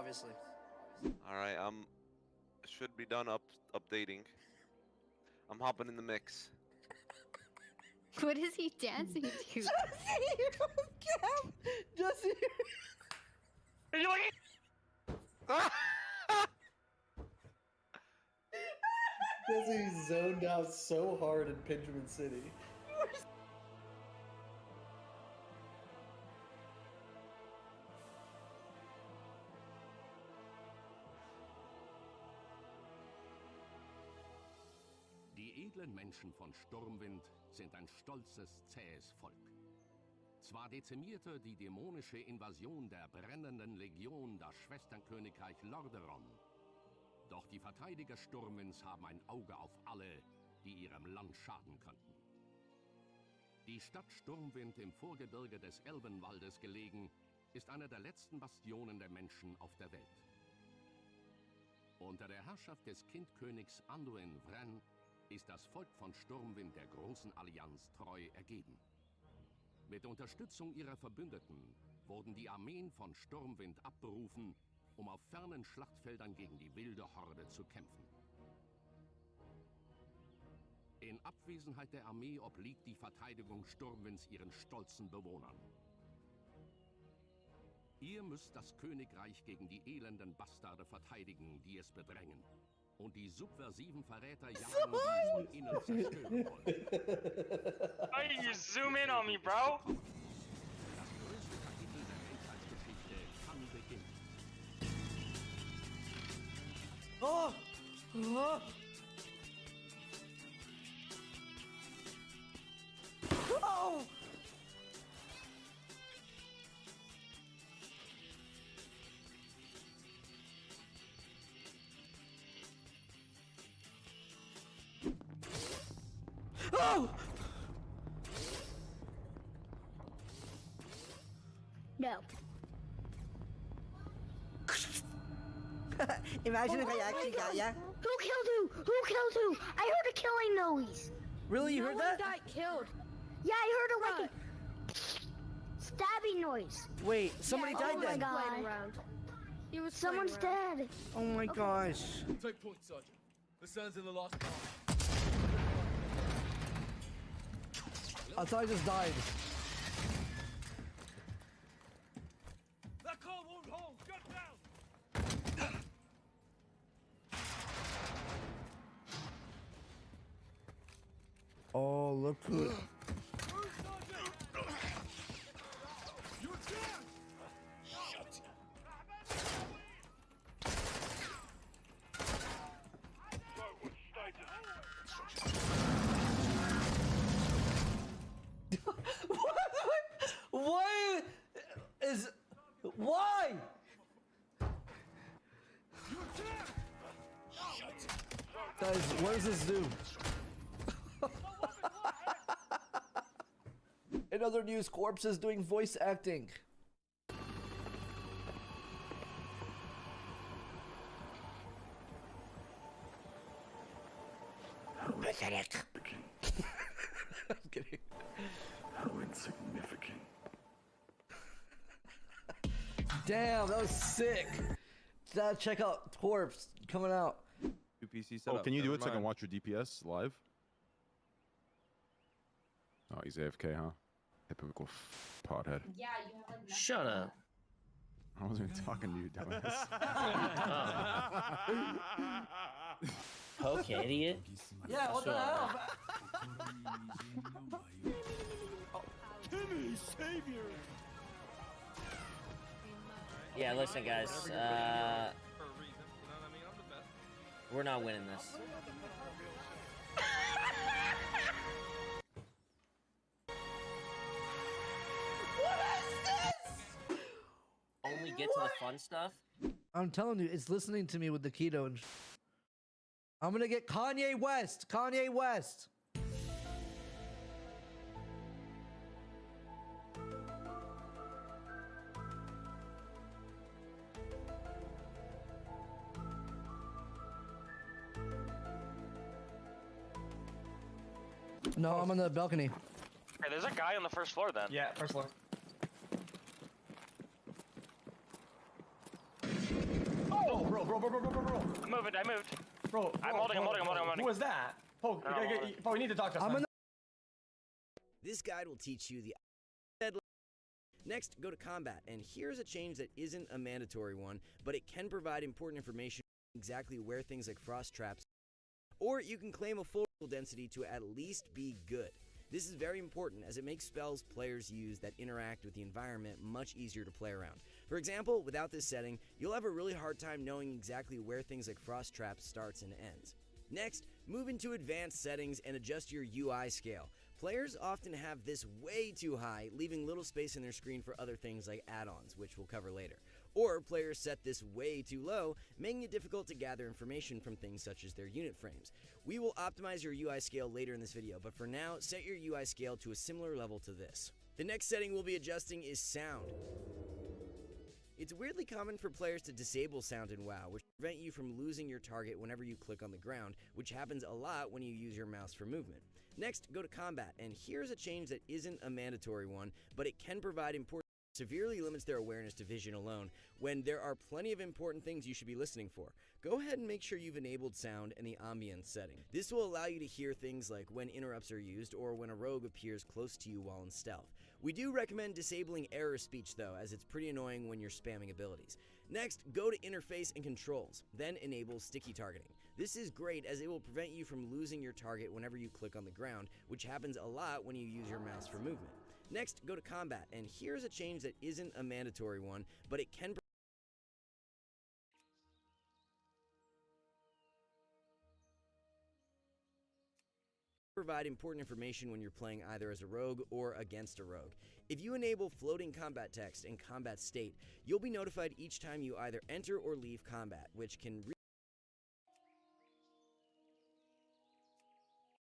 obviously. All right, should be done updating. I'm hopping in the mix. What is he dancing to? Jesse! Are you looking? Jesse zoned out so hard in Benjamin City. Die edlen Menschen von Sturmwind sind ein stolzes, zähes Volk. Zwar dezimierte die dämonische Invasion der brennenden Legion das Schwesternkönigreich Lordaeron, doch die Verteidiger Sturmwinds haben ein Auge auf alle, die ihrem Land schaden könnten. Die Stadt Sturmwind im Vorgebirge des Elbenwaldes gelegen, ist eine der letzten Bastionen der Menschen auf der Welt. Unter der Herrschaft des Kindkönigs Anduin Wren ist das Volk von Sturmwind der Großen Allianz treu ergeben. Mit Unterstützung ihrer Verbündeten wurden die Armeen von Sturmwind abberufen, um auf fernen Schlachtfeldern gegen die wilde Horde zu kämpfen. In Abwesenheit der Armee obliegt die Verteidigung Sturmwinds ihren stolzen Bewohnern. Ihr müsst das Königreich gegen die elenden Bastarde verteidigen, die es bedrängen. Und die subversiven Verräter jagen, die es von innen zerstören wollen. Hey, you zoom in on me, bro! Das größte Kapitel der Menschheitsgeschichte kann beginnen. Oh! Oh! Oh! Oh! No. Imagine if I actually got ya. Who killed who? Who killed who? I heard a killing noise. Really? You heard that? got killed. Yeah, I heard like a stabbing noise. Wait, somebody died oh then. my god. He was Someone's dead. Oh my gosh. Take point, Sergeant. The sun's in the last part. I thought I just died. That car won't hold! Get down! Oh, look who... Move, Sergeant! You're dead! Shut up. Why is... Why? Guys, what does this do? In other news, Corpse is doing voice acting. Pathetic. I'm kidding. How insignificant. Damn, that was sick. Check out Corpse coming out. PC setup. Oh, can you do it so I can watch your DPS live? Oh, he's AFK, huh? Typical pothead. Yeah, you have like. Shut up. I wasn't even talking to you, dumbass. Okay, idiot. Yeah, what the hell? Timmy, savior! Yeah, listen, guys. For a reason, you know what I mean? I'm the best. We're not winning this. What is this? Only get to the fun stuff. I'm telling you, it's listening to me with the keto and I'm gonna get Kanye West. Kanye West. No, I'm on the balcony. Hey, there's a guy on the first floor then. Yeah, first floor. bro. I moved. Bro, I'm holding. Who was that? Poke, No, I'm holding. bro, you need to talk to us. I'm man. in This guide will teach you the Next, go to combat, and here's a change that isn't a mandatory one, but it can provide important information exactly where things like frost traps, or you can claim a full density to at least be good. This is very important as it makes spells players use that interact with the environment much easier to play around. For example, without this setting, you'll have a really hard time knowing exactly where things like frost traps starts and ends. Next, move into advanced settings and adjust your UI scale. Players often have this way too high, leaving little space in their screen for other things like add-ons, which we'll cover later. Or players set this way too low, making it difficult to gather information from things such as their unit frames. We will optimize your UI scale later in this video, but for now, set your UI scale to a similar level to this. The next setting we'll be adjusting is sound. It's weirdly common for players to disable sound in WoW, which prevent you from losing your target whenever you click on the ground, which happens a lot when you use your mouse for movement. Next, go to combat, and here's a change that isn't a mandatory one, but it can provide important severely limits their awareness to vision alone when there are plenty of important things you should be listening for. Go ahead and make sure you've enabled sound in the ambience setting. This will allow you to hear things like when interrupts are used or when a rogue appears close to you while in stealth. We do recommend disabling error speech though, as it's pretty annoying when you're spamming abilities. Next, go to interface and controls, then enable sticky targeting. This is great as it will prevent you from losing your target whenever you click on the ground, which happens a lot when you use your mouse for movement. Next, go to combat, and here's a change that isn't a mandatory one, but it can provide important information when you're playing either as a rogue or against a rogue. If you enable floating combat text and combat state, you'll be notified each time you either enter or leave combat, which can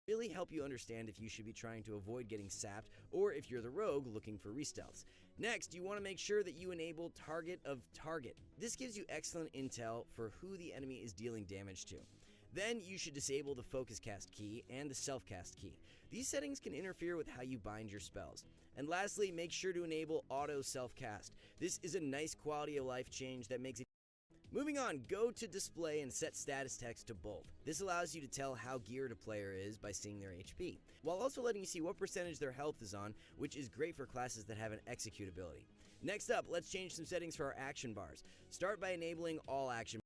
really help you understand if you should be trying to avoid getting sapped or if you're the rogue looking for re-stealths. Next, you want to make sure that you enable target of target. This gives you excellent intel for who the enemy is dealing damage to. Then you should disable the focus cast key and the self-cast key. These settings can interfere with how you bind your spells. And lastly, make sure to enable auto self-cast. This is a nice quality of life change that makes it. Moving on, go to display and set status text to bold. This allows you to tell how geared a player is by seeing their HP, while also letting you see what percentage their health is on, which is great for classes that have an execute ability. Next up, let's change some settings for our action bars. Start by enabling all action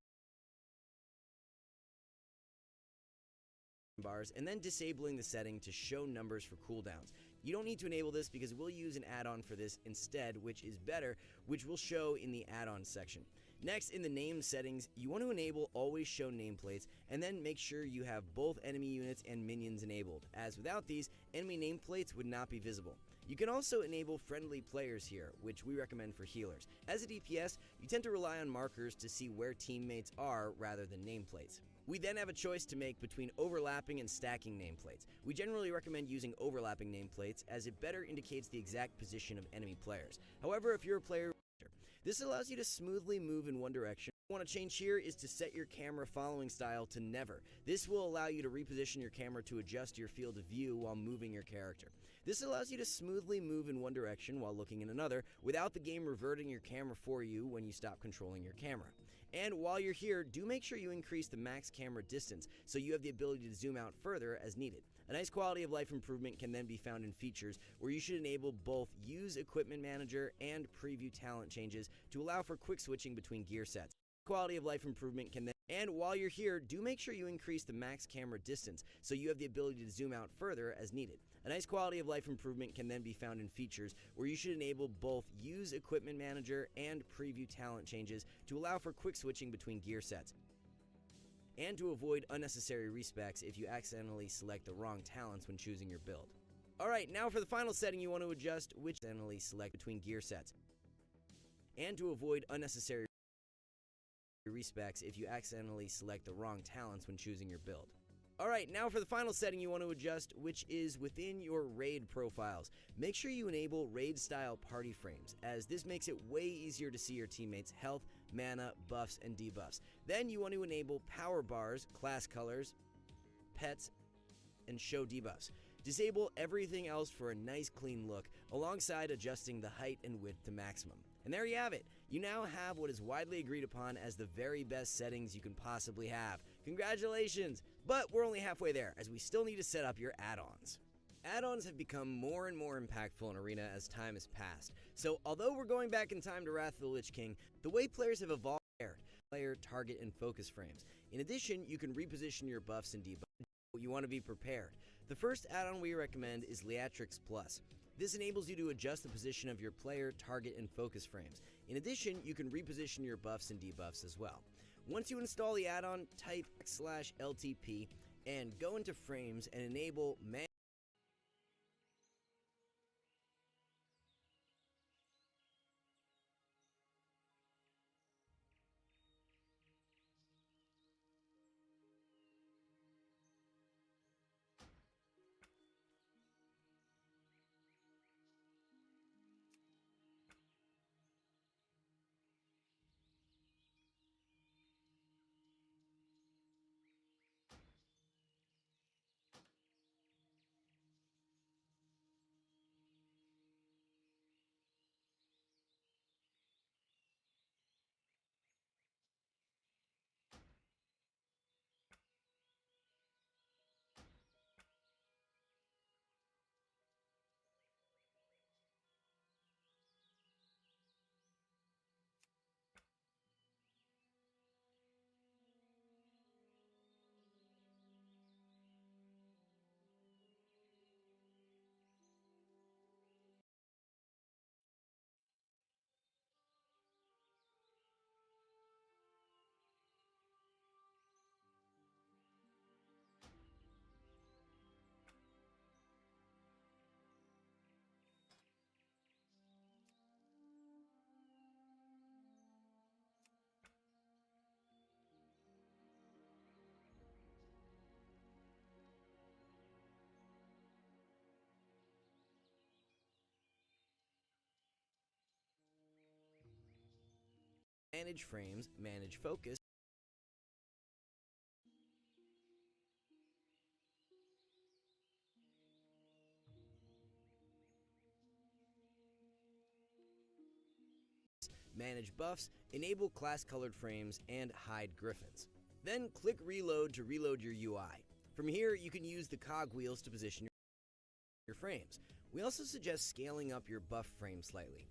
bars and then disabling the setting to show numbers for cooldowns. You don't need to enable this because we'll use an add-on for this instead, which is better, which we'll show in the add-on section. Next, in the name settings, you want to enable always show nameplates and then make sure you have both enemy units and minions enabled, as without these, enemy nameplates would not be visible. You can also enable friendly players here, which we recommend for healers. As a DPS, you tend to rely on markers to see where teammates are rather than nameplates. We then have a choice to make between overlapping and stacking nameplates. We generally recommend using overlapping nameplates as it better indicates the exact position of enemy players. However, if you're a player, this allows you to smoothly move in one direction. What you want to change here is to set your camera following style to never. This will allow you to reposition your camera to adjust your field of view while moving your character. This allows you to smoothly move in one direction while looking in another without the game reverting your camera for you when you stop controlling your camera. And while you're here, do make sure you increase the max camera distance so you have the ability to zoom out further as needed. A nice quality of life improvement can then be found in features where you should enable both Use Equipment Manager and Preview Talent changes to allow for quick switching between gear sets. Quality of life improvement can then, and while you're here, do make sure you increase the max camera distance so you have the ability to zoom out further as needed. A nice quality of life improvement can then be found in features where you should enable both Use Equipment Manager and Preview Talent changes to allow for quick switching between gear sets, and to avoid unnecessary respecs if you accidentally select the wrong talents when choosing your build. Alright, now for the final setting you want to adjust, which accidentally select between gear sets, and to avoid unnecessary respecs if you accidentally select the wrong talents when choosing your build. Alright, now for the final setting you want to adjust, which is within your raid profiles. Make sure you enable raid style party frames, as this makes it way easier to see your teammates' health, mana, buffs, and debuffs. Then you want to enable power bars, class colors, pets, and show debuffs. Disable everything else for a nice clean look, alongside adjusting the height and width to maximum. And there you have it. You now have what is widely agreed upon as the very best settings you can possibly have. Congratulations! But we're only halfway there, as we still need to set up your add-ons. Add-ons have become more and more impactful in Arena as time has passed. So although we're going back in time to Wrath of the Lich King, the way players have evolved player, target, and focus frames. In addition, you can reposition your buffs and debuffs. You want to be prepared. The first add-on we recommend is Leatrix Plus. This enables you to adjust the position of your player, target, and focus frames. In addition, you can reposition your buffs and debuffs as well. Once you install the add-on, type /LTP and go into frames and enable manage frames, manage focus, manage buffs, enable class-colored frames, and hide griffins. Then click Reload to reload your UI. From here, you can use the cogwheels to position your frames. We also suggest scaling up your buff frame slightly.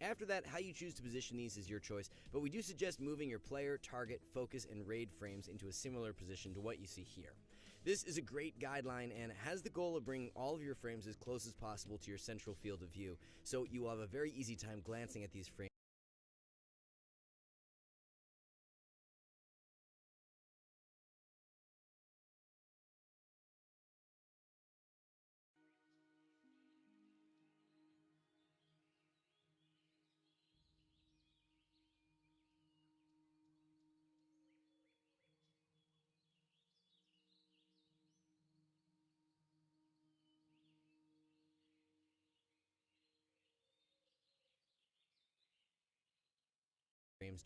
After that, how you choose to position these is your choice, but we do suggest moving your player, target, focus, and raid frames into a similar position to what you see here. This is a great guideline and has the goal of bringing all of your frames as close as possible to your central field of view, so you will have a very easy time glancing at these frames.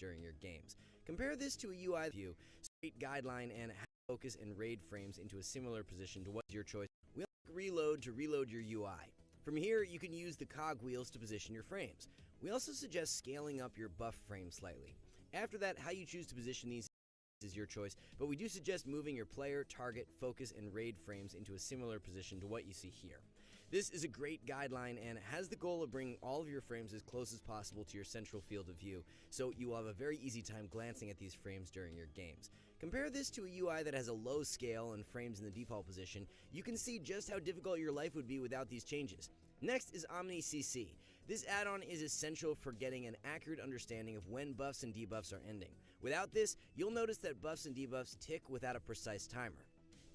During your games. Compare this to a UI view, straight guideline, and focus and raid frames into a similar position to what's your choice. We'll reload to reload your UI. From here, you can use the cog wheels to position your frames. We also suggest scaling up your buff frame slightly. After that, how you choose to position these is your choice, but we do suggest moving your player, target, focus, and raid frames into a similar position to what you see here. This is a great guideline and has the goal of bringing all of your frames as close as possible to your central field of view, so you will have a very easy time glancing at these frames during your games. Compare this to a UI that has a low scale and frames in the default position. You can see just how difficult your life would be without these changes. Next is OmniCC. This add-on is essential for getting an accurate understanding of when buffs and debuffs are ending. Without this, you'll notice that buffs and debuffs tick without a precise timer.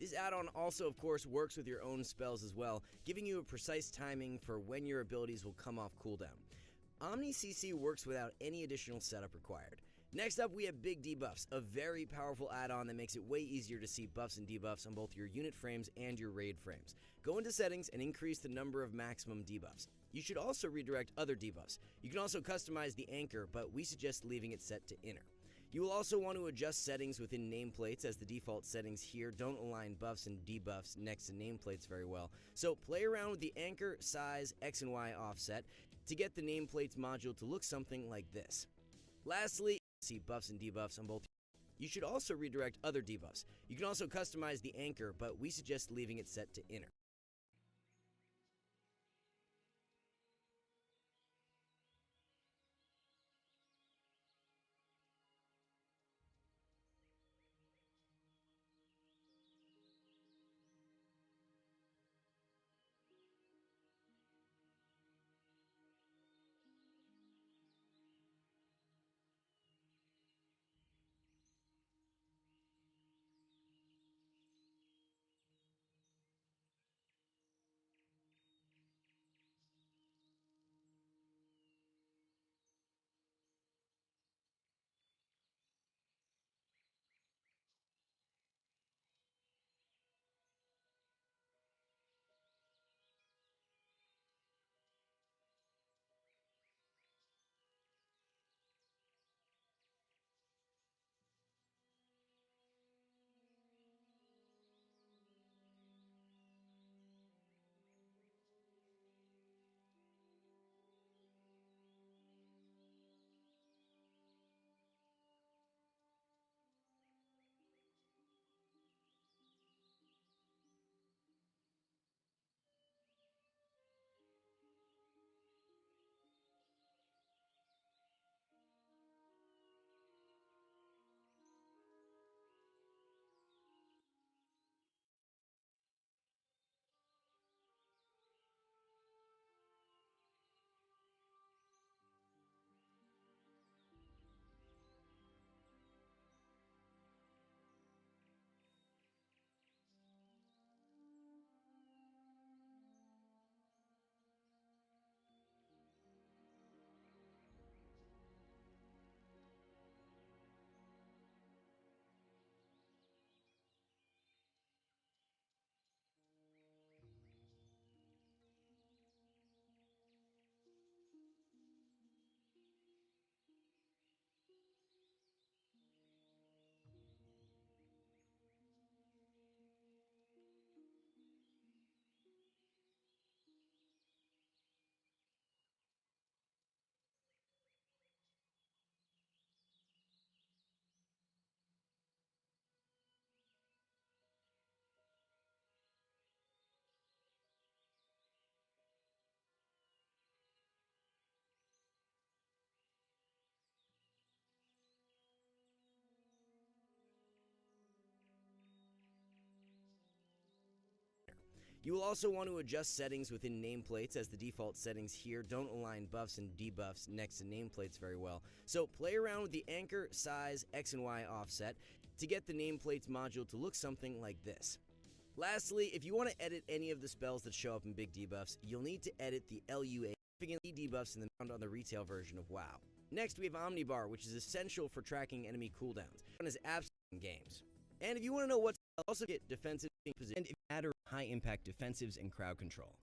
This add-on also, of course, works with your own spells as well, giving you a precise timing for when your abilities will come off cooldown. OmniCC works without any additional setup required. Next up, we have Big Debuffs, a very powerful add-on that makes it way easier to see buffs and debuffs on both your unit frames and your raid frames. Go into settings and increase the number of maximum debuffs. You should also redirect other debuffs. You can also customize the anchor, but we suggest leaving it set to inner. You will also want to adjust settings within nameplates, as the default settings here don't align buffs and debuffs next to nameplates very well. So play around with the anchor, size, X and Y offset to get the nameplates module to look something like this. Lastly, see buffs and debuffs on both. You should also redirect other debuffs. You can also customize the anchor, but we suggest leaving it set to inner. You will also want to adjust settings within nameplates, as the default settings here don't align buffs and debuffs next to nameplates very well. So play around with the anchor, size, X and Y offset to get the nameplates module to look something like this. Lastly, if you want to edit any of the spells that show up in big debuffs, you'll need to edit the LUA debuffs in the found on the retail version of WoW. Next, we have Omnibar, which is essential for tracking enemy cooldowns. One is absolute in games. And if you want to know what's also get defensive position and matter high impact defensives and crowd control.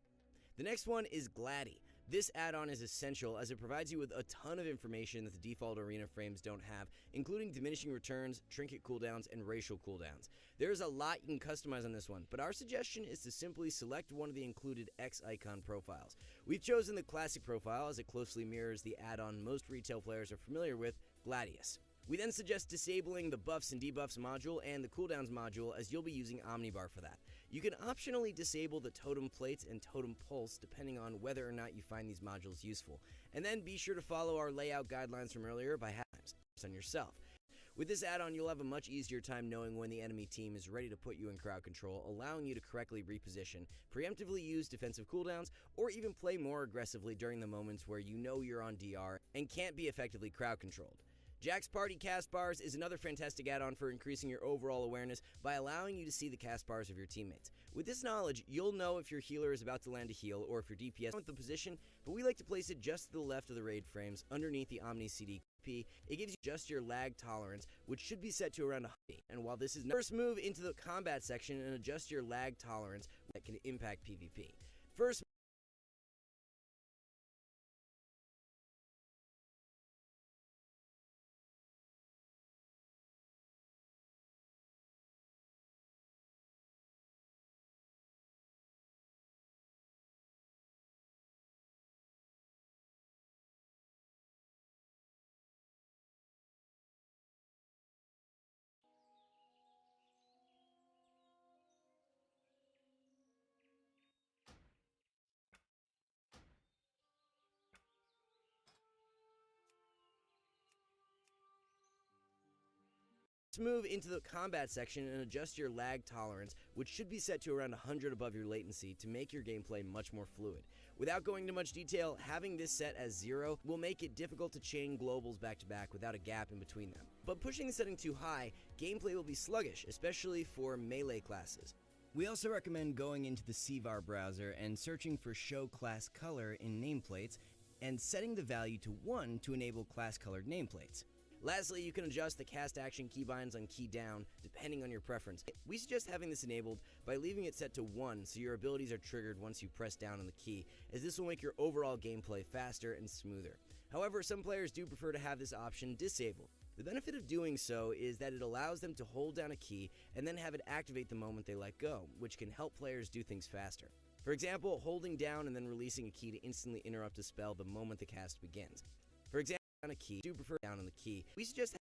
The next one is Gladdy. This add-on is essential as it provides you with a ton of information that the default arena frames don't have, including diminishing returns, trinket cooldowns, and racial cooldowns. There's a lot you can customize on this one, but our suggestion is to simply select one of the included X icon profiles. We've chosen the classic profile as it closely mirrors the add-on most retail players are familiar with, Gladius. We then suggest disabling the buffs and debuffs module and the cooldowns module, as you'll be using Omnibar for that. You can optionally disable the totem plates and totem pulse depending on whether or not you find these modules useful. And then be sure to follow our layout guidelines from earlier by having on yourself. With this add-on, you'll have a much easier time knowing when the enemy team is ready to put you in crowd control, allowing you to correctly reposition, preemptively use defensive cooldowns, or even play more aggressively during the moments where you know you're on DR and can't be effectively crowd controlled. Jack's Party Cast Bars is another fantastic add-on for increasing your overall awareness by allowing you to see the cast bars of your teammates. With this knowledge, you'll know if your healer is about to land a heal or if your DPS with the position, but we like to place it just to the left of the raid frames underneath the Omni CDP. It gives you just your lag tolerance, which should be set to around 100. And while this is first, move into the combat section and adjust your lag tolerance that can impact PvP. First, move into the combat section and adjust your lag tolerance, which should be set to around 100 above your latency to make your gameplay much more fluid. Without going into much detail, having this set as 0 will make it difficult to chain globals back to back without a gap in between them. But pushing the setting too high, gameplay will be sluggish, especially for melee classes. We also recommend going into the CVAR browser and searching for Show Class Color in nameplates and setting the value to 1 to enable class colored nameplates. Lastly, you can adjust the cast action keybinds on key down depending on your preference. We suggest having this enabled by leaving it set to 1 so your abilities are triggered once you press down on the key, as this will make your overall gameplay faster and smoother. However, some players do prefer to have this option disabled. The benefit of doing so is that it allows them to hold down a key and then have it activate the moment they let go, which can help players do things faster. For example, holding down and then releasing a key to instantly interrupt a spell the moment the cast begins. For example, on a key, do prefer down on the key. We suggest.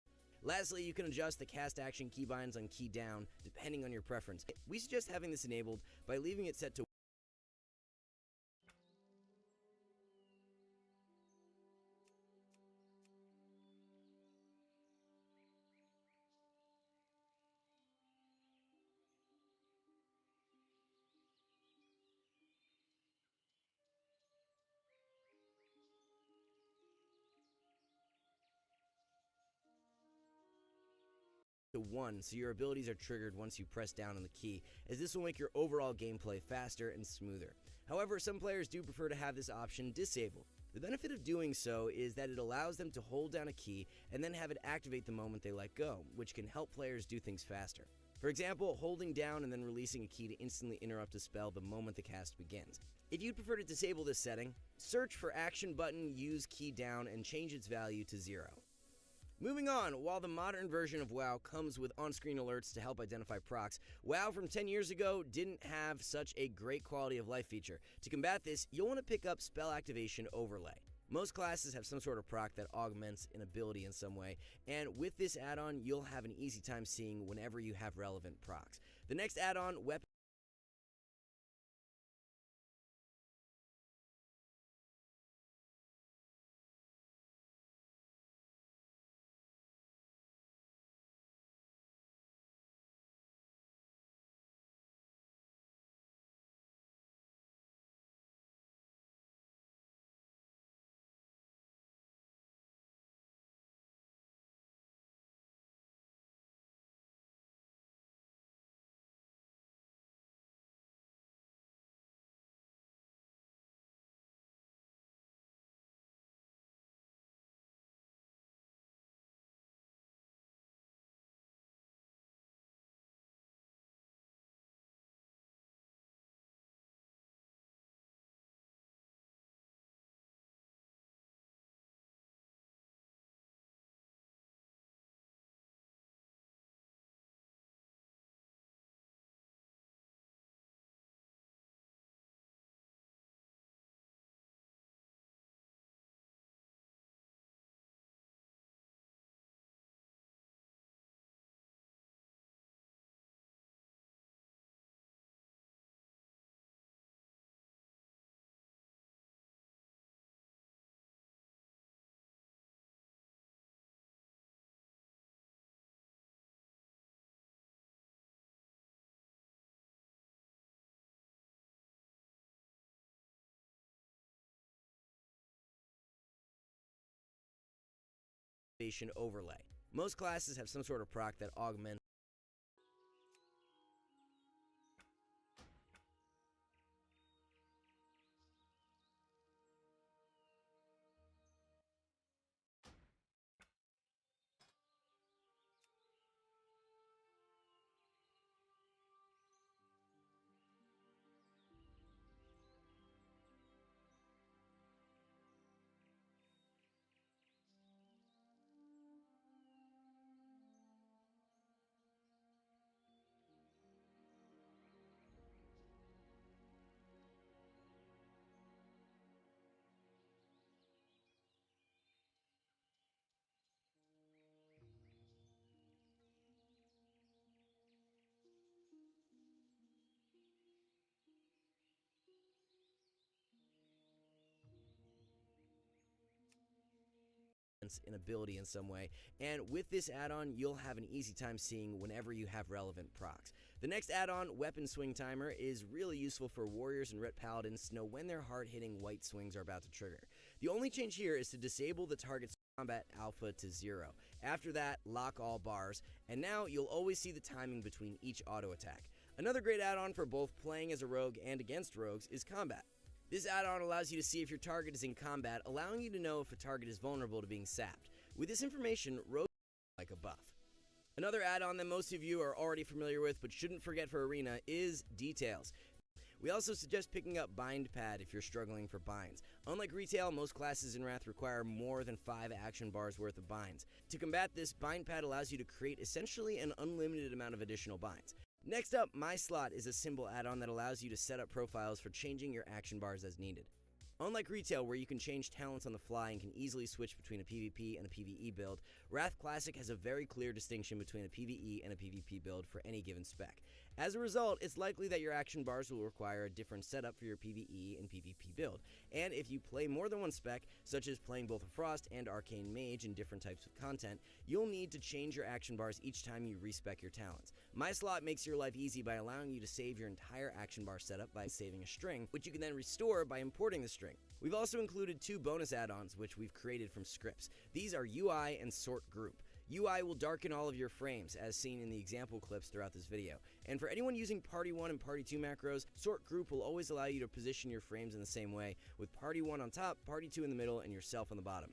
Lastly, you can adjust the cast action keybinds on key down depending on your preference. We suggest having this enabled by leaving it set to to 1 so your abilities are triggered once you press down on the key, as this will make your overall gameplay faster and smoother. However, some players do prefer to have this option disabled. The benefit of doing so is that it allows them to hold down a key and then have it activate the moment they let go, which can help players do things faster. For example, holding down and then releasing a key to instantly interrupt a spell the moment the cast begins. If you'd prefer to disable this setting, search for action button, use key down, and change its value to 0. Moving on, while the modern version of WoW comes with on-screen alerts to help identify procs, WoW from 10 years ago didn't have such a great quality of life feature. To combat this, you'll want to pick up Spell Activation Overlay. Most classes have some sort of proc that augments an ability in some way, and with this add-on, you'll have an easy time seeing whenever you have relevant procs. The next add-on, Weapon overlay. Most classes have some sort of proc that augments an ability in some way, and with this add-on you'll have an easy time seeing whenever you have relevant procs. The next add-on, Weapon Swing Timer, is really useful for warriors and ret paladins to know when their hard-hitting white swings are about to trigger. The only change here is to disable the target's combat alpha to 0. After that, lock all bars, and now you'll always see the timing between each auto attack. Another great add-on for both playing as a rogue and against rogues is combat. This add-on allows you to see if your target is in combat, allowing you to know if a target is vulnerable to being sapped. With this information, rogues like a buff. Another add-on that most of you are already familiar with but shouldn't forget for Arena is Details. We also suggest picking up Bind Pad if you're struggling for binds. Unlike Retail, most classes in Wrath require more than 5 action bars worth of binds. To combat this, Bind Pad allows you to create essentially an unlimited amount of additional binds. Next up, My Slot is a symbol add-on that allows you to set up profiles for changing your action bars as needed. Unlike Retail, where you can change talents on the fly and can easily switch between a PvP and a PvE build, Wrath Classic has a very clear distinction between a PvE and a PvP build for any given spec. As a result, it's likely that your action bars will require a different setup for your PvE and PvP build, and if you play more than one spec, such as playing both a Frost and Arcane Mage in different types of content, you'll need to change your action bars each time you respec your talents. My Slot makes your life easy by allowing you to save your entire action bar setup by saving a string, which you can then restore by importing the string. We've also included 2 bonus add-ons which we've created from scripts. These are UI and Sort Group. UI will darken all of your frames, as seen in the example clips throughout this video. And for anyone using Party 1 and Party 2 macros, Sort Group will always allow you to position your frames in the same way, with Party 1 on top, Party 2 in the middle, and yourself on the bottom.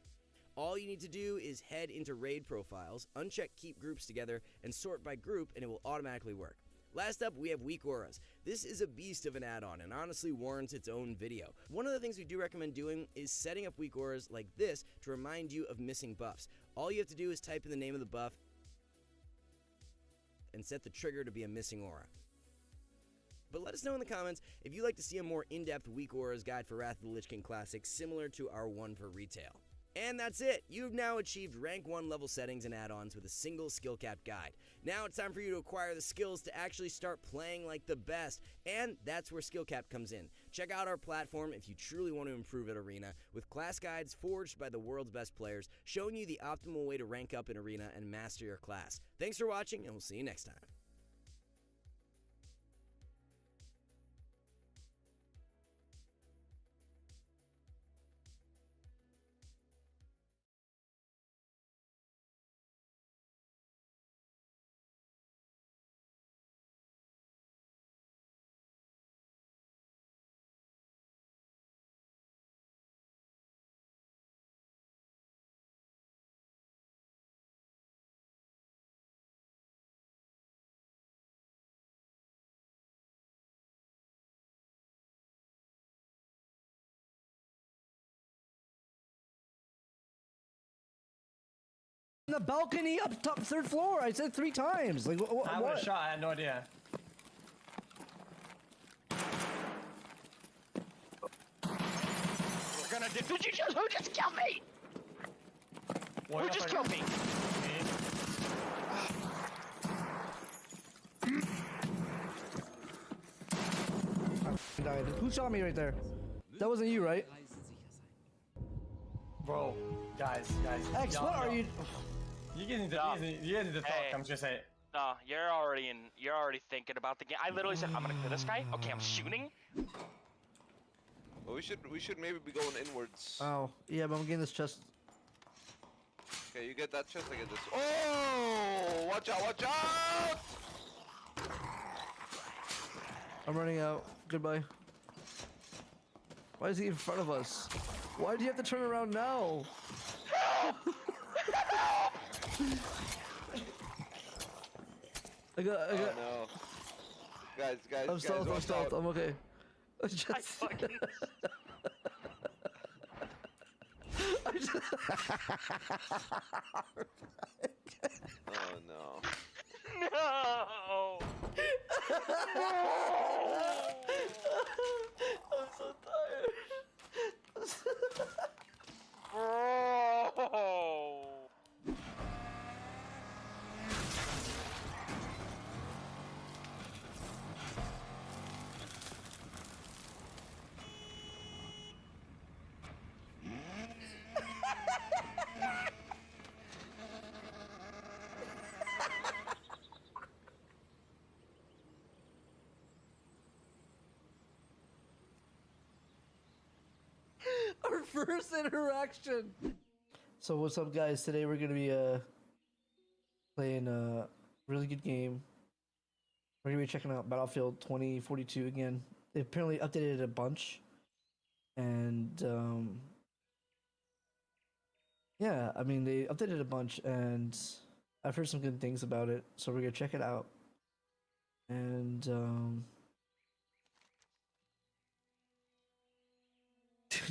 All you need to do is head into Raid Profiles, uncheck Keep Groups Together, and sort by group, and it will automatically work. Last up, we have Weak Auras. This is a beast of an add-on and honestly warrants its own video. One of the things we do recommend doing is setting up Weak Auras like this to remind you of missing buffs. All you have to do is type in the name of the buff and set the trigger to be a missing aura. But let us know in the comments if you'd like to see a more in-depth Weak Auras guide for Wrath of the Lich King Classic similar to our one for Retail. And that's it! You've now achieved rank 1 level settings and add-ons with a single skill cap guide. Now it's time for you to acquire the skills to actually start playing like the best, and that's where skill cap comes in. Check out our platform if you truly want to improve at Arena, with class guides forged by the world's best players, showing you the optimal way to rank up in Arena and master your class. Thanks for watching, and we'll see you next time. The balcony up top 3rd floor. I said 3 times. Like I would what? have shot. I had no idea. We're gonna do. Who just killed me? What Who just killed me? I died. Who shot me right there? That wasn't you, right? Bro, guys. X, what are you? You guys need to talk. Hey. I'm just gonna say it. No, you're already thinking about the game. I literally said I'm gonna kill this guy. Okay, I'm shooting. Well, we should maybe be going inwards. Oh, yeah, but I'm getting this chest. Okay, you get that chest, I get this. Oh! Watch out, watch out! I'm running out. Goodbye. Why is he in front of us? Why do you have to turn around now? I got. Oh no. Guys, I'm stealth, I'm watch stealth, out. I'm okay. I fucking. Oh no. No! I'm so tired. Oh! Our first interaction. So what's up, guys? Today we're gonna be playing a really good game. We're gonna be checking out Battlefield 2042 again. They apparently updated it a bunch, and yeah, I mean they updated a bunch, and I've heard some good things about it. So we're gonna check it out, and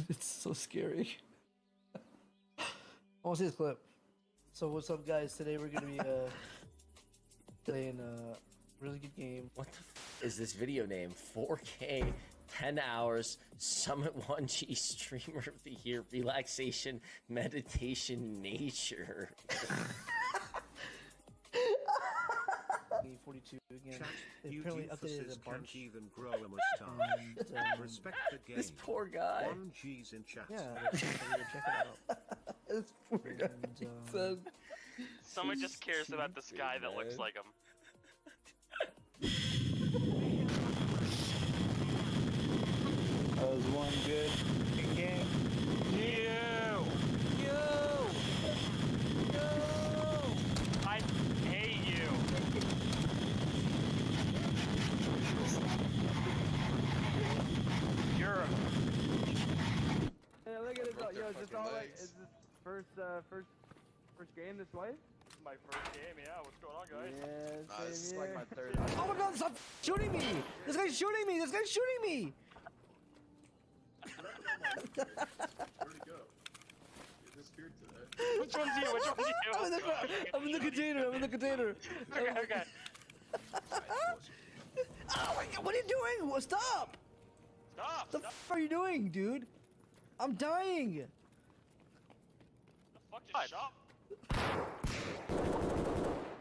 it's so scary. I want to see this clip. So what's up, guys? Today we're gonna be playing a really good game. What the is this video name? 4K, 10 hours, Summit 1G Streamer of the Year, Relaxation, Meditation, Nature. 42 again. Chat, They you apparently doofuses updated a can't bunch. even grow a mustache. And, Respect the game. This poor guy. 1G's in chat. yeah, we're gonna check it out. This poor guy. And, Someone just cares about this guy that looks like him. That was one good game. You! I hate you! You're Hey, look at it. Broke Yo, their is this fucking all right? legs. Is this first game this way? my first game, yeah. What's going on, guys? Yeah, this is same like here. my third. oh my god, stop shooting me! This guy's shooting me! This guy's shooting me! Which one's you? Which one's you? I'm in the container, I'm in the container. Okay, okay. Oh my god, what are you doing? Stop! Stop! The Stop! f are you doing, dude? I'm dying! The fuck just shot?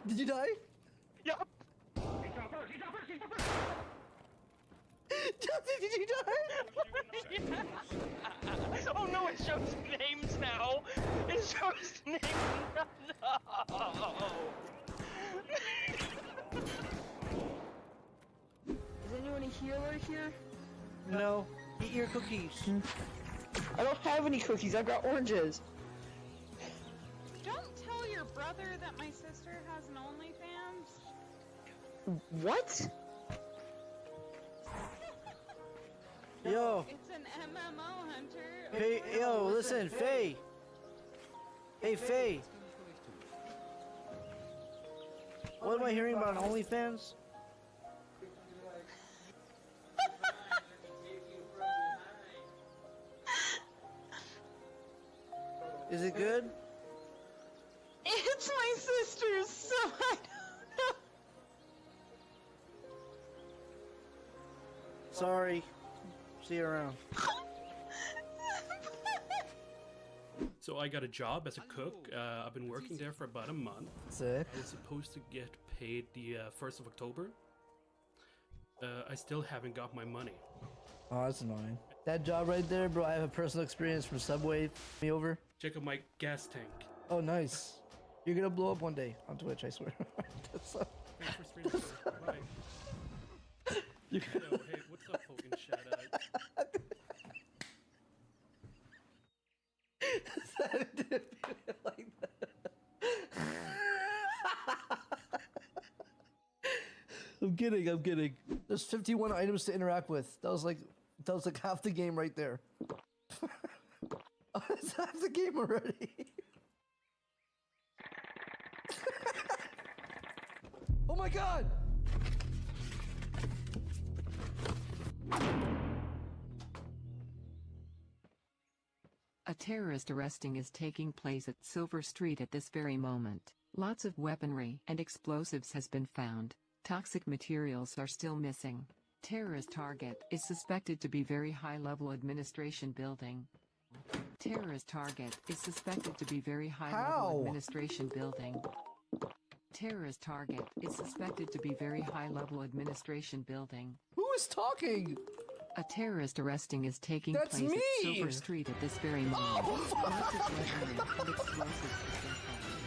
Did you die? Yup! Justin, did you die? Oh no, it shows names now! It shows names now! No! Is anyone a healer here? No. Eat your cookies. I don't have any cookies. I've got oranges. Don't tell your brother that my sister has an OnlyFans. What? Yo. It's an MMO hunter. Hey, yo, listen, Faye. Hey, Faye. What am I hearing about OnlyFans? Is it good? It's my sister's, so I don't know. Sorry. See you around. So I got a job as a cook. I've been working there for about a month. Sick. I was supposed to get paid the 1st of October. I still haven't got my money. Oh, that's annoying. That job right there, bro, I have a personal experience from Subway. Me over. Check out my gas tank. Oh, nice. You're gonna blow up one day on Twitch, I swear. That's so... Thanks for streaming. Bye. Yo, hey, what's up, fucking chat? Didn't feel like that. kidding. I'm kidding. There's 51 items to interact with. That was like half the game right there. That's half the game already. Oh my god! A terrorist arresting is taking place at Silver Street at this very moment. Lots of weaponry and explosives has been found. Toxic materials are still missing. Terrorist target is suspected to be very high-level administration building. Terrorist target is suspected to be very high-level administration building. Terrorist target is suspected to be very high-level administration building. Who is talking? A terrorist arresting is taking That's place me! at Silver Street at this very moment. Oh, Lots of weaponry and explosives has been found.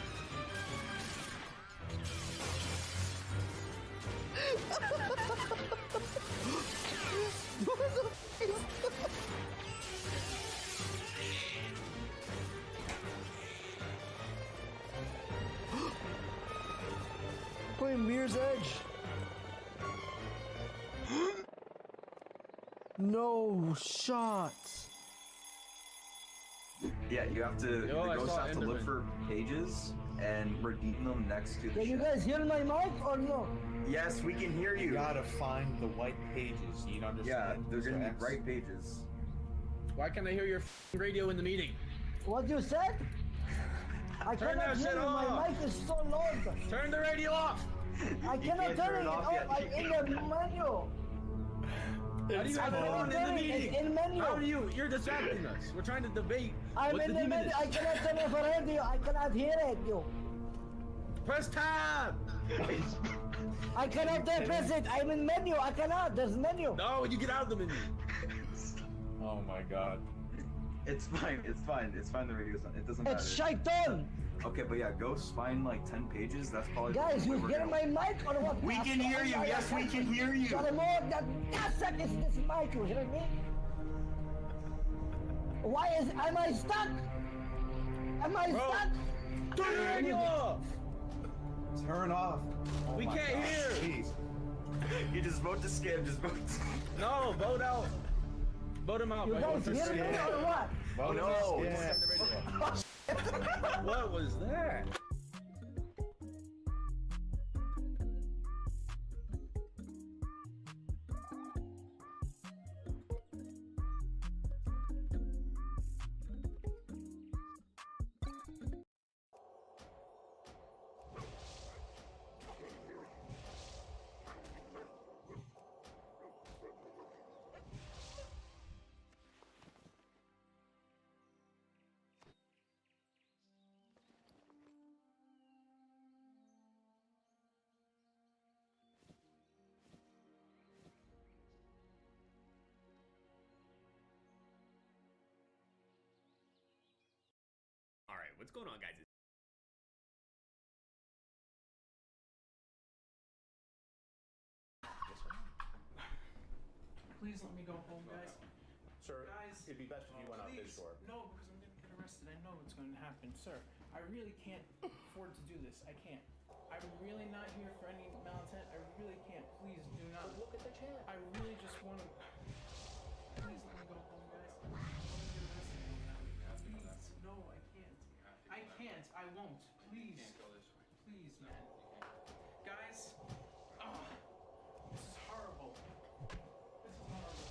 Playing Mirror's Edge. No shots. Yeah, you have to. The ghosts have to look for pages and redeem them next to the. Can you guys hear my mic or no? Yes, we can hear you. You gotta find the white pages. You understand? Yeah, they're gonna be right pages. Why can't I hear your radio in the meeting? What you said? I Turn cannot that hear shit you. off. My mic is so loud. Turn the radio off. I cannot turn it off. I'm in the menu. How do you have it on in the meeting? In menu. How do you? You're distracting us. We're trying to debate. I'm what in the the demon menu. is. I cannot turn off a radio. I cannot hear it, you. Press tab. I cannot press it. I'm in menu. I cannot. There's menu. No, you get out of the menu. Oh my god. It's fine. It's fine. It's fine. The radio's on. It doesn't matter. It's shaitan. Okay, but yeah, ghosts find like 10 pages. That's probably. Guys, you hear my mic or what? We can hear you. Yes, we can hear you. Sorry, more than that is this mic. You hear me? Why am I stuck? Am I stuck? Turn the radio off. Turn off. Oh We my can't God. hear. Jeez. You just vote to skip. Just vote. No, vote out. Vote him out. You guys hear me or what? Vote No. yeah. What was that? Alright, what's going on, guys? Please let me go home, guys. Sir, guys, it'd be best if you went out this door. No, because I'm gonna get arrested. I know what's gonna happen. Sir, I really can't afford to do this. I can't. I'm really not here for any malintent. I really can't. Please do not. Look at the chat. I really just want to. Please let me go home, guys. I'm gonna get arrested. Please. No, I can't. I can't. I won't. Please. Please, man. Guys. This is horrible. This is horrible.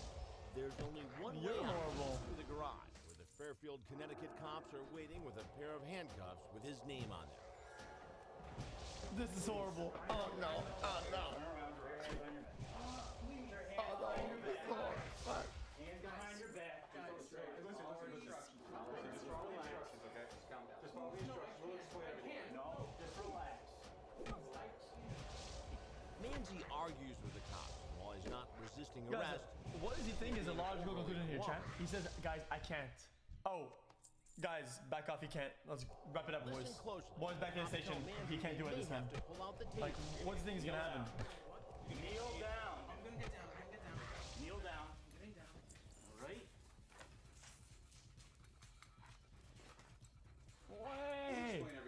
There's only one way out through the garage, where the Fairfield, Connecticut cops are waiting with a pair of handcuffs with his name on them. This is horrible. Oh no. Oh no. Oh no. Hands behind your back. Guys, listen. Just relax. Okay? Just calm down. Just follow the instructions. We'll explain everything. No, just relax. Manzi argues with the cops while he's not resisting Guys, arrest. what does he think is a logical conclusion here, chat? He says, guys, I can't. Oh, guys, back off, he can't. Let's wrap it up, boys. Listen closely. Boys, back to the station. He can't do it this time. Pull out the Like, tape. what do you think is gonna happen? Kneel down. I'm gonna get down. I'm gonna get down. Kneel down. I'm getting down. All right.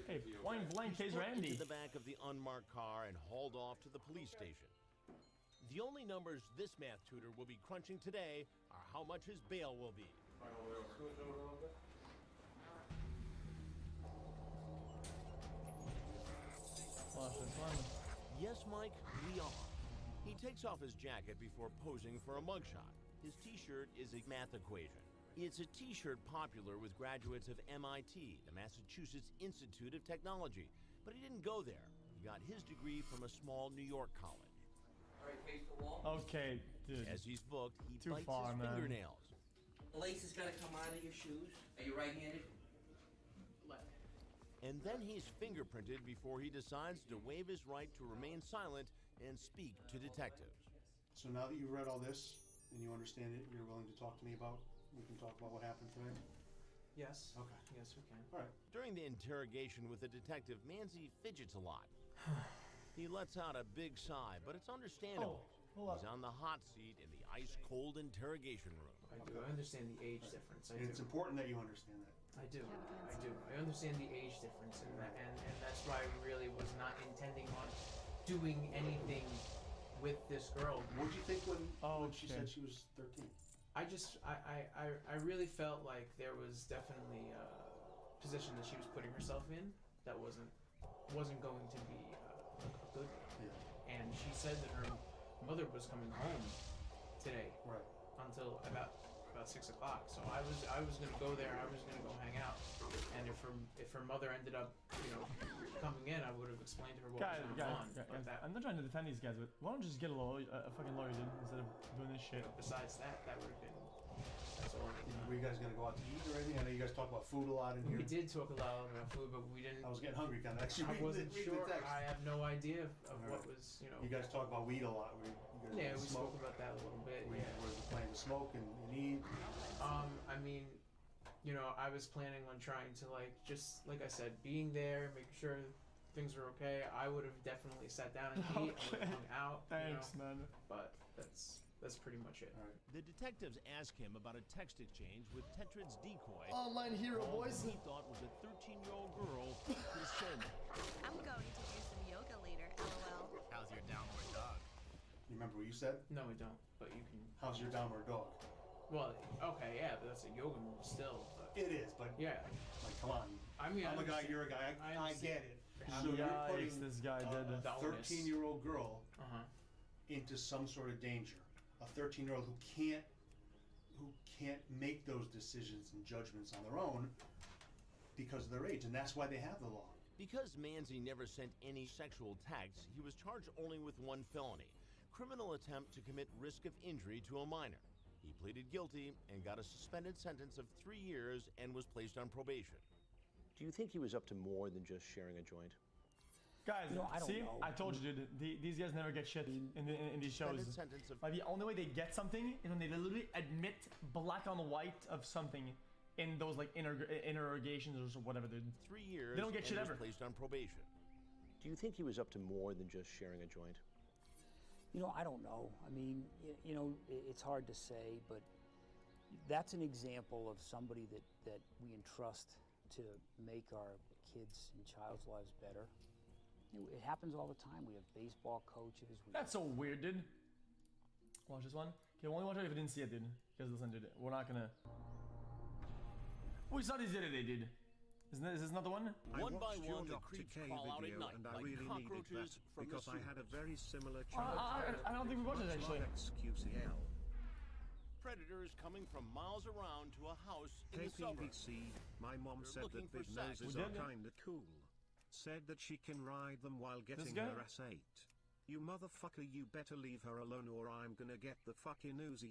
Hey, point blank, case He's put Randy. into the back of the unmarked car and hauled off to the police station. The only numbers this math tutor will be crunching today are how much his bail will be. Yes, Mike, we are. He takes off his jacket before posing for a mugshot. His t-shirt is a math equation. It's a t-shirt popular with graduates of MIT, the Massachusetts Institute of Technology. But he didn't go there. He got his degree from a small New York college. All right, face the wall. Okay, dude. As he's booked, he Too bites far, his man. fingernails. The lace is gonna come out of your shoes. Are you right-handed? Left. And then he's fingerprinted before he decides to waive his right to remain silent and speak to detectives. So now that you've read all this and you understand it, you're willing to talk to me about, we can talk about what happened today? Yes. Okay. Yes, we can. All right. During the interrogation with the detective, Manzi fidgets a lot. He lets out a big sigh, but it's understandable. hold He's on the hot seat in the ice-cold interrogation room. I do. I understand the age difference. I And do. it's important that you understand that. I do. I do. I understand the age difference, and that's why I really was not intending on doing anything with this girl. What did you think when she said she was 13? I really felt like there was definitely a position that she was putting herself in that wasn't going to be good. Yeah. And she said that her mother was coming home today. Right. Until about 6 o'clock. So I was gonna go there. I was gonna go hang out. And if her mother ended up, coming in, I would have explained to her what was going on. Guys, I'm not trying to defend these guys, but why don't you just get a fucking lawyer, dude, instead of doing this shit? Besides that would have been. That's all. Were you guys gonna go out to eat or anything? I know you guys talk about food a lot in here. We did talk a lot about food, but we didn't. I was getting hungry kind of. Actually, I wasn't reading sure. the text. I have no idea of All what right. was, You guys talk about weed a lot. Yeah, we spoke about that a little bit. Were Yeah. you planning to smoke and eat? I mean, I was planning on trying to just like I said, being there, making sure things were okay. I would have definitely sat down and ate. I would have hung out. Thanks, man. But that's pretty much it. All right. The detectives ask him about a text exchange with Tetrad's decoy. Online hero, all boys. He thought was a 13-year-old girl to send. I'm going to do some yoga later, LOL. How's your downward dog? You remember what you said? No, we don't. But you can. How's your downward dog? Well, okay, yeah, but that's a yoga move still. But It is, but yeah, like, come on. I mean, I'm a guy. understand- You're a guy. I get it. So you're Yikes, putting this guy did. a 13-year-old girl Uh-huh. into some sort of danger. A 13-year-old who can't make those decisions and judgments on their own because of their age, and that's why they have the law. Because Manzi never sent any sexual texts, he was charged only with one felony: criminal attempt to commit risk of injury to a minor. He pleaded guilty and got a suspended sentence of 3 years and was placed on probation. Do you think he was up to more than just sharing a joint? Guys, I don't see, know. I told you, dude. These guys never get shit in these shows. Suspended sentence of Like the only way they get something is when they literally admit black on white of something in those interrogations or whatever, dude. 3 years They don't get and shit was ever. placed on probation. Do you think he was up to more than just sharing a joint? I don't know. I mean, it's hard to say, but that's an example of somebody that we entrust to make our kids' and child's lives better. It happens all the time. We have baseball coaches. That's so weird, dude. Watch this one. Okay, only watch it if you didn't see it, dude. Because listen, dude, we're not gonna. We saw this the other day, dude. Is this not the one? One by watched your one, the Dr. creeps K crawl out at video night and I like really needed cockroaches that from because the I had a sewer. very similar childhood. I don't think we watched it actually. XQCL. Predators coming from miles around to a house in the suburbs. KPVC, my mom They're said looking that for big sex. noses We are did? kinda cool. Said that she can ride them while getting guy? her ass ate. You motherfucker, you better leave her alone or I'm gonna get the fucking Uzi.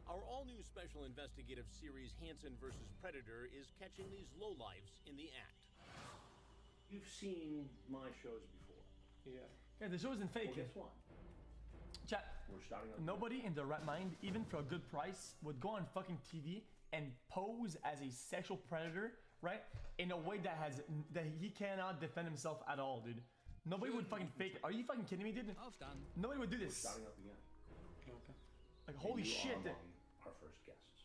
Our all-new special investigative series, Hansen vs. Predator, is catching these lowlifes in the act. You've seen my shows before. Yeah. Yeah, the show isn't fake. Well, guess what? Chat. We're starting on Nobody in their right mind, even for a good price, would go on fucking TV and pose as a sexual predator, right? In a way that he cannot defend himself at all, dude. Nobody would fucking fake it. Are you fucking kidding me, dude? Nobody would do this. Starting up again. Okay. Like, holy You shit. are among our first guests.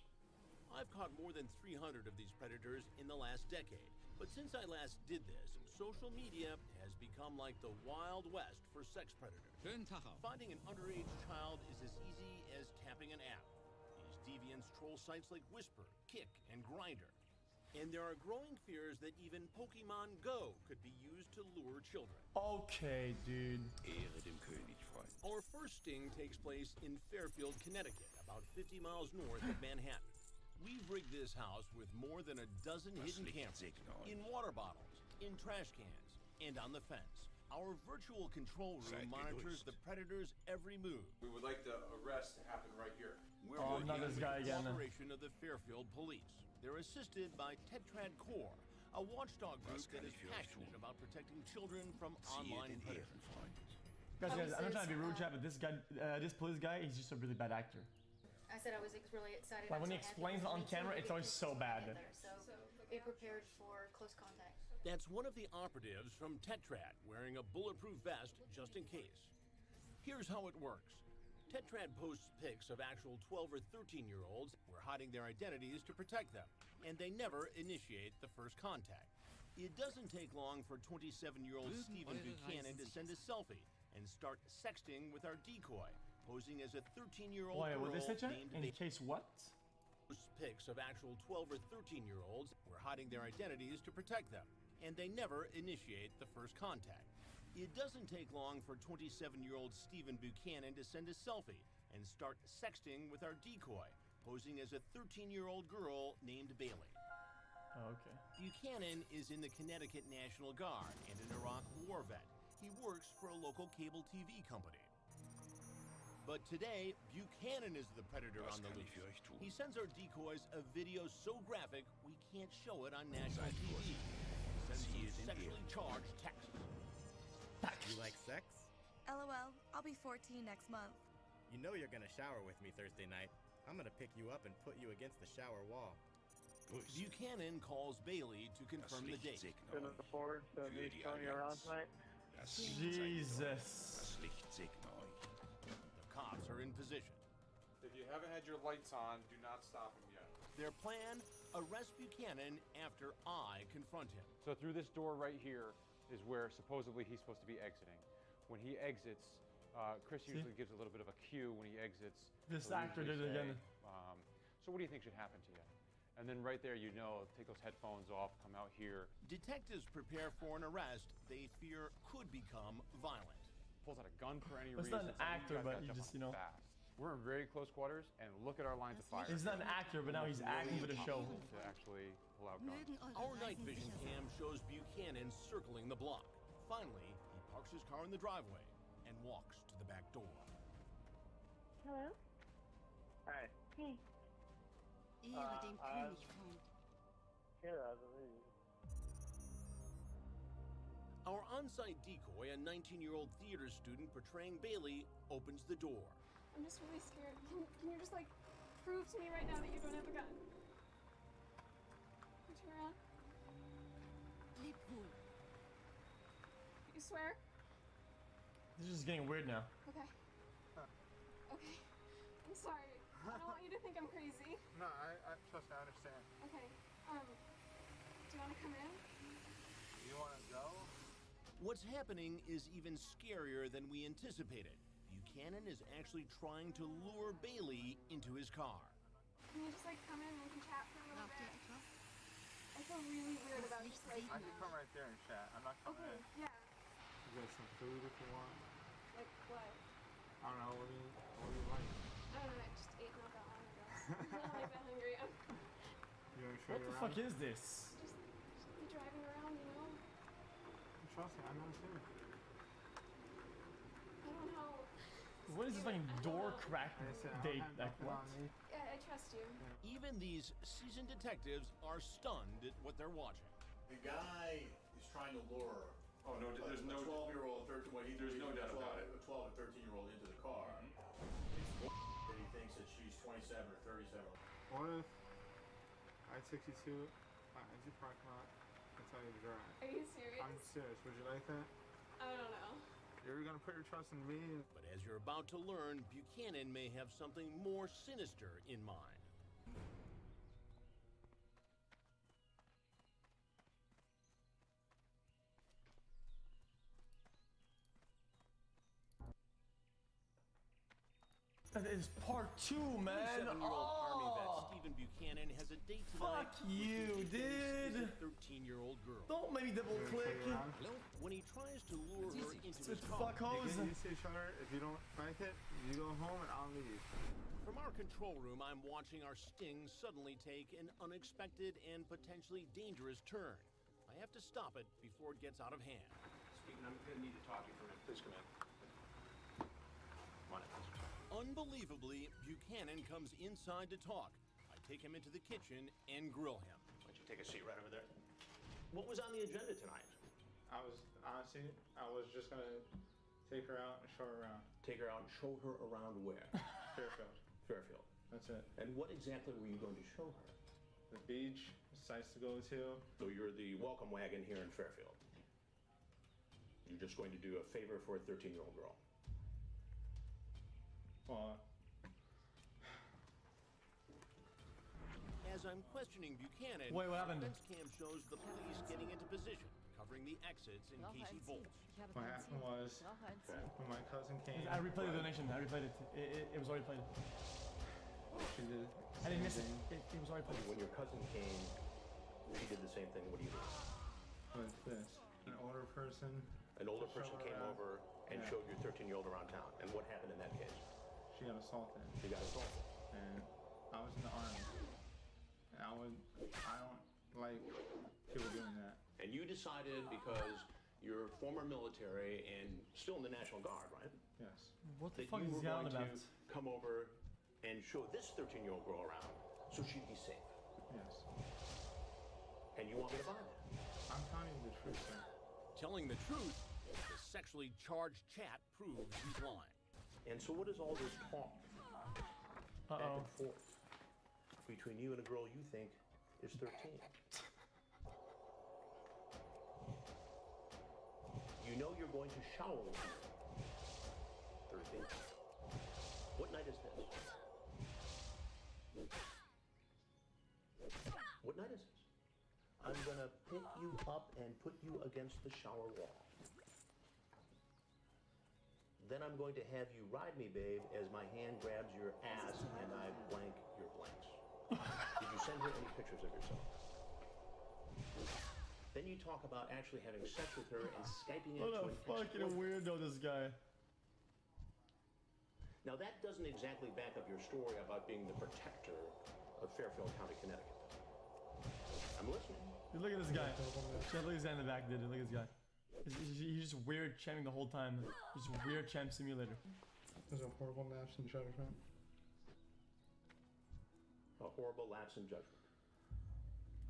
I've caught more than 300 of these predators in the last decade. But since I last did this, social media has become like the Wild West for sex predators. Finding an underage child is as easy as tapping an app. These deviants troll sites like Whisper, Kick, and Grindr. And there are growing fears that even Pokemon Go could be used to lure children. Okay, dude. Ehre dem König, Freund. Our first sting takes place in Fairfield, Connecticut, about 50 miles north of Manhattan. We've rigged this house with more than a dozen hidden cameras in water bottles, in trash cans, and on the fence. Our virtual control room monitors the predator's every move. We would like the arrest to happen right here. We're Oh, working not this with guy the again. cooperation of the Fairfield Police. They're assisted by Tetrad Corps, a watchdog group that is passionate about protecting children from online predators. Guys, I'm not trying to be rude, chat, but this guy, this police guy, he's just a really bad actor. I said I was really excited. Like when he explains it on camera, it's always so bad. So be prepared for close contact. That's one of the operatives from Tetrad wearing a bulletproof vest just in case. Here's how it works. Tetrad posts pics of actual 12 or 13-year-olds who are hiding their identities to protect them, and they never initiate the first contact. It doesn't take long for 27-year-old Stephen Buchanan to send a selfie and start sexting with our decoy, posing as a 13-year-old Wait, girl what is it, chat? named In case what? Posts pics of actual 12 or 13-year-olds who are hiding their identities to protect them, and they never initiate the first contact. It doesn't take long for 27-year-old Stephen Buchanan to send a selfie and start sexting with our decoy, posing as a 13-year-old girl named Bailey. Oh, okay. Buchanan is in the Connecticut National Guard and an Iraq war vet. He works for a local cable TV company. But today, Buchanan is the predator on the loose. He sends our decoys a video so graphic we can't show it on national TV. He sends some sexually charged texts. You like sex? LOL, I'll be 14 next month. You know you're gonna shower with me Thursday night. I'm gonna pick you up and put you against the shower wall. Buchanan calls Bailey to confirm the date. Looking forward to me showing you around tonight. Jesus. The cops are in position. If you haven't had your lights on, do not stop him yet. Their plan, arrest Buchanan after I confront him. So through this door right here is where supposedly he's supposed to be exiting. When he exits, Chris usually gives a little bit of a cue when he exits. This He'll actor usually did it again. So what do you think should happen to you? And then right there, you know, take those headphones off, come out here. Detectives prepare for an arrest they fear could become violent. Pulls out a gun for any It's reason. not an actor, but you just, you know. Fast. We're in very close quarters, and look at our lines of fire. He's not an actor, but now he's acting for the show. To actually pull out guns. Our night vision cam shows Buchanan circling the block. Finally, he parks his car in the driveway and walks to the back door. Hello? Hi. Hey. Ehre dem König, Freund. Here, I believe. Our on-site decoy, a 19-year-old theater student portraying Bailey, opens the door. I'm just really scared. Can you just like prove to me right now that you don't have a gun? Can you turn around? You swear? This is getting weird now. Okay. Okay. I'm sorry. I don't want you to think I'm crazy. No, I trust me, I understand. Okay. Do you want to come in? You want to go? What's happening is even scarier than we anticipated. Buchanan is actually trying to lure Bailey into his car. Can you just like come in and we can chat for a little bit? I feel really weird about just like. I can come right there and chat. I'm not coming Okay. in. Yeah. You got some food if you want. Like what? I don't know, what do you like? I don't know. I just ate not that long ago. I'm not like that hungry. You want to show What you the around? fuck is this? Just be driving around, you know? Trust me, I'm not here. I don't know. What is this fucking door crack date? Like what? Yeah, I trust you. Even these seasoned detectives are stunned at what they're watching. The guy is trying to lure. Oh no, there's a no 12-year-old, 13. Well, there's no doubt about it. A 12 or 13-year-old into the car. It's that he thinks that she's 27 or 37. What if I-62, exit parking lot, and tell you to drive? Are you serious? I'm serious. Would you like that? I don't know. You're gonna put your trust in me? But as you're about to learn, Buchanan may have something more sinister in mind. That is part 2, man. 27-year-old Army vet Oh, Stephen Buchanan has a date tonight. fuck you, dude. A 13-year-old girl. Don't make me double click. When he tries to lure her into his Fuck car, hose. You get used to each other. If you don't like it, you go home and I'll leave. from our control room, I'm watching our sting suddenly take an unexpected and potentially dangerous turn. I have to stop it before it gets out of hand. Stephen, I'm gonna need to talk to you for a minute. Please come in. Come on in. Unbelievably, Buchanan comes inside to talk. I take him into the kitchen and grill him. Why don't you take a seat right over there? What was on the agenda tonight? I was just gonna take her out and show her around. Take her out and show her around where? Fairfield. Fairfield. That's it. And what exactly were you going to show her? The beach, sites to go to. So you're the welcome wagon here in Fairfield. You're just going to do a favor for a 13-year-old girl. Well, As I'm questioning Buchanan, Wait, what happened? the fence cam shows the police getting into position, covering the exits in case he bolts. what happened was when my cousin came. I replayed the donation. I replayed it. It was already played. She did. I didn't miss it. same It was already played. When your cousin came, she did the same thing. What do you do? thing was this: an older person. An older Show person her came around. over and Yeah. showed your 13-year-old around town. And what happened in that case? She got assaulted, She got assaulted. and I was in the army. And I don't like people doing that. And you decided because you're former military and still in the National Guard, right? Yes. What the That fuck you is were he yelling going about? to come over and show this 13-year-old girl around so she'd be safe. Yes. And you want me to buy that? I'm telling you the truth, sir. Telling the truth, the sexually charged chat proves he's lying. And so what is all this talk back Uh-oh. and forth between you and a girl you think is 13? You know you're going to shower with her Thursday night. What night is this? What night is this? I'm gonna pick you up and put you against the shower wall. Then I'm going to have you ride me, babe, as my hand grabs your ass and I blank your blanks. Did you send her any pictures of yourself? Then you talk about actually having sex with her and Skyping it What to a an fucking ex-boyfriend. weirdo, this guy. Now that doesn't exactly back up your story about being the protector of Fairfield County, Connecticut. I'm listening. Dude, look at this guy. Check, look at his guy in the back, dude. Look at this guy. He's just weird champing the whole time. Just weird champ simulator. There's a horrible lapse in judgment. A horrible lapse in judgment.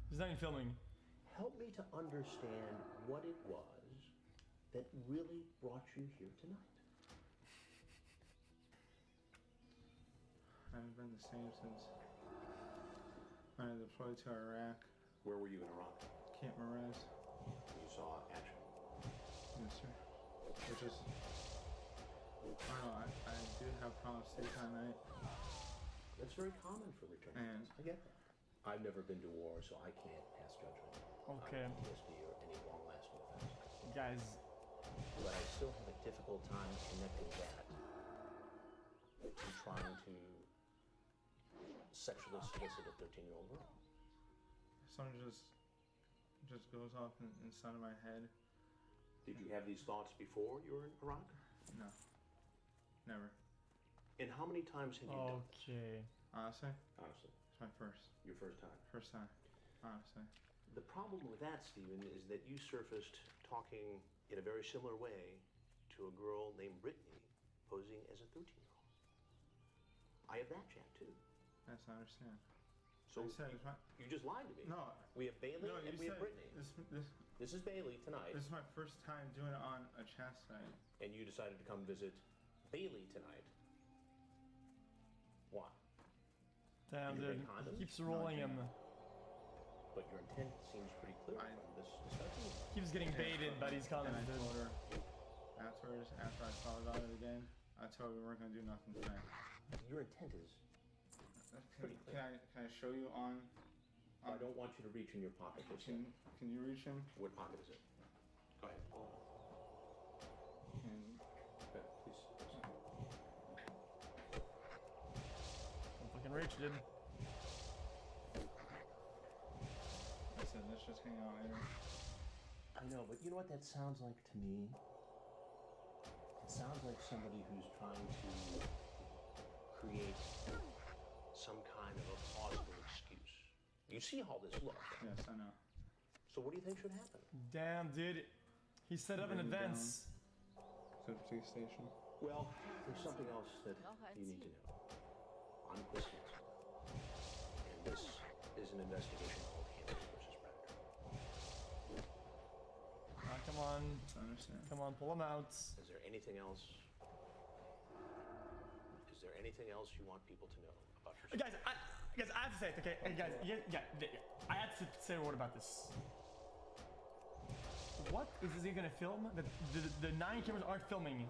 He's not even filming. Help me to understand what it was that really brought you here tonight. I haven't been the same since when I deployed to Iraq. Where were you in Iraq? Camp Marez. You saw action. Yes, sir. Which is, I don't know, I do have problems sleeping at night. That's very common for returning. And I get that. I've never been to war, so I can't pass judgment Okay. on PTSD or any long-lasting effects. Guys. But I still have a difficult time connecting that to trying to sexually solicit a 13-year-old girl. something just goes off inside of my head. Did you have these thoughts before you were in Iraq? No. Never. And how many times have you done this? Okay. Honestly? Honestly. It's my first. Your first time? First time. Honestly. The problem with that, Stephen, is that you surfaced talking in a very similar way to a girl named Brittany posing as a 13-year-old. I have that chat too. Yes, I understand. So Like I said, it's my, you just lied to me. no. We have Bailey No, and you we have said Brittany. This This is Bailey tonight. is my first time doing it on a chat site. And you decided to come visit Bailey tonight. Why? Damn, Did you dude. make condoms? Keeps rolling him. But your intent seems pretty clear from this discussion. Keeps getting baited by these And comments, I dude. told her afterwards, after I thought about it again, I told her we weren't gonna do nothing tonight. Your intent is pretty clear. Can I show you on? I don't want you to reach in your pocket. Can you reach him? What pocket is it? Go ahead. Can, Okay, please. Rich did. Listen, let's just hang out here. I know, but you know what that sounds like to me? It sounds like somebody who's trying to create some kind of a plausible excuse. You see how this looks. Yes, I know. So what do you think should happen? Damn, dude. He set up in advance. Safety station. Well, there's something else that you need to know. I'm Chris Hansen, and this is an investigation called Hansen versus Predator. Ah, come on. I understand. Come on, pull him out. Is there anything else? Is there anything else you want people to know about your Guys, I have to say it, okay? Hey, guys, I have to say a word about this. What is he gonna film? The 9 cameras aren't filming.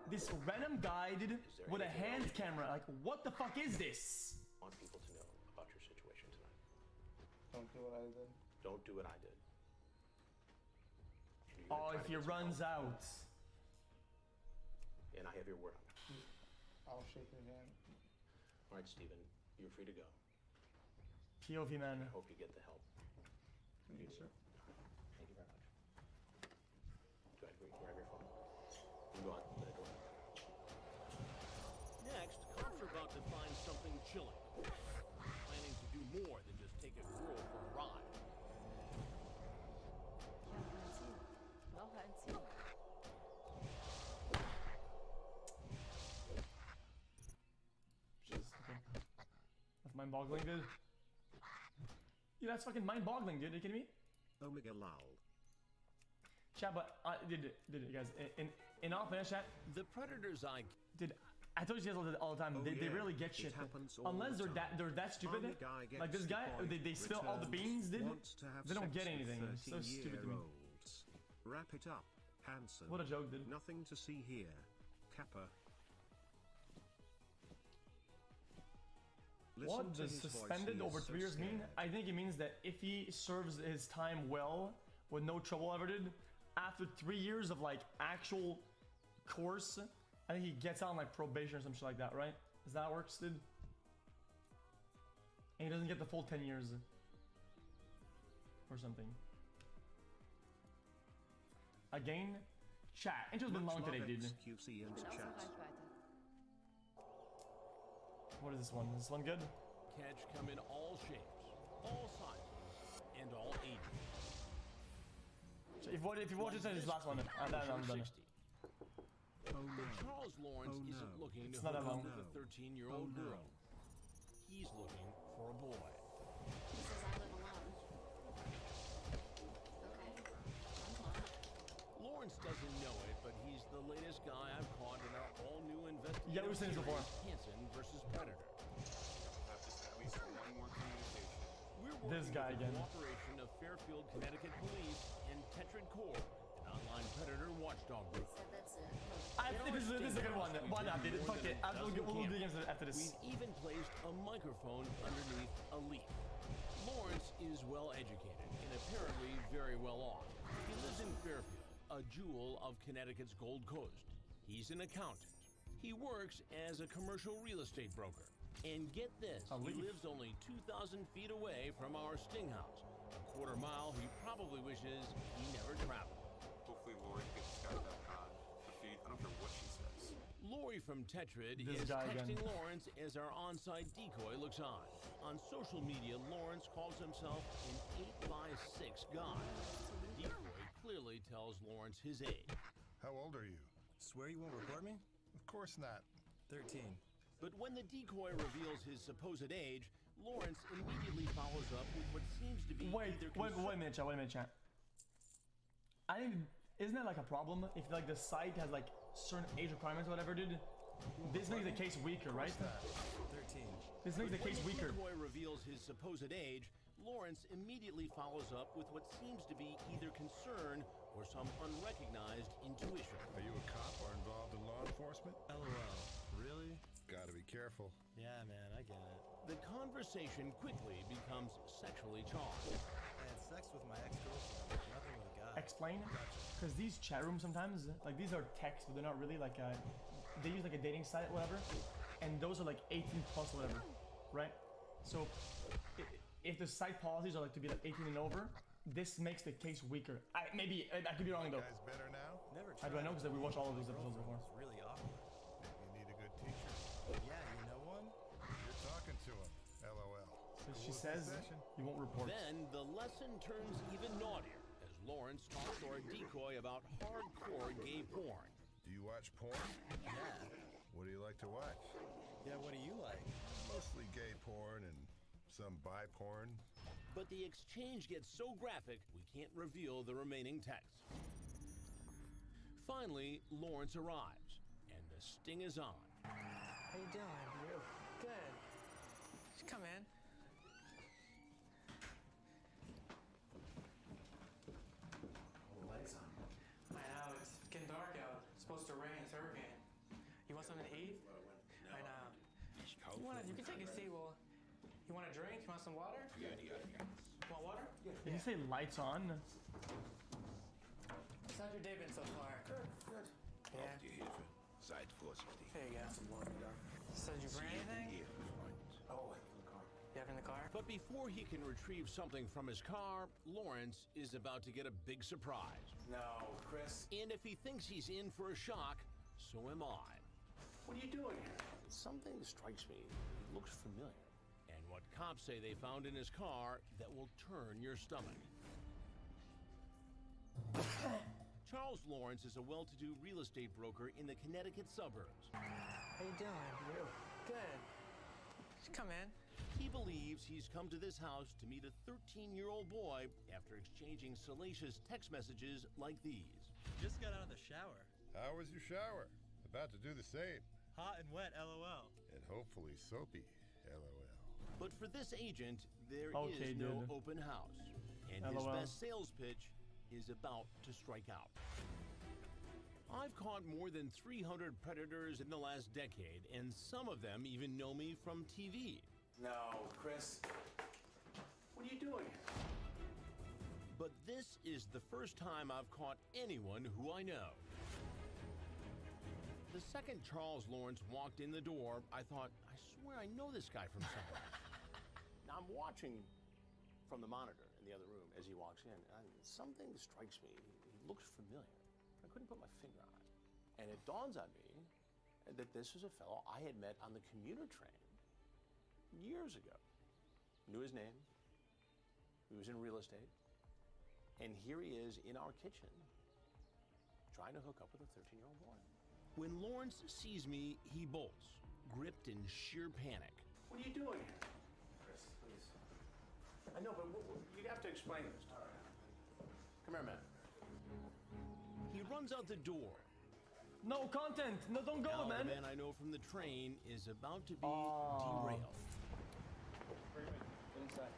This random guy did with a hand camera. Like, what the fuck is this? I want people to know about your situation tonight. Don't do what I did. Don't do what I did. Oh, if he runs out. And I have your word on it. I'll shake your hand. All right, Steven, you're free to go. POV, man. I hope you get the help. Yes, sir. Thank you very much. Go ahead, grab your phone. You go on. Let it go on. Next, cops are about to find something chilling. Planning to do more than just take a girl for a ride. That's mind-boggling, dude. Yeah, that's fucking mind-boggling, dude. Are you kidding me? Omega lol. Chat, but dude, guys, in all fairness, chat, the Predator's eye. Dude, I told you guys all the time. They really get shit. Unless they're that stupid. Like this guy, they spill all the beans, dude. They don't get anything. It's so stupid to me. Wrap it up, Hansen. What a joke, dude. Nothing to see here. Kappa. What does suspended over 3 years mean? I think it means that if he serves his time well, with no trouble ever did, after 3 years of like actual course, I think he gets out on like probation or some shit like that, right? Is that how it works, dude? And he doesn't get the full 10 years. Or something. Again, chat. Intro's been long today, dude. QC and chat. What is this one? Is this one good? Catch come in all shapes, all sizes, and all ages. So if you watch this last one, I'm done. But Charles Lawrence isn't looking to hook up with a 13-year-old girl. He's looking for a boy. He says I live alone. Okay. I'm fine. Lawrence doesn't know it, but he's the latest guy I've caught in our all-new investigation. Yeah, we've seen this before. Hansen versus Predator. Have just at least one more communication. We're working This guy with again. the cooperation of Fairfield, Connecticut Police and Tetrid Corps, an online predator watchdog group. So that's it. This is a good one. Why not, dude? Fuck it. We'll do games after this. We've even placed a microphone underneath a leaf. Lawrence is well educated and apparently very well off. He lives in Fairfield, a jewel of Connecticut's Gold Coast. He's an accountant. He works as a commercial real estate broker. And get this, he lives only 2,000 feet away from our sting house. A quarter mile he probably wishes he never traveled. Hopefully Lori gets got that the feed. I don't care what she says. Lori from Tetrid This is guy texting again. Lawrence as our on-site decoy looks on. On social media, Lawrence calls himself an 8x6 guy. The decoy clearly tells Lawrence his age. How old are you? Swear you won't report me? Of course not. 13. But when the decoy reveals his supposed age, Lawrence immediately follows up with what seems to be Wait either a minute, chat. I think, isn't that like a problem if like the site has like certain age requirements or whatever, dude? This makes the case weaker, right? 13. This makes the case weaker. When the decoy reveals his supposed age, Lawrence immediately follows up with what seems to be either concern or some unrecognized intuition. Are you a cop or involved in law enforcement? LOL. Really? Gotta be careful. Yeah, man, I get it. The conversation quickly becomes sexually charged. I had sex with my ex-girlfriend, nothing with a guy. Explain? Because these chat rooms sometimes, like these are texts, but they're not really like they use like a dating site or whatever, and those are like 18 plus or whatever. right? So if the site policies are like to be like 18 and over, this makes the case weaker. I could be wrong though. Guys better now? Never How do I know? Because we watched all of these episodes before. It's really awkward. Maybe you need a good teacher. Yeah, you know one? You're talking to him. LOL. So she says you won't report. Then the lesson turns even naughtier as Lawrence talks to our decoy about hardcore gay porn. Do you watch porn? Yeah. What do you like to watch? Yeah, what do you like? Mostly gay porn and some bi porn. But the exchange gets so graphic, we can't reveal the remaining text. Finally, Lawrence arrives, and the sting is on. How you doing? Good. Come in. Lights on. I know, it's getting dark out. It's supposed to rain, it's hurricane. You want something to eat? I know. You can take a seat. Well, you want a drink? You want some water? You want water? Did you say lights on? How's your day been so far? Good. Yeah. Side 460. There you go. So did you bring anything? Oh, in the car. You have it in the car? But before he can retrieve something from his car, Lawrence is about to get a big surprise. No, Chris. And if he thinks he's in for a shock, so am I. What are you doing here? Something strikes me. It looks familiar. And what cops say they found in his car that will turn your stomach. Charles Lawrence is a well-to-do real estate broker in the Connecticut suburbs. How you doing? Good. Just come in. He believes he's come to this house to meet a 13-year-old boy after exchanging salacious text messages like these. Just got out of the shower. How was your shower? About to do the same. Hot and wet, LOL. And hopefully soapy, LOL. But for this agent, there Okay, is no dude. open house. And his LOL. best sales pitch is about to strike out. I've caught more than 300 predators in the last decade, and some of them even know me from TV. No, Chris. What are you doing here? But this is the first time I've caught anyone who I know. The second Charles Lawrence walked in the door, I thought, I swear I know this guy from somewhere. Now I'm watching from the monitor in the other room as he walks in. And something strikes me. He looks familiar. I couldn't put my finger on it. And it dawns on me that this was a fellow I had met on the commuter train years ago. Knew his name. He was in real estate. And here he is in our kitchen trying to hook up with a 13-year-old boy. When Lawrence sees me, he bolts, gripped in sheer panic. What are you doing here? Chris, please. I know, but you have to explain this. All right. Come here, man. He runs out the door. No content. No, don't go, Now, man. the man I know from the train is about to be derailed. Bring him in. Get inside.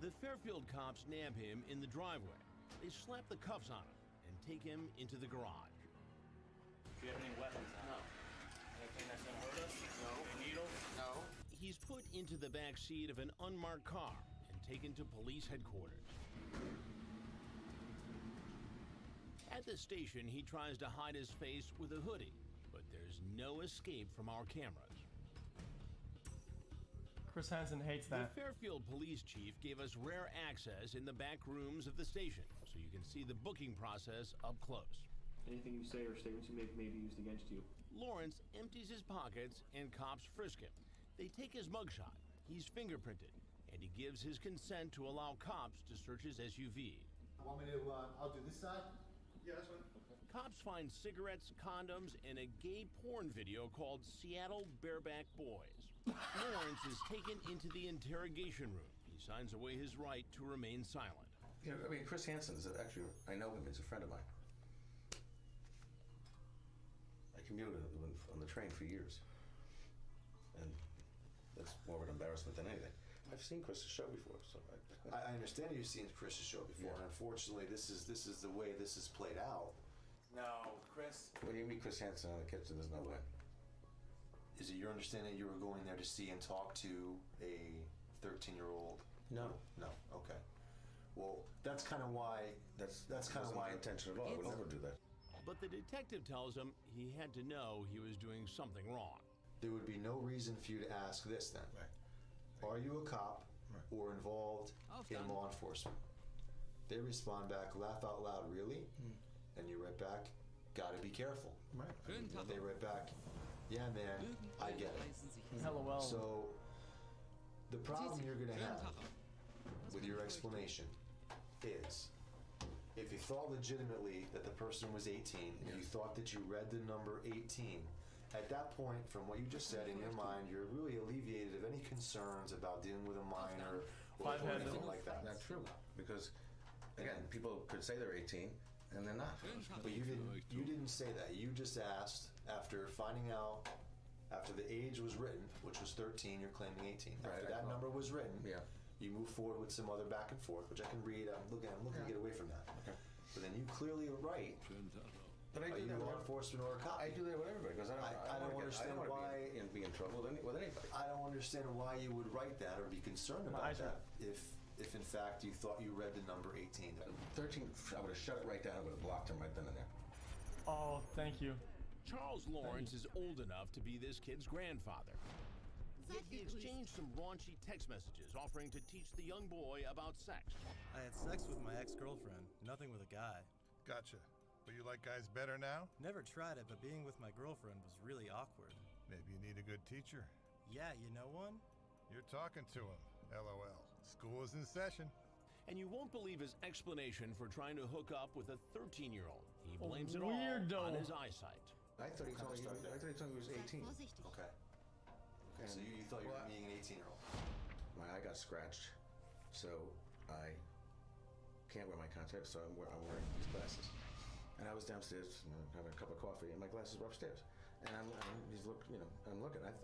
The Fairfield cops nab him in the driveway. They slap the cuffs on him and take him into the garage. Do you have any weapons on? No. Anything that's gonna hurt us? No. Any needles? No. He's put into the back seat of an unmarked car and taken to police headquarters. At the station, he tries to hide his face with a hoodie, but there's no escape from our cameras. Chris Hansen hates The that. Fairfield police chief gave us rare access in the back rooms of the station, so you can see the booking process up close. Anything you say or statements you make may be used against you. Lawrence empties his pockets and cops frisk him. They take his mugshot. He's fingerprinted, and he gives his consent to allow cops to search his SUV. Want me to, I'll do this side? Yeah, that's fine. Cops find cigarettes, condoms, and a gay porn video called Seattle Bareback Boys. Lawrence is taken into the interrogation room. He signs away his right to remain silent. You know, I mean, Chris Hansen is actually, I know him, he's a friend of mine. I commuted with him on the train for years. And that's more of an embarrassment than anything. I've seen Chris's show before, so I understand you've seen Chris's show before, and unfortunately, this is the way this is played out. No, Chris. When you meet Chris Hansen in the kitchen, there's no way. Is it your understanding you were going there to see and talk to a 13-year-old? No. No. Okay. Well, that's kind of why. That's kind of why. My intention at all. I would never do that. But the detective tells him he had to know he was doing something wrong. There would be no reason for you to ask this then. Right. are you a cop or involved in law enforcement? They respond back, laugh out loud, really? And you write back, gotta be careful. Right. They write back, yeah, man, I get it. LOL. So the problem you're gonna have with your explanation is, if you thought legitimately that the person was 18 and you thought that you read the number 18, at that point, from what you just said, in your mind, you're really alleviated of any concerns about dealing with a minor or anything like that. Not true, because again, people could say they're 18 and they're not. But you didn't say that. You just asked, after finding out, after the age was written, which was 13, you're claiming 18. After that number was written, you move forward with some other back and forth, which I can read. I'm looking to get away from that. Okay. But then you clearly write, but I are do you that law enforcement or a cop? I do that with everybody, because I don't understand why be in trouble with anybody. I don't understand why you would write that or be concerned about that if in fact you thought you read the number 18. 13, I would have shut it right down. I would have blocked him right then and there. Oh, thank you. Charles Lawrence is old enough to be this kid's grandfather. Yet he exchanged some raunchy text messages offering to teach the young boy about sex. I had sex with my ex-girlfriend, nothing with a guy. Gotcha. But you like guys better now? Never tried it, but being with my girlfriend was really awkward. Maybe you need a good teacher. Yeah, you know one? You're talking to him. LOL. School is in session. And you won't believe his explanation for trying to hook up with a 13-year-old. He blames it Weirdo. all on his eyesight. I thought he told me he was 18. Okay. So you thought you were meeting an 18-year-old? My eye got scratched, so I can't wear my contacts, so I'm wearing these glasses. And I was downstairs having a cup of coffee, and my glasses were upstairs. And I'm looking.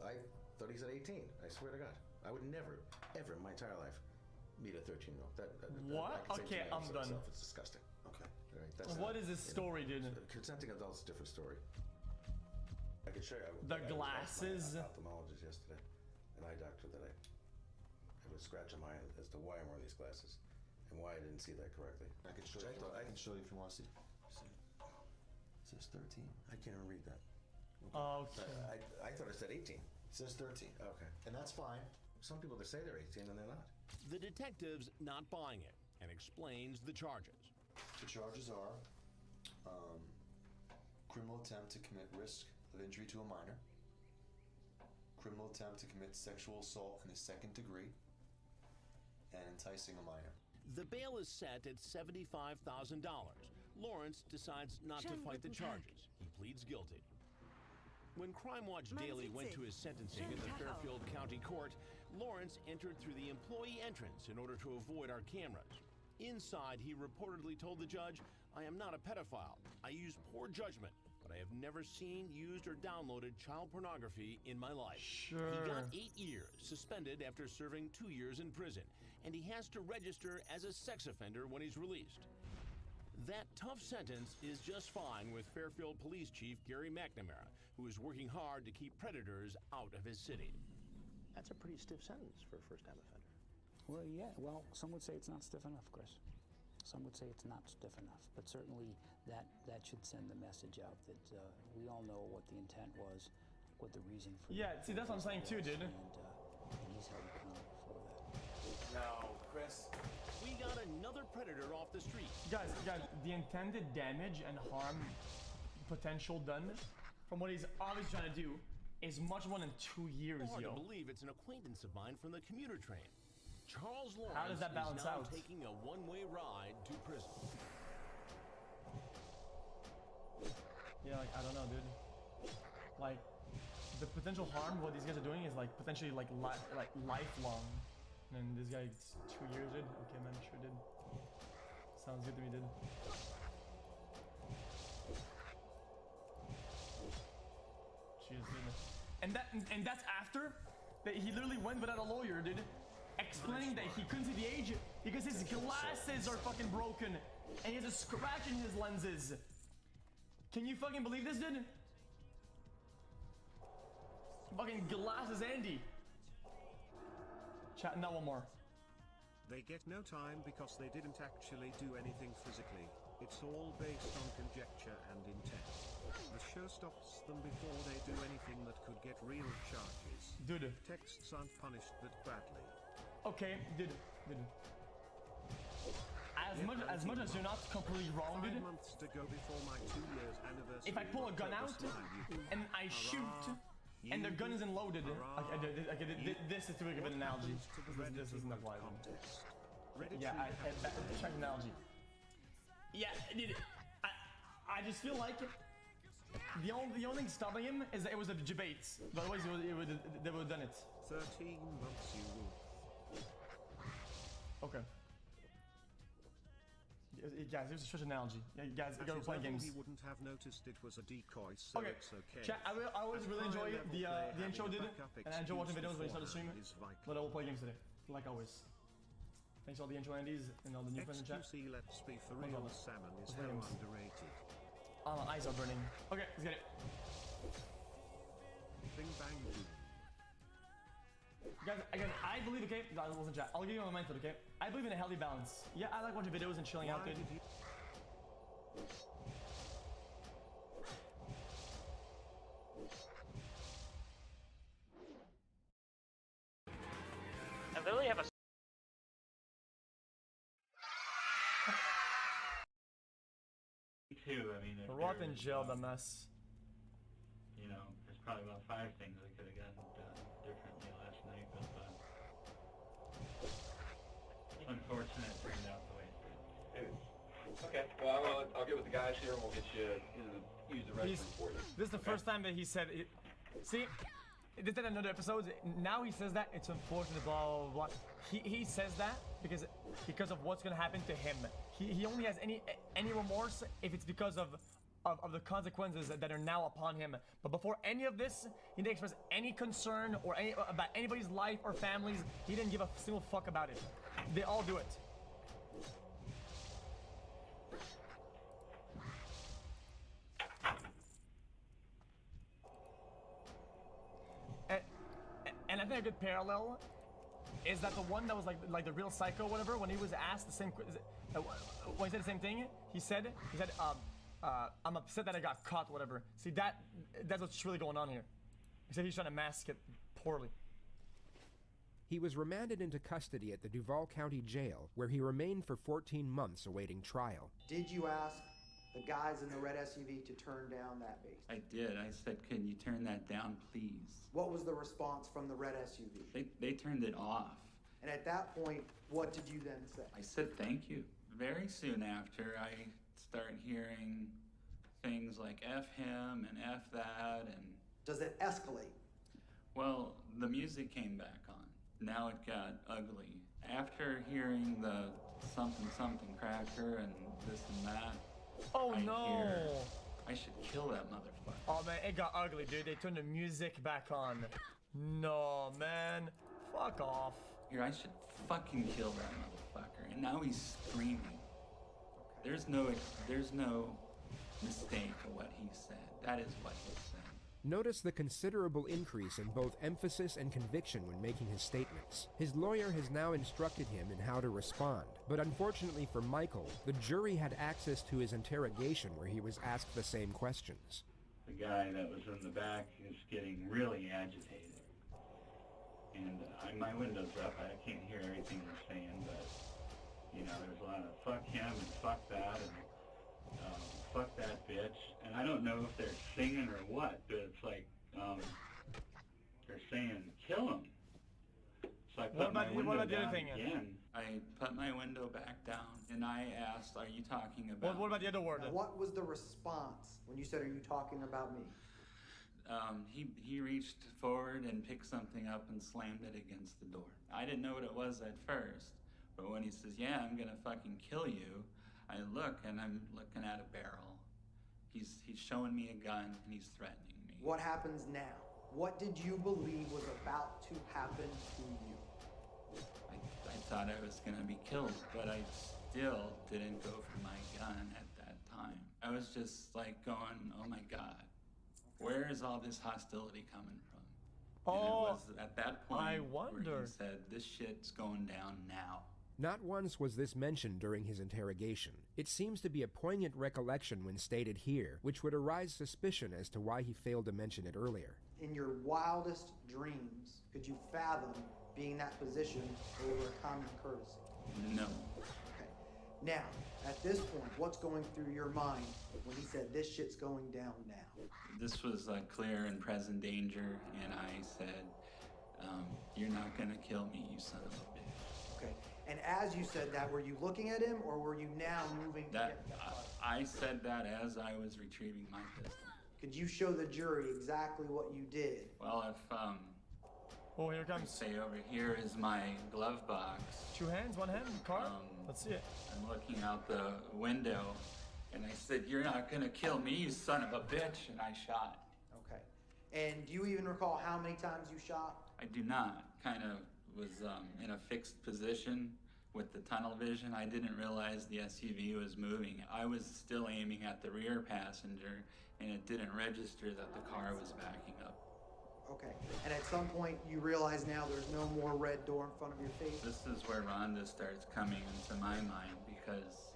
I thought he said 18. I swear to God, I would never, ever in my entire life meet a 13-year-old. What? Okay, I'm done. It's disgusting. Okay. Right, what is this story, dude? Consenting adults is a different story. I could show you. The glasses. I was my ophthalmologist yesterday, an eye doctor, that I have a scratch on my eye as to why I'm wearing these glasses and why I didn't see that correctly. I can show you. I can show you if you want to see. It says 13. I can't even read that. Okay. I thought it said 18. It says 13. Okay. And that's fine. Some people that say they're 18 and they're not. The detective's not buying it and explains the charges. The charges are criminal attempt to commit risk of injury to a minor, criminal attempt to commit sexual assault in the second degree, and enticing a minor. The bail is set at $75,000. Lawrence decides not to fight the charges. He pleads guilty. When Crime Watch Daily went to his sentencing in the Fairfield County Court, Lawrence entered through the employee entrance in order to avoid our cameras. Inside, he reportedly told the judge, "I am not a pedophile. I use poor judgment, but I have never seen, used, or downloaded child pornography in my life." Sure. He got 8 years, suspended after serving 2 years in prison, and he has to register as a sex offender when he's released. That tough sentence is just fine with Fairfield Police Chief Gary McNamara, who is working hard to keep predators out of his city. That's a pretty stiff sentence for a first-time offender. Well, yeah. Well, some would say it's not stiff enough, Chris. Some would say it's not stiff enough. But certainly that should send the message out that we all know what the intent was, what the reason for see, that's what I'm saying too, dude. And he's held accountable for that. No, Chris. We got another predator off the street. Guys, the intended damage and harm potential done from what he's obviously trying to do is much more than 2 years, Hard yo. to believe it's an acquaintance of mine from the commuter train. Charles Lawrence How does that balance is now out? taking a one-way ride to prison. Yeah, like, I don't know, dude. Like, the potential harm what these guys are doing is like potentially like lifelong. And this guy gets 2 years, dude. Okay, man, sure did. Sounds good to me, dude. Jeez, dude. And that's after that he literally went without a lawyer, dude, explaining that he couldn't see the age because his glasses are fucking broken and he has a scratch in his lenses. Can you fucking believe this, dude? Fucking glasses, Andy. Chat, now one more. They get no time because they didn't actually do anything physically. It's all based on conjecture and intent. The show stops them before they do anything that could get real charges. Dude. Texts aren't punished that badly. Okay, dude. As much as you're not completely wrong, dude. 5 months to go before my 2 years anniversary. If I pull a gun out and I shoot, and the gun isn't loaded, okay, this is too big of an analogy. This isn't apply. Yeah, check analogy. Yeah, dude. I just feel like the only thing stopping him is that it was a debate. Otherwise, they would have done it. 13 months, you wolf. Okay. Guys, it was such an analogy. Yeah, guys, you gotta play games. He wouldn't have noticed it was a decoy, so okay. It's okay. Chat, I always really enjoy the intro did, and I enjoy watching videos when you start to stream it. But I will play games today, like always. Thanks to all the intro Andes and all the new friends in chat. XQC Let's Be For Real Salmon is how underrated. Oh, my eyes are burning. Okay, let's get it. Bing bang boom. Guys, again, I believe, okay, that wasn't chat. I'll give you my mindset, okay? I believe in a healthy balance. Yeah, I like watching videos and chilling out, dude. I literally have a... Too, I mean, Rot in jail, the mess. You know, there's probably about 5 things we could have gotten done differently last night, but unfortunate it turned out the way it did. Okay, well, I'll get with the guys here and we'll get you use the restroom for you. This is the first time that he said it. See, this is another episode. Now he says that it's unfortunate, blah blah blah. He says that because of what's gonna happen to him. He only has any remorse if it's because of the consequences that are now upon him. But before any of this, he didn't express any concern or about anybody's life or families. He didn't give a single fuck about it. They all do it. And I think a good parallel is that the one that was like the real psycho, whatever, when he was asked the same, when he said the same thing, he said, I'm upset that I got caught, whatever. See, that's what's really going on here. He said he's trying to mask it poorly. He was remanded into custody at the Duval County Jail, where he remained for 14 months awaiting trial. Did you ask the guys in the red SUV to turn down that base? I did. I said, can you turn that down, please? What was the response from the red SUV? They turned it off. And at that point, what did you then say? I said thank you. Very soon after, I start hearing things like F him and F that and... Does it escalate? Well, the music came back on. Now it got ugly. After hearing the something cracker and this and that, oh no! I should kill that motherfucker. Oh man, it got ugly, dude. They turned the music back on. No, man. Fuck off. Here, I should fucking kill that motherfucker. And now he's screaming. There's no mistake of what he said. That is what he said. Notice the considerable increase in both emphasis and conviction when making his statements. His lawyer has now instructed him in how to respond, but unfortunately for Michael, the jury had access to his interrogation where he was asked the same questions. The guy that was in the back is getting really agitated. And my window's up, I can't hear everything they're saying, but, you know, there's a lot of fuck him and fuck that and fuck that bitch. And I don't know if they're singing or what, but it's like, they're saying, kill him. So I put my window down again. I put my window back down, and I asked, are you talking about... What about the other word? What was the response when you said, are you talking about me? He reached forward and picked something up and slammed it against the door. I didn't know what it was at first, but when he says, yeah, I'm gonna fucking kill you, I look and I'm looking at a barrel. He's showing me a gun and he's threatening me. What happens now? What did you believe was about to happen to you? I thought I was gonna be killed, but I still didn't go for my gun at that time. I was just like going, oh my God, where is all this hostility coming from? And it was at that point I wonder. where he said, this shit's going down now. Not once was this mentioned during his interrogation. It seems to be a poignant recollection when stated here, which would arise suspicion as to why he failed to mention it earlier. In your wildest dreams, could you fathom being in that position over a common courtesy? No. Okay. Now, at this point, what's going through your mind when he said this shit's going down now? This was a clear and present danger, and I said, you're not gonna kill me, you son of a bitch. Okay. And as you said that, were you looking at him, or were you now moving to get that button? I said that as I was retrieving my pistol. Could you show the jury exactly what you did? Well, if, oh, here comes. say over here is my glove box. 2 hands, 1 hand, car? Let's see it. I'm looking out the window, and I said, you're not gonna kill me, you son of a bitch, and I shot. Okay. And do you even recall how many times you shot? I do not. Kind of was in a fixed position with the tunnel vision. I didn't realize the SUV was moving. I was still aiming at the rear passenger, and it didn't register that the car was backing up. Okay. And at some point, you realize now there's no more red door in front of your face? This is where Rhonda starts coming into my mind, because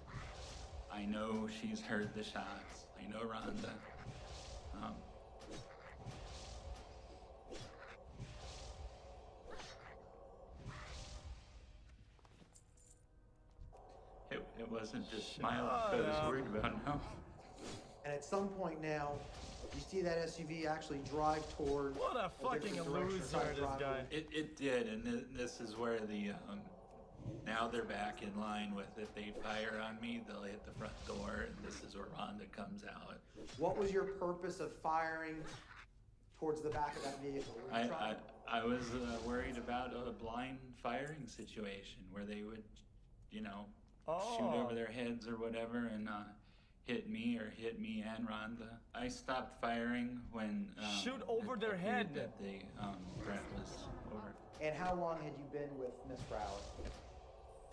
I know she's heard the shots. I know Rhonda. It wasn't just Smiley I was worried about, no. And at some point now, you see that SUV actually drive towards... What a fucking loser, this guy. It did, and this is where the, now they're back in line with if they fire on me, they'll hit the front door, and this is where Rhonda comes out. What was your purpose of firing towards the back of that vehicle? I was worried about a blind firing situation where they would, you know, shoot over their heads or whatever and hit me and Rhonda. I stopped firing when shoot over their head. That the threat was over. And how long had you been with Miss Brower?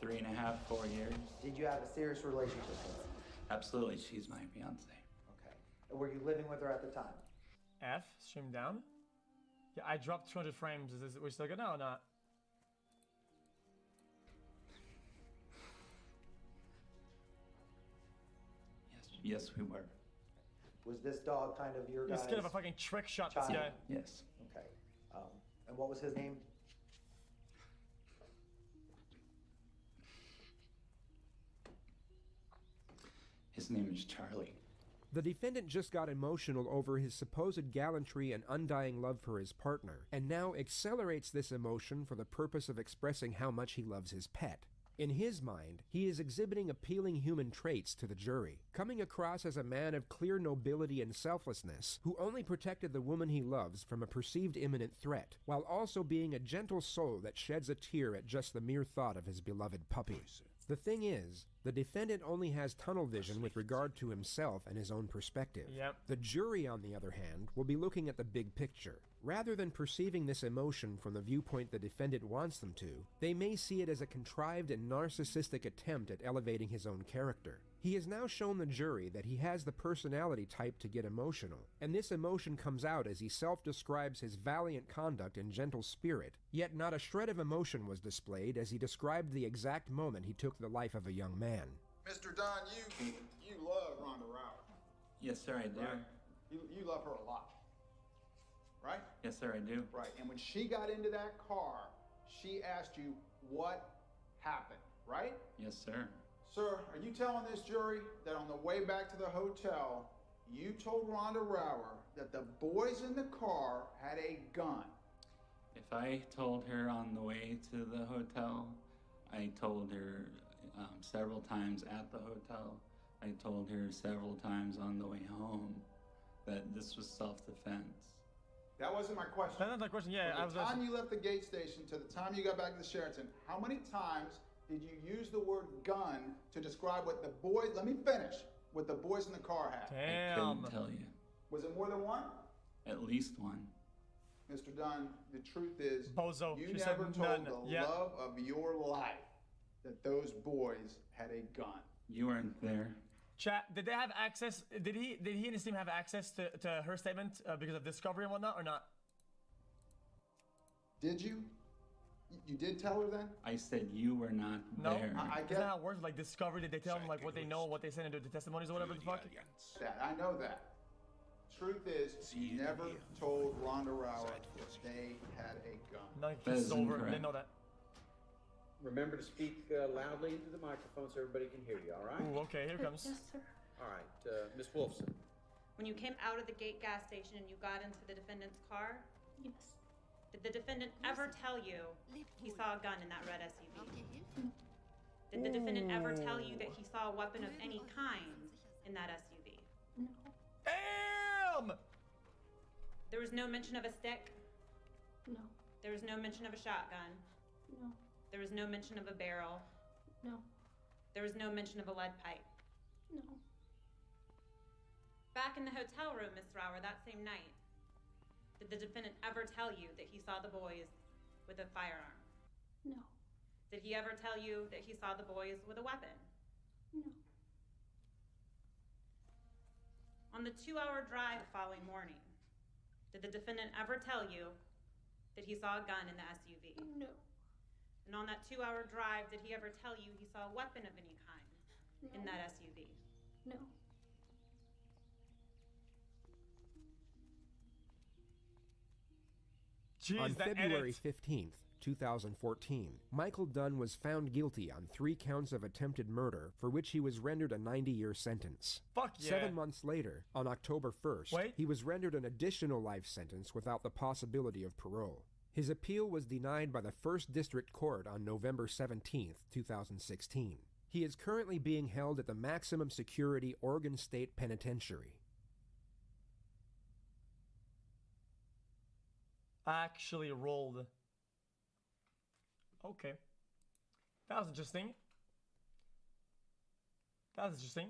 3.5, 4 years. Did you have a serious relationship with her? Absolutely, she's my fiance. Okay. And were you living with her at the time? F, stream down. Yeah, I dropped 200 frames. Is we still good now or not? Yes, we were. Was this dog kind of your guy's... He's kind of a fucking trick shot, this guy. Yes. Okay. And what was his name? His name is Charlie. The defendant just got emotional over his supposed gallantry and undying love for his partner, and now accelerates this emotion for the purpose of expressing how much he loves his pet. In his mind, he is exhibiting appealing human traits to the jury, coming across as a man of clear nobility and selflessness, who only protected the woman he loves from a perceived imminent threat, while also being a gentle soul that sheds a tear at just the mere thought of his beloved puppy. The thing is, the defendant only has tunnel vision with regard to himself and his own perspective. Yep. The jury, on the other hand, will be looking at the big picture. Rather than perceiving this emotion from the viewpoint the defendant wants them to, they may see it as a contrived and narcissistic attempt at elevating his own character. He has now shown the jury that he has the personality type to get emotional, and this emotion comes out as he self-describes his valiant conduct and gentle spirit, yet not a shred of emotion was displayed as he described the exact moment he took the life of a young man. Mr. Don, you love Rhonda Rauer. Yes, sir, I do. Right? You love her a lot, right? Yes, sir, I do. Right, and when she got into that car, she asked you what happened, right? Yes, sir. Sir, are you telling this jury that on the way back to the hotel, you told Rhonda Rauer that the boys in the car had a gun? If I told her on the way to the hotel, I told her several times at the hotel, I told her several times on the way home that this was self-defense. That wasn't my question. That's not the question, yeah. From the time you left the gate station to the time you got back to the Sheraton, how many times did you use the word gun to describe what the boys, let me finish, what the boys in the car had? I couldn't tell you. Was it more than one? At least one. Mr. Dunn, the truth is, Bozo, you she never said told none. the Yeah. love of your life that those boys had a gun. You weren't there. Chat, did they have access, did he and his team have access to her statement because of discovery and whatnot, or not? Did you? You did tell her then? I said you were not No, there. I Isn't get that how it works? Like Discovery, did they tell them like what they know, what they send into the testimonies or whatever the fuck? that. I know that. Truth is, you never told Rhonda Rower they had a gun. No, it's over. They know that. Remember to speak loudly into the microphone so everybody can hear you, all right? Ooh, okay, here comes. Yes, sir. All right, Miss Wolfson. When you came out of the gate gas station and you got into the defendant's car, Yes. did the defendant ever tell you he saw a gun in that red SUV? Did the defendant ever tell you that he saw a weapon of any kind in that SUV? No. Damn! There was no mention of a stick. No. There was no mention of a shotgun. No. There was no mention of a barrel. No. There was no mention of a lead pipe. No. Back in the hotel room, Miss Rower, that same night, did the defendant ever tell you that he saw the boys with a firearm? No. Did he ever tell you that he saw the boys with a weapon? No. On the 2-hour drive the following morning, did the defendant ever tell you that he saw a gun in the SUV? No. And on that 2-hour drive, did he ever tell you he saw a weapon of any kind in that SUV? No. Jeez, On that February edit. 15th, 2014, Michael Dunn was found guilty on 3 counts of attempted murder, for which he was rendered a 90-year sentence. Fuck yeah. 7 months later, on October 1st, he was rendered an additional life sentence without the possibility of parole. His appeal was denied by the 1st District Court on November 17th, 2016. He is currently being held at the maximum security Oregon State Penitentiary. Actually rolled. Okay. That was interesting. That was interesting.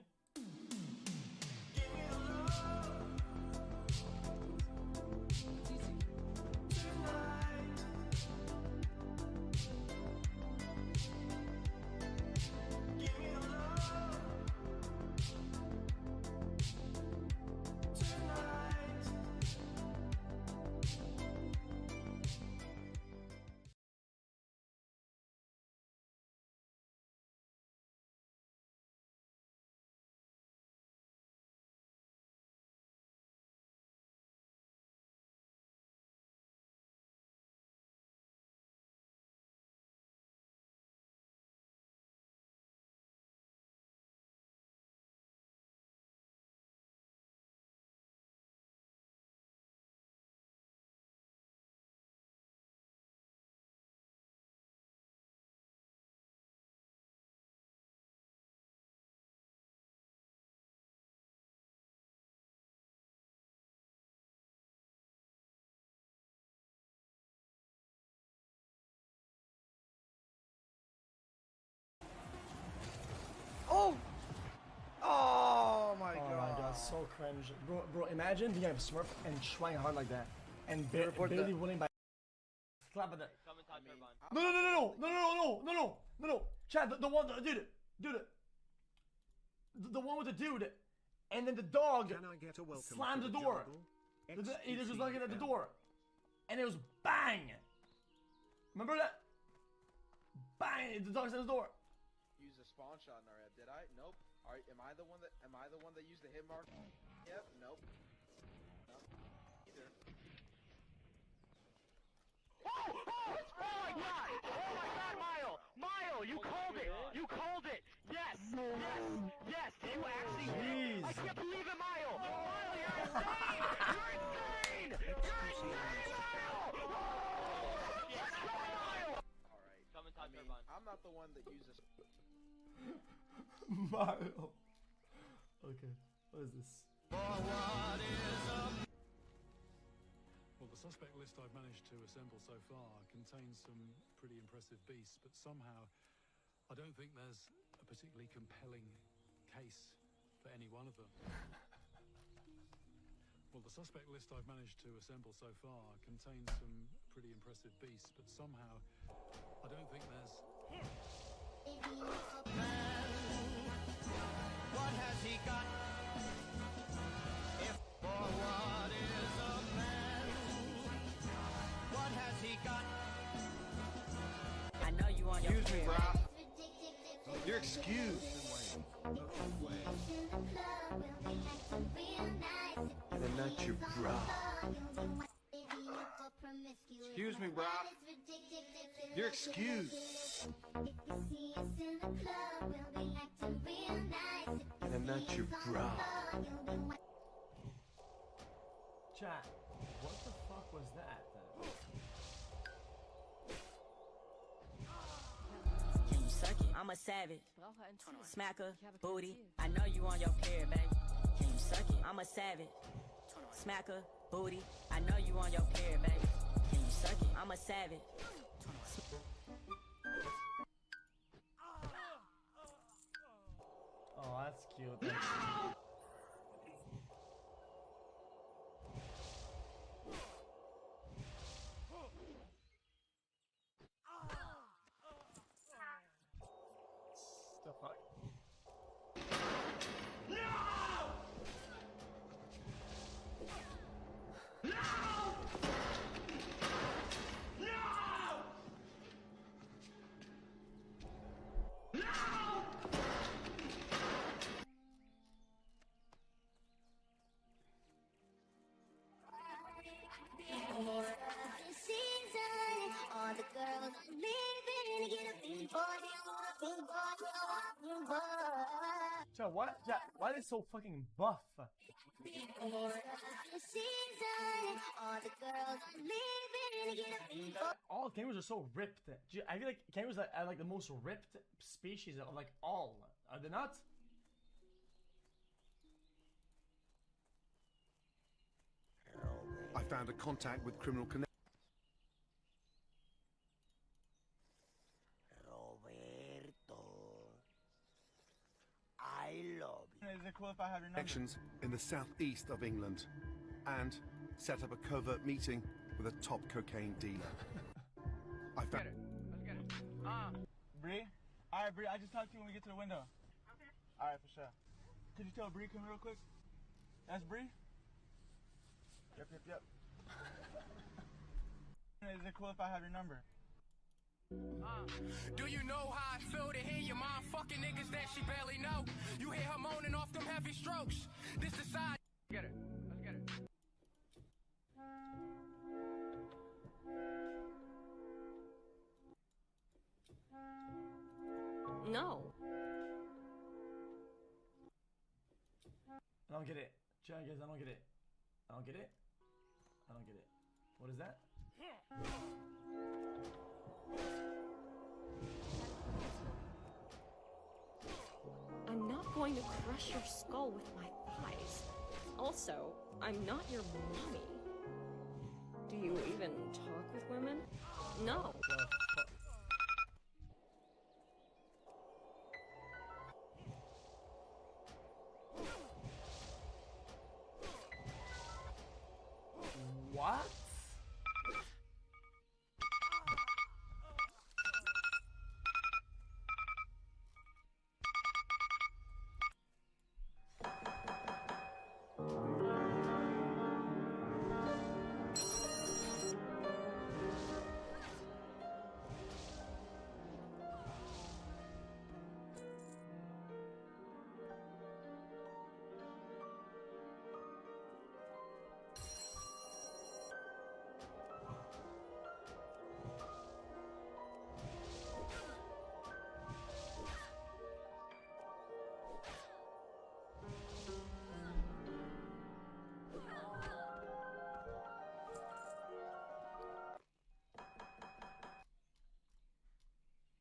Oh! Oh my god. Oh my god, so cringe. Bro, imagine being a Smurf and trying hard like that. And barely winning by clap at that. No. Chad, the one, dude. The one with the dude. And then the dog slammed the door. He was just looking at the door. And it was bang. Remember that? Bang, the dog slammed the door. Use a spawn shot in our head, did I? Nope. Alright, am I the one that used the hit mark? Yep, nope. Nope. Either. Oh my god! Oh my god, Mile, you called it! You called it! Yes! Yes! Did you actually hit it? I can't believe it, Mile! Mile, you're insane! You're insane! You're insane, Mile! Let's go, Mile! Alright. I'm not the one that uses. Mile. Okay, what is this? Well, the suspect list I've managed to assemble so far contains some pretty impressive beasts, but somehow I don't think there's a particularly compelling case for any one of them. Well, the suspect list I've managed to assemble so far contains some pretty impressive beasts, but somehow I don't think there's... What has he got? If for what is a man? What has he got? You're excused. And I'm not your bra. Excuse me, bra. You're excused. And I'm not your bra. Chat, what the fuck was that? Can you suck it? I'm a savage. Smacker, booty. I know you on your period, baby. Can you suck it? I'm a savage. Smacker, booty. I know you on your period, baby. Can you suck it? I'm a savage. Oh, that's cute. The fuck? Chat, what? Chat, why are they so fucking buff? All kangaroos are so ripped. I feel like kangaroos are like the most ripped species of like all. Are they not? I found a contact with criminal connection. I love you. Is it cool if I have your number? Connections in the southeast of England and set up a covert meeting with a top cocaine dealer. I found Let's get it. Bree? Alright, Bree, I just talked to you when we get to the window. Okay. Alright, for sure. Could you tell Bree come here real quick? That's Bree? Yep. Is it cool if I have your number? Do you know how I feel to hear your mom fucking niggas that she barely know? You hear her moaning off them heavy strokes. This the side. Get it. Let's get it. No. I don't get it. Chat, guys, I don't get it. I don't get it. I don't get it. What is that? I'm not going to crush your skull with my thighs. Also, I'm not your mommy. Do you even talk with women? No. What?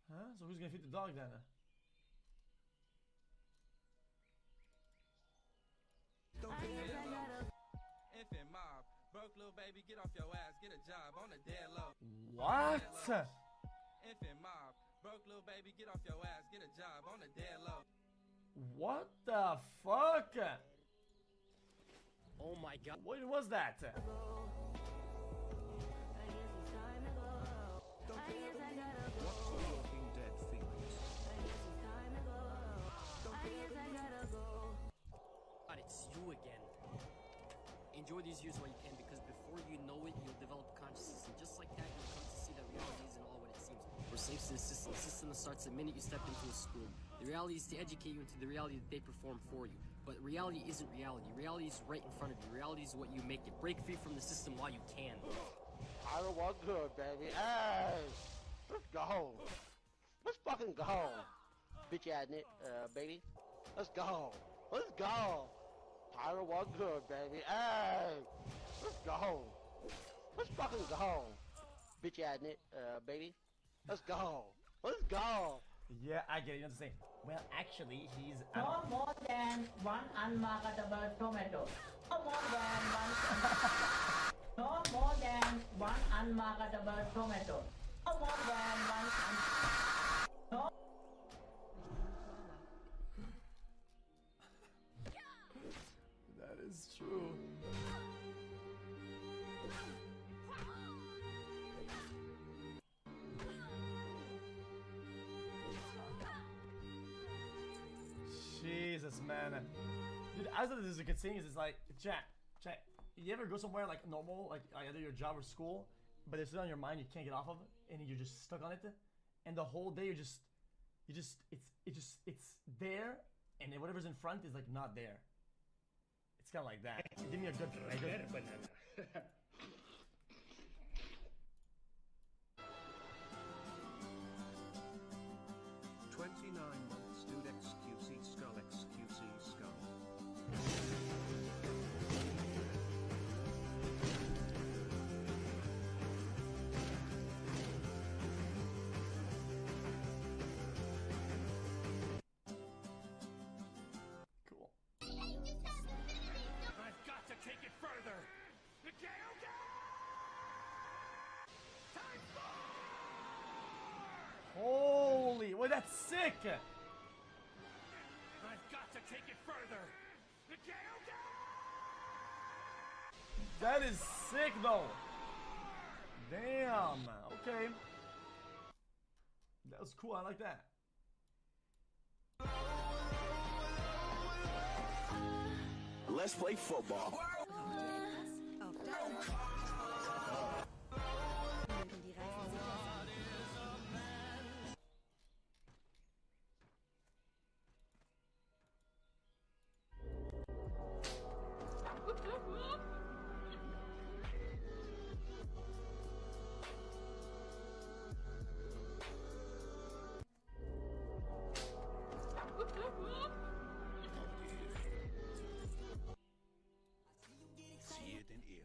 Huh? So who's gonna feed the dog then? Infant mob, broke little baby, get off your ass, get a job on the dead low. What? Infant mob, broke little baby, get off your ass, get a job on the dead low. What the fuck? Oh my god. What was that? Walking Dead feelings. God, it's you again. Enjoy these years while you can, because before you know it, you'll develop consciousness, and just like that, you'll come to see that reality isn't all what it seems. We're safe to the system. The system starts the minute you step into a school. The reality is to educate you into the reality that they perform for you. But reality isn't reality. Reality is right in front of you. Reality is what you make it. Break free from the system while you can. I don't want good, baby. Hey, let's go. Let's fucking go. Bitch ass baby. Let's go. Let's go. I don't want good, baby. Hey, let's go. Let's fucking go. Bitch ass baby. Let's go. Let's go. Yeah, I get it. You know what I'm saying? Well, actually, he's... No more than one unmarketable tomato. No more than one... No more than one unmarketable tomato. No more than one... No. That is true. Jesus, man. Dude, I thought this is a good thing. Is it's like, chat. You ever go somewhere like normal, like either your job or school, but it's on your mind, you can't get off of it, and you're just stuck on it, and the whole day it's there, and then whatever's in front is like not there. It's kind of like that. Give me a good banana. 29 months, dude. XQC skull, XQC skull. Cool. I've got to take it further. Okay. Time Holy, wait, that's sick! I've got to take it further. Okay. That is sick, though. Damn. Okay. That was cool. I like that. Let's play football. Zie het in Ehrenfreund.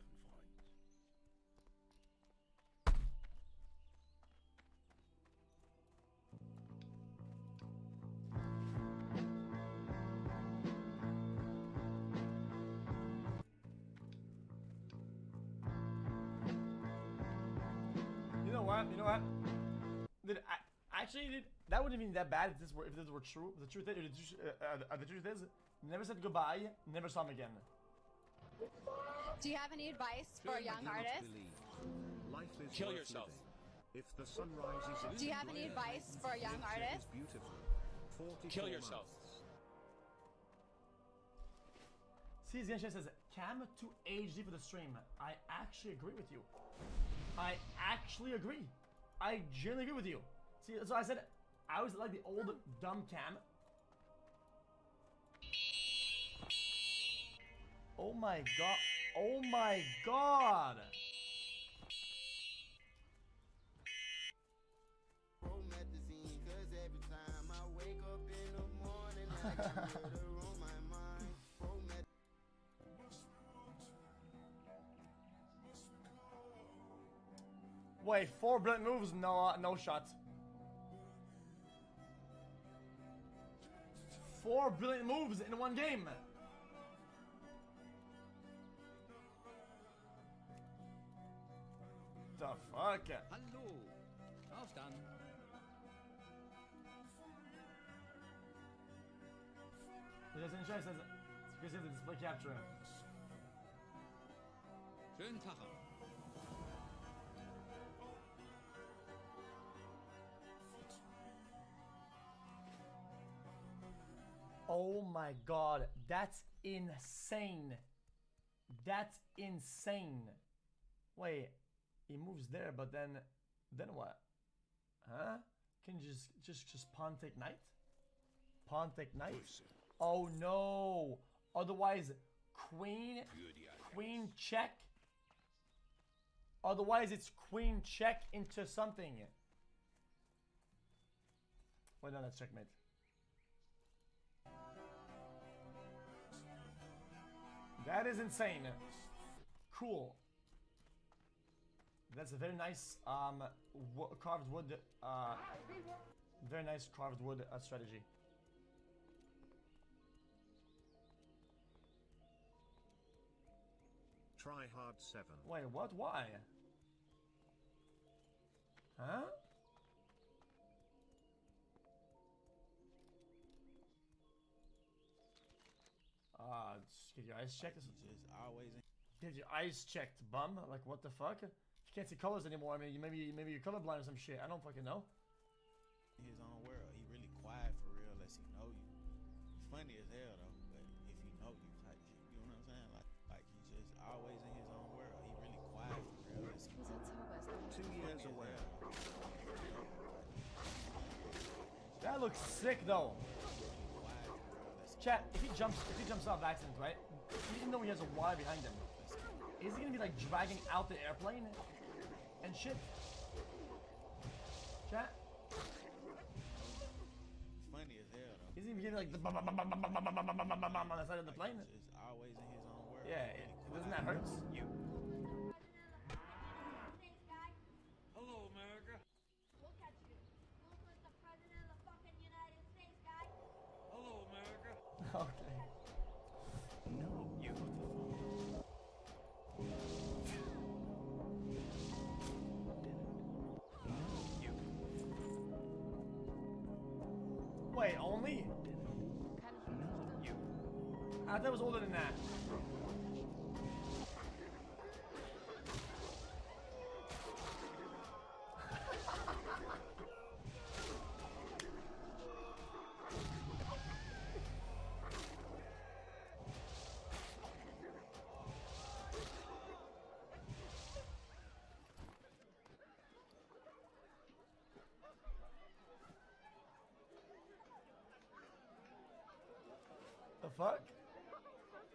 You know what? Dude, actually, dude, that wouldn't even be that bad if this were true. The truth is, never said goodbye, never saw him again. Do you have any advice for young artists? Kill yourself. If the sun rises, Do you have any advice for young artists? Kill yourself. See, Ziansha says, Cam to HD for the stream. I actually agree with you. I actually agree. I genuinely agree with you. See, so I said, I was like the old dumb Cam. Oh my god. Oh my god. Wait, 4 blunt moves? No shot. 4 brilliant moves in one game. The fuck? Hallo. Aufstehen. There's an says it's because of the display capture. Schönen Tag auch. Oh my god, that's insane. That's insane. Wait, he moves there, but then what? Huh? Can you just pawn take knight? pawn take knight. Oh no! Otherwise, queen check. Otherwise, it's queen check into something. Wait, no, that's checkmate. That is insane. Cool. That's a very nice carved wood. Very nice carved wood strategy. Try hard 7. Wait, what? Why? Huh? Just get your eyes checked. Just always get your eyes checked, bum. Like, what the fuck? You can't see colors anymore. I mean, maybe you're colorblind or some shit. I don't fucking know. His own world. He really quiet for real, unless he know you. He's funny as hell though, but if he know you type shit, you know what I'm saying? Like he's just always in his own world. He really quiet for real, unless he know you. 2 years away. That looks sick though. Chat, if he jumps off accident, right? Even though he has a wire behind him, is he gonna be like dragging out the airplane and shit? Chat? Funny as hell though. Is he gonna be like the on the side of the plane? He's just always in his own world. Yeah, doesn't that hurt? You. Hello, America. Look at you. Look like the president of the fucking United States, guy. Hello, America. Okay. No, you. Wait, only? You. I thought it was older than that. The fuck?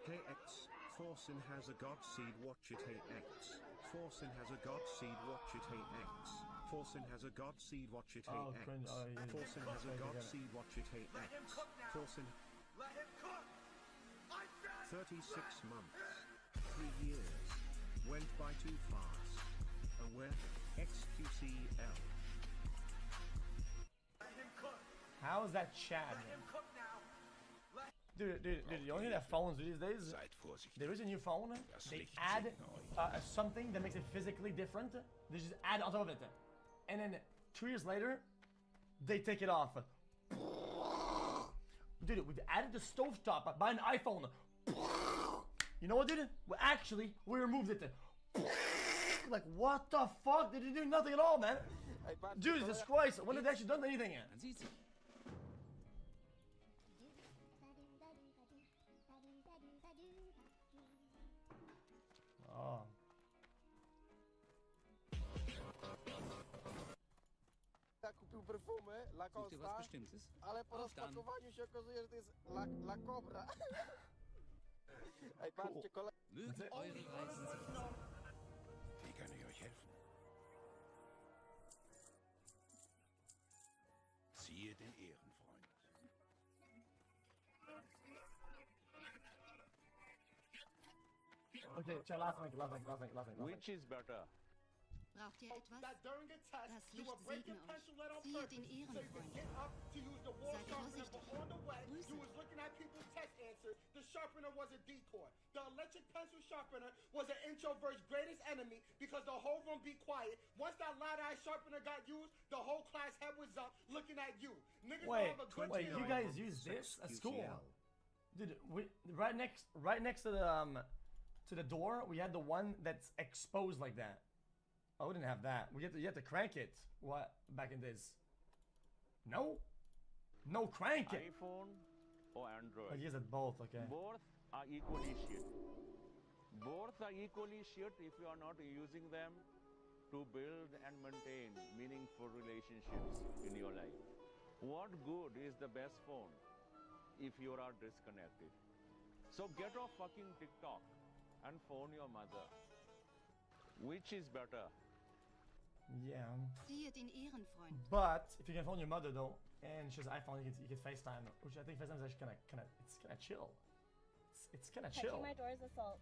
Hey X, Forcin has a god seed, watch it. Hey X, Forcin has a god seed, watch it. Hey X, Forcin has a god seed, watch it. Hey X, Forcin has a god seed, watch it. Hey X, Forcin. Let him cook. 36 months, 3 years, went by too fast. Aware, XQCL. How is that Chad? Dude, you only have phones these days. There is a new phone. They add something that makes it physically different. They just add on top of it. And then 2 years later, they take it off. Dude, we've added the stovetop by an iPhone. You know what, dude? Well, actually, we removed it. Like, what the fuck? Did you do nothing at all, man? Jesus Christ, when did they actually done anything yet? Oh. Ja kupił perfumę, La Such dir was Costa, Bestimmtes? ale po Auf dann. rozpakowaniu się okazuje, że to jest La Cobra. Ej, patrzcie, Mögen eure Reisen sich. Wie kann ich euch helfen? Siehe den Ehrenfreund. Okay, tja, last week. Which is better? Braucht ihr etwas? Das Licht segne euch. Siehe den Ehrenfreund. Seid vorsichtig. Grüße. The sharpener was a decoy. The electric pencil sharpener was an introvert's greatest enemy because the whole room be quiet. Once that light-eye sharpener got used, the whole class head was up looking at you. Niggas Wait, don't have a good wait, you guys use this? That's cool. Dude, right next to the door, we had the one that's exposed like that. Oh, we didn't have that. You have to crank it. What back in days? No crank it. iPhone or Android? I use it both. Okay. Both are equally shit. Both are equally shit if you are not using them to build and maintain meaningful relationships in your life. What good is the best phone if you are disconnected. So get off fucking TikTok and phone your mother. Which is better? Yeah. Siehe den Ehrenfreund. But if you can phone your mother though, and she has an iPhone, you can FaceTime, which I think FaceTime is actually it's kind of chill. It's kind of chill. Touching my door is assault.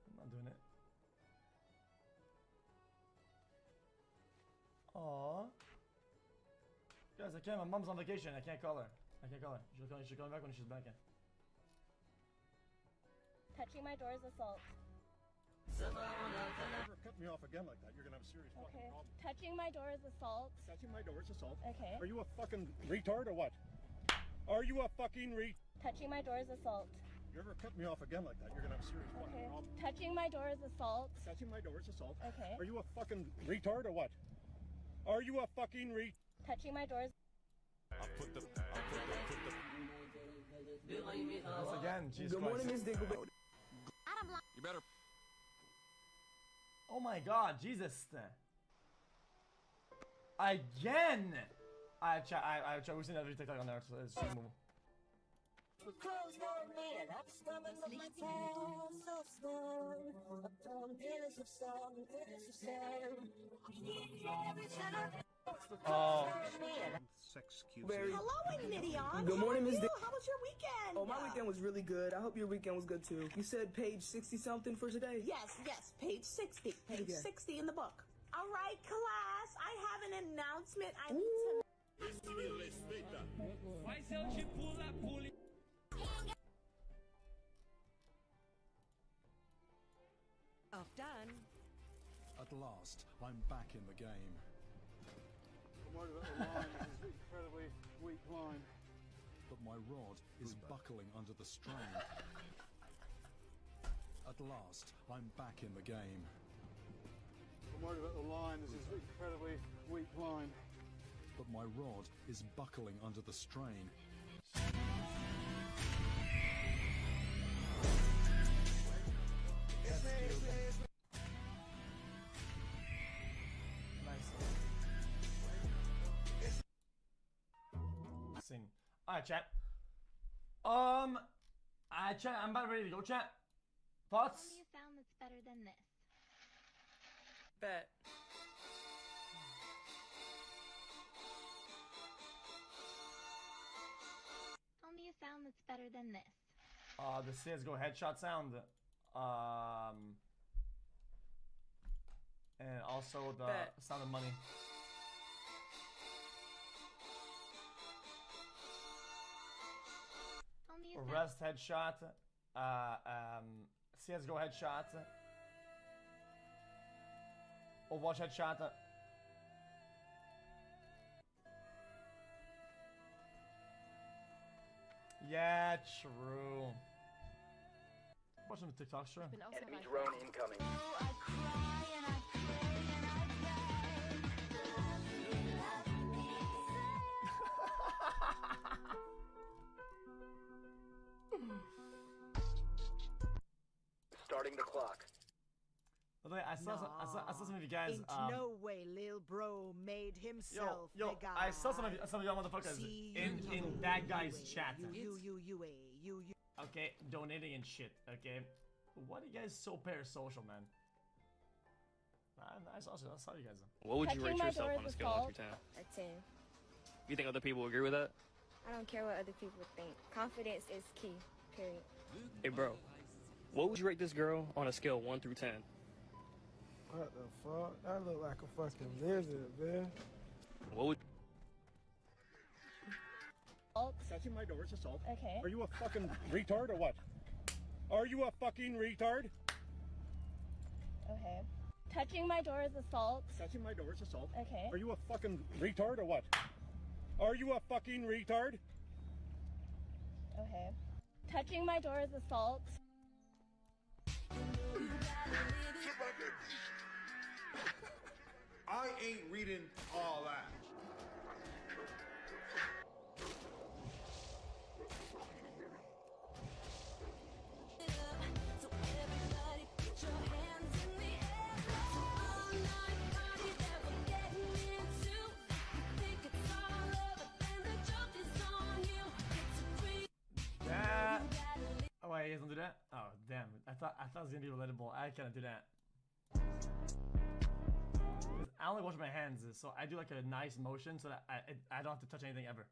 I'm not doing it. Aww. Guys, I can't. My mom's on vacation. I can't call her. She'll come back when she's back in. Touching my door is assault. Never cut me off again like that. You're gonna have a serious fucking problem. Touching my door is assault. Touching my door is assault. Okay. Are you a fucking retard or what? Are you a fucking Touching my door is assault. You ever cut me off again like that? You're gonna have a serious fucking problem. Touching my door is assault. Touching my door is assault. Okay. Are you a fucking retard or what? Are you a fucking Touching my door is... Once again, Jesus Good morning, Miss Christ. Dingleberry. You better. Oh my God, Jesus! Again! I we've seen every TikTok on there, so it's just move. Oh. Hello, Midian. Good morning, Miss. How was your weekend? Oh, my weekend was really good. I hope your weekend was good too. You said page 60-something for today? Yes, page 60. Page Okay. 60 in the book. All right, class, I have an announcement I need to... Done. At last, I'm back in the game. I'm worried about the line. This is incredibly weak line. But my rod is buckling under the strain. At last, I'm back in the game. I'm worried about the line. This is incredibly weak line. But my rod is buckling under the strain. Sing. Alright, chat. Chat, I'm about ready to go, chat. Thoughts? Tell me a sound that's better than this. Bet. Tell me a sound that's better than this. The CSGO headshot sound. And also the Bet. sound of money. Tell me a sound. Rest headshot. CSGO headshot. Overwatch headshot. Yeah, true. Watch some TikToks, sure. Enemy drone incoming. Starting the clock. By the way, I saw some of you guys. Ain't no way Lil Bro made himself Yo, the guy. I saw some of y'all motherfuckers in that guy's chat. You. Okay, donating and shit. Okay, why are you guys so parasocial, man? I saw you guys. What would you Touching rate my yourself door on a is scale of 1 assault. through 10? A 10. You think other people will agree with that? I don't care what other people think. Confidence is key. Period. Hey, bro. What would you rate this girl on a scale of 1 through 10? What the fuck? That look like a fucking lizard, man. What would Touching my door is assault. Okay. Are you a fucking retard or what? Are you a fucking retard? Okay. Touching my door is assault. Touching my door is assault. Okay. Are you a fucking retard or what? Are you a fucking retard? Okay. Touching my door is assault. I ain't reading all that. Damn, I thought it was gonna be relatable. I can't do that. I only wash my hands, so I do like a nice motion so that I don't have to touch anything ever.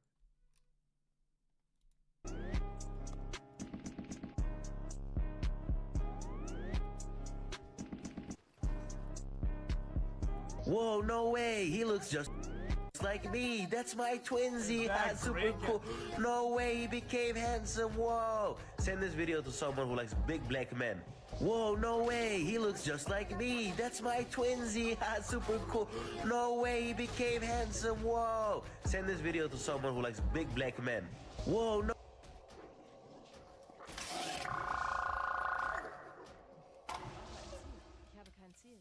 Whoa, no way, he looks just like me. That's my twinsy. That's super cool. No way, he became handsome. Whoa. Send this video to someone who likes big black men. Whoa, no way, he looks just like me. That's my twinsy. Super cool. No way, he became handsome. Whoa. Send this video to someone who likes big black men. Whoa, no. Ich habe kein Ziel.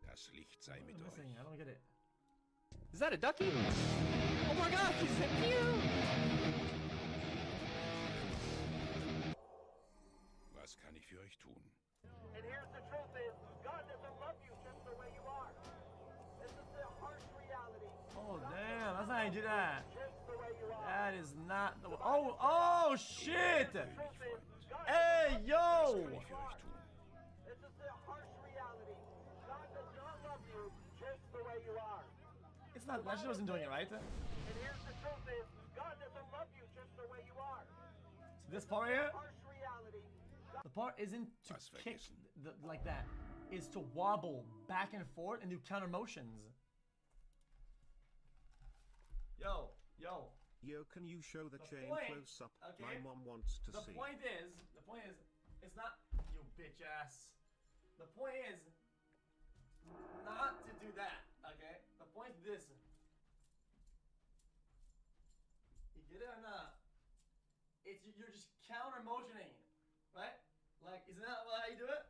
Das Licht sei mit euch. I don't get it. Is that a ducky? Oh my gosh, he's so cute! Was kann ich für euch tun? And here's the truth is, God doesn't love you just the way you are. This is the harsh reality. Oh damn, that's not how you do that. Just the way you are. That is not the. Oh shit! Hey yo! This is the harsh reality. God does not love you just the way you are. It's not. That shit wasn't doing it right. And here's the truth is, God doesn't love you just the way you are. So this part right here, Harsh reality. the part isn't to kick like that. Is to wobble back and forth and do counter motions. Yo. Yo, can you show the chain point, close up? okay? My mom wants to The see. point is, it's not you bitch ass. The point is not to do that, okay? The point is this. You get it or not? It's you're just counter motioning, right? Like, isn't that how you do it?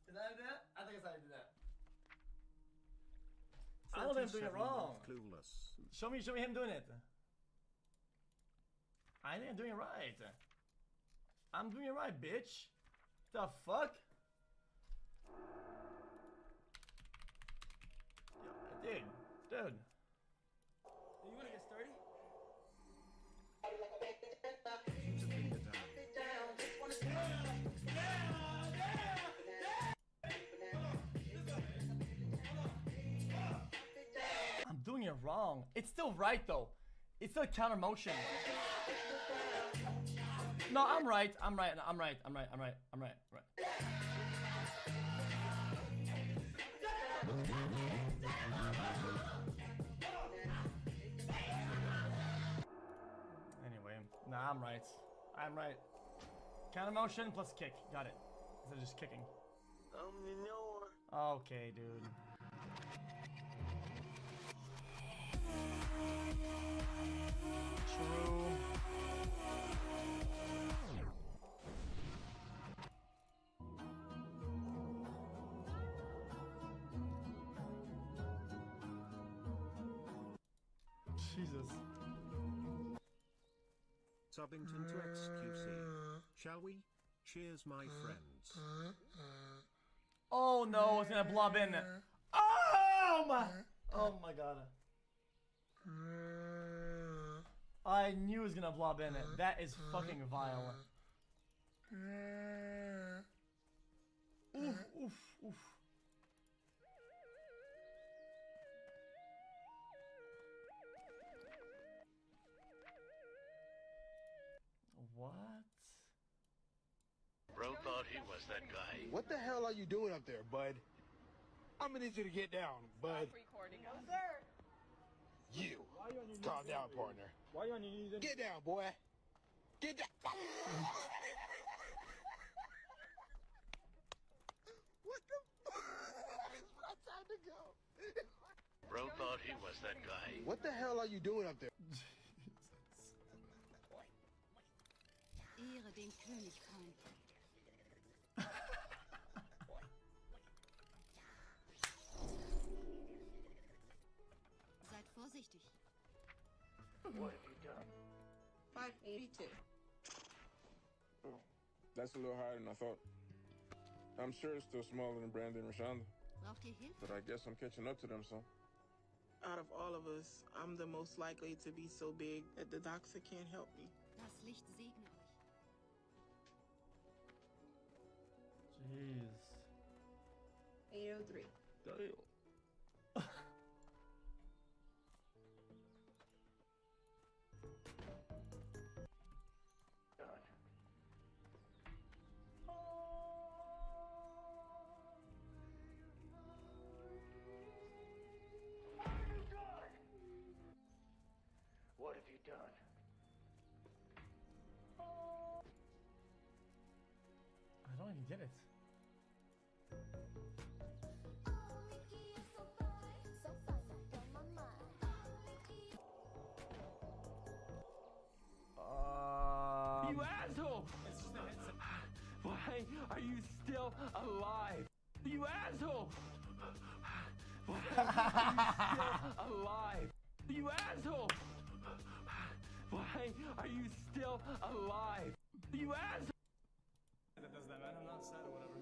Is that how you do that? I think that's how you do that. I don't think I'm doing it 37 wrong. Clueless. Show me him doing it. I think I'm doing it right. I'm doing it right, bitch. The fuck? Yo, dude. You wanna get sturdy? Keeps a finger down. I'm doing it wrong. It's still right though. It's still counter motion. No, I'm right. Anyway, nah, I'm right. Counter motion plus kick. Got it. Instead of just kicking. Okay, dude. True. Jesus. Subbington to XQC. Shall we? Cheers, my friends. Oh no, it's gonna blob in. Oh my god. I knew it was gonna blob in it. That is fucking vile. Oof. What? Bro thought he was that guy. What the hell are you doing up there, bud? I'm gonna need you to get down, bud. Recording us. Sir. You. Calm down, partner. Why you on your knees? Get down, boy. Get down. What the? It's my time to go. Bro thought he was that guy. What the hell are you doing up there? Ehre den Königfeind. Seid vorsichtig. What have you done? 582. That's a little higher than I thought. I'm sure it's still smaller than Brandon and Rashonda. Braucht ihr Hilfe? But I guess I'm catching up to them, so. Out of all of us, I'm the most likely to be so big that the doctor can't help me. Das Licht segne euch. Jeez. 803. Damn. What have you done? I don't even get it. You asshole! Why are you still alive? You asshole! Why are you still alive? You asshole! Why are you still alive? You asshole! That does that, man. I'm not sad or whatever.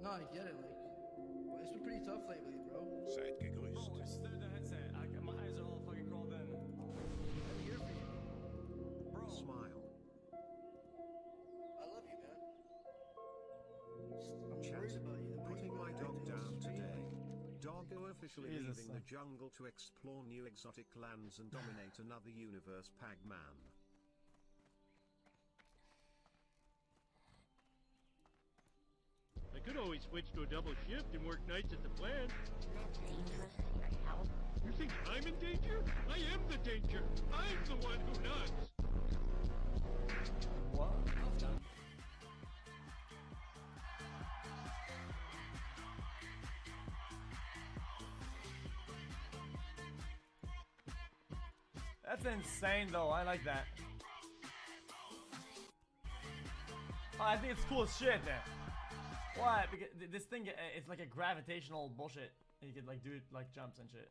No, I get it. Like, it's been pretty tough lately, bro. Seid gegrüßt. I stared at the headset. My eyes are all fucking crawled in. I'm here for you. Bro. Smile. I love you, man. I'm Chat. worried about you. Putting my dog down today. Doggo officially Jesus. leaving the jungle to explore new exotic lands and dominate another universe. Pagman. I could always switch to a double shift and work nights at the plant. You think I'm in danger? I am the danger. I'm the one who knocks. What? That's insane though, I like that. Oh, I think it's cool as shit then. Why? Because this thing, it's like a gravitational bullshit. And you could like do it like jumps and shit.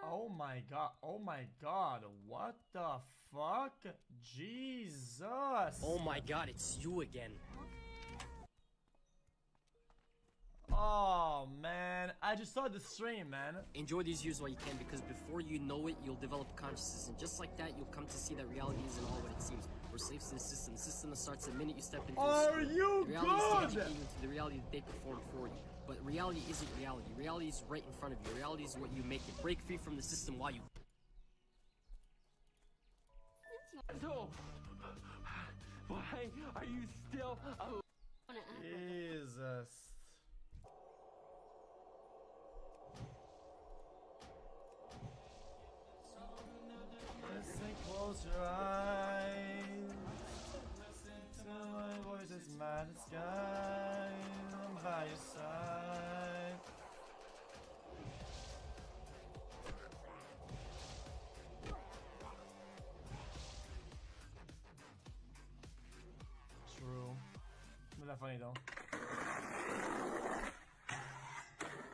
Oh my god, oh my god, what the fuck? Jesus! Oh my god, it's you again. Oh man, I just saw the stream, man. Enjoy these years while you can, because before you know it, you'll develop consciousness, and just like that, you'll come to see that reality isn't all what it seems. We're slaves to the system. The system that starts the minute you step into Are you the reality is to good? educate you into the reality that they performed for you. But reality isn't reality. Reality is right in front of you. Reality is what you make it. Break free from the system while you... Asshole! Why are you still alive? Jesus. Listen, close your eyes. Listen to my voice, it's my disguise. I'm by your side. True. Not that funny though.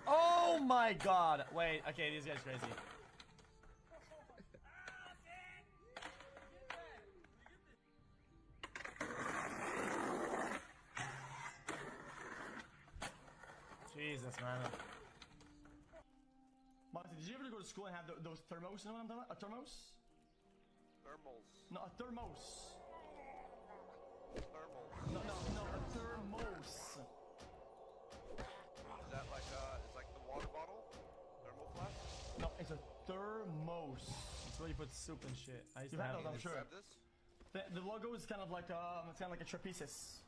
Oh my god! Wait, okay, this guy's crazy. Jesus, man. Marty, did you ever go to school and have those thermos? You know what I'm talking about? A thermos? Thermals. No, a thermos. Thermals. No, a thermos. Is that like it's like the water bottle? Thermal flask? No, it's a thermos. It's where you put soup and shit. I used to have those, I'm sure. Grab this? The logo is kind of like it's kind of like a trapezus.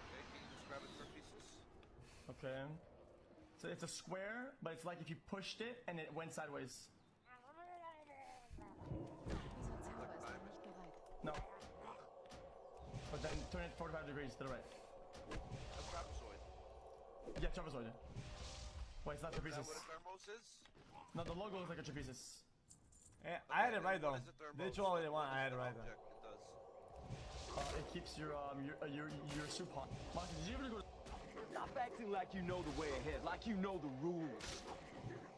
Okay, can you just grab it for pieces? Okay. So it's a square, but it's like if you pushed it and it went sideways. No. But then turn it 45 degrees to the right. A trapezoid. Yeah, trapezoid. Wait, it's not Is that trapezus. what a thermos is? No, the logo looks like a trapezus. Yeah, I had it right though. They told me they want. I had it right though. It does. It keeps your soup hot. Martin, did you ever go? Stop acting like you know the way ahead, like you know the rules.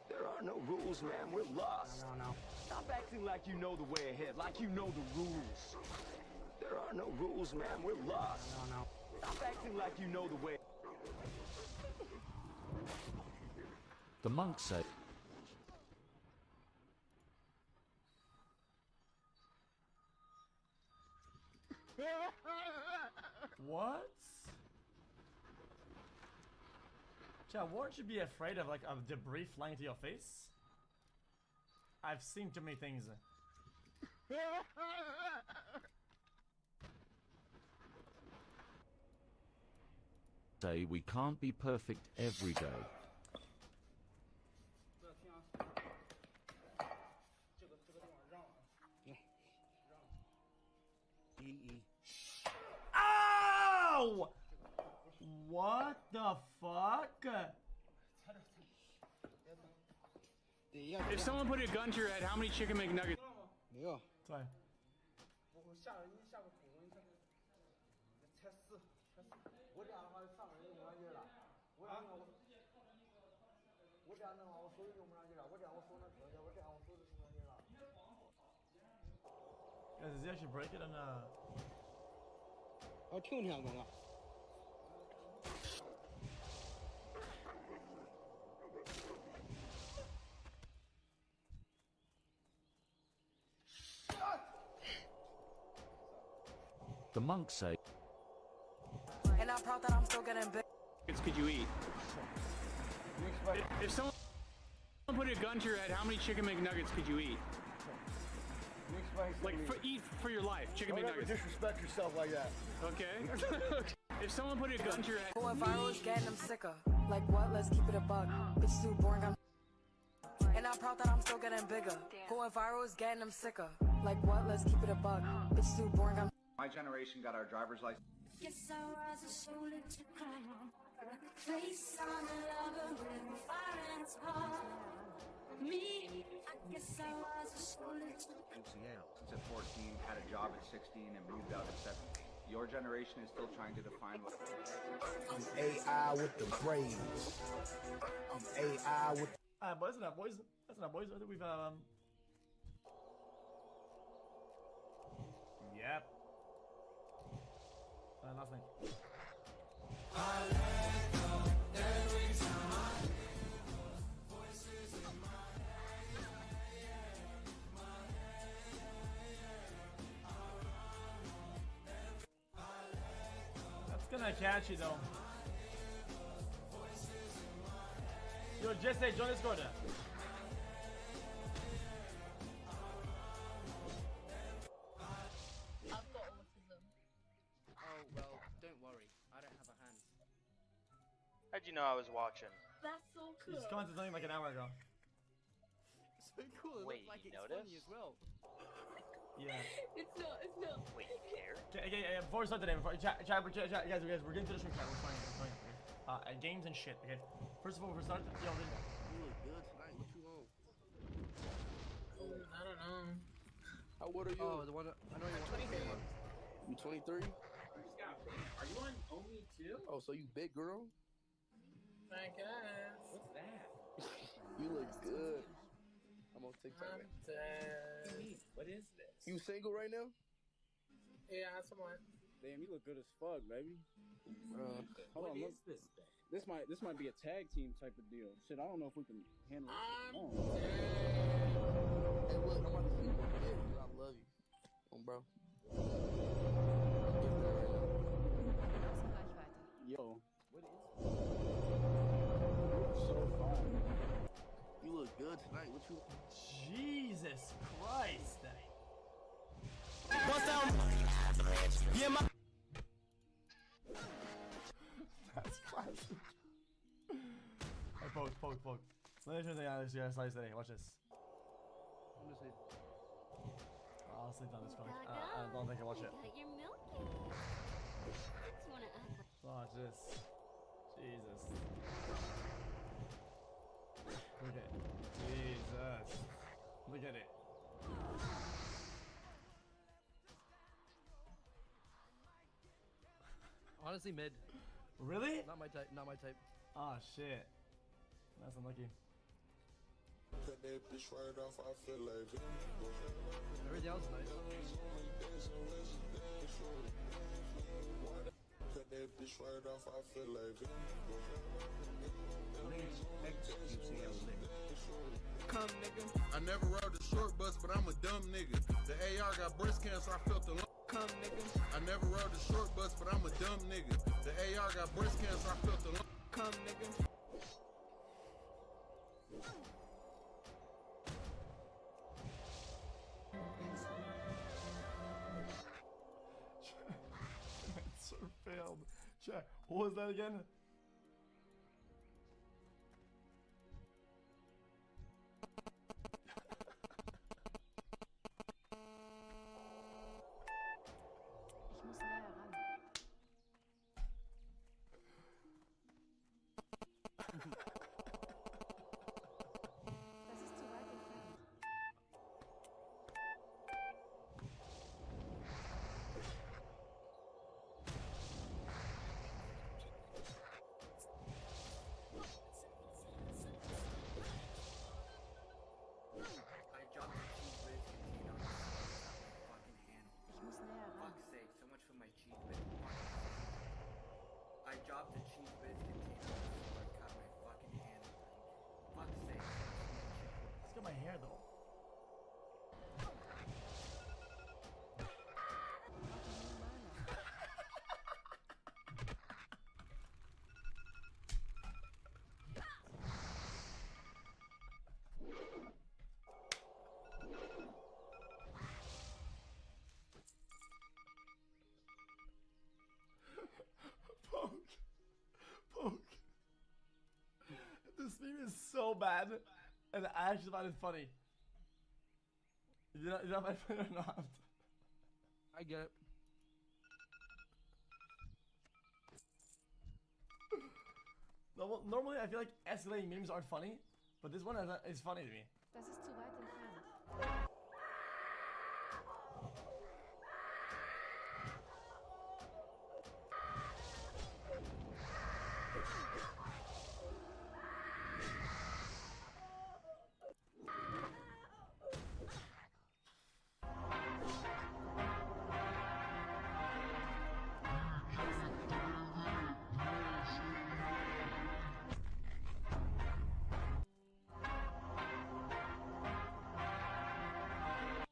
There are no rules, man. We're lost. No. Stop acting like you know the way ahead, like you know the rules. There are no rules, man. We're lost. No. Stop acting like you know the way. The monk said. What? Chad, won't you be afraid of like a debris flying to your face? I've seen too many things. Say we can't be perfect every day. Ow! What the fuck? If someone put a gun to your head, how many chicken McNuggets? meow. Sorry. Guys, does he actually break it on The monk said. And I'm proud that I'm still getting big. Could you eat? If someone put a gun to your head, how many chicken McNuggets could you eat? Like, eat for your life, chicken Don't ever McNuggets. disrespect yourself like that. Okay. If someone put a gun to your head. Going viral is getting them sicker. Like what? Let's keep it a buck. Bitch too boring. And I'm proud that I'm still getting bigger. Going viral is getting them sicker. Like what? Let's keep it a buck. Bitch too boring. My generation got our driver's license. Guess I was a shoulder to cry on. Face on a lover with violence heart. Me, I guess I was a shoulder to Since at 14, had a job at 16, and moved out at 17. Your generation is still trying to define what. I'm AI with the braids. I'm AI with. boys, that's enough, boys. That's enough, boys. I think we've Yep. Last thing. That's gonna catch you though. Yo, Jesse, join Discord. How'd you know I was watching? That's so cool. He's commented something like an hour ago. So cool. It Wait, like you it's noticed? funny as well. Yeah. It's not. Wait, you care? Okay, before we start today, guys, we're getting to the stream chat. We're fine. Okay? Games and shit. Okay. First of all, we're starting. Yo, You look good tonight. What you want? I don't know. How old are you? Oh, the one I know you're 23. You 23? Are you on Only 2? Oh, so you big girl? I guess. What's that? You look good. I'm on TikTok. I'm dead. What is this? You single right now? Yeah, somewhat. Damn, you look good as fuck, baby. Hold on, What look. is this thing? This might be a tag team type of deal. Shit, I don't know if we can handle it. I'm Hey, look, I'm about to see you. Yeah, I love you. Bro. Yo. What is So fine. You look good tonight. What you? Jesus Christ. Bust down. Yeah, my. That's classic. Hey, poke. Let me show you something I slice today. Watch this. I'm just saying. I'll sleep on this phone. I don't think I watch it. Got your milk. You wanna act Watch this. Jesus. Look at it. Jesus. Look at it. honestly mid. Really? Not my type. Not my type. Oh shit. That's unlucky. Cut that bitch right off, I feel like Everything else is nice. Cut that bitch right off, I feel like Come, nigga. I never rode the short bus, but I'm a dumb nigga. The AR got breast cancer, I felt the Come, nigga. I never rode the short bus, but I'm a dumb nigga. The AR got breast cancer, I felt the Come, nigga. So failed. Chat, what was that again? Ich muss näher ran. Das ist zu weit entfernt. I dropped the cheese whiz container on my fucking hand. Ich muss näher ran. Fuck's sake, so much for my cheese whiz. I dropped the cheese whiz container before I cut my fucking hand. Fuck's sake. Let's get my hair though. Poke. This meme is so bad, and I actually find it funny. You know if I find it or not? I get it. Normally, I feel like escalating memes aren't funny, but this one is funny to me. Das ist zu weit entfernt.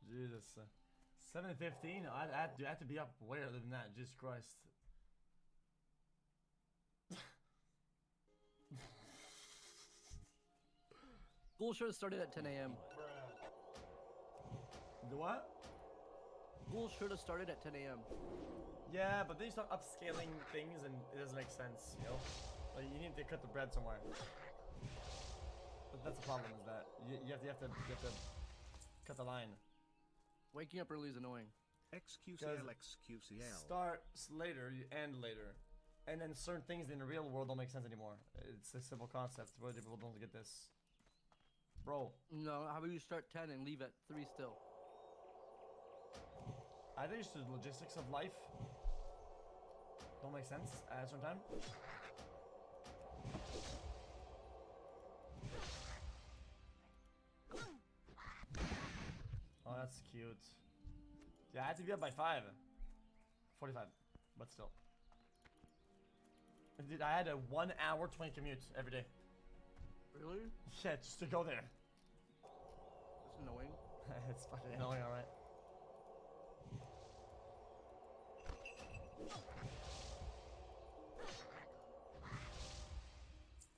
Jesus. 7:15? I had to be up way earlier than that. Jesus Christ. School should have started at 10 a.m. The what? School should have started at 10 a.m. Yeah, but they start upscaling things and it doesn't make sense, you know? Like, you need to cut the bread somewhere. But that's the problem, is that you have to cut the line. Waking up early is annoying. XQCL. Starts later, you end later. And then certain things in the real world don't make sense anymore. It's a simple concept where people don't get this. Bro. No, how about you start 10 and leave at 3 still? I think it's the logistics of life don't make sense at a certain time. Oh, that's cute. Yeah, I had to be up by 5:45, but still. Dude, I had a 1 hour 20 commute every day. Really? Yeah, just to go there. That's annoying. It's fucking annoying, alright.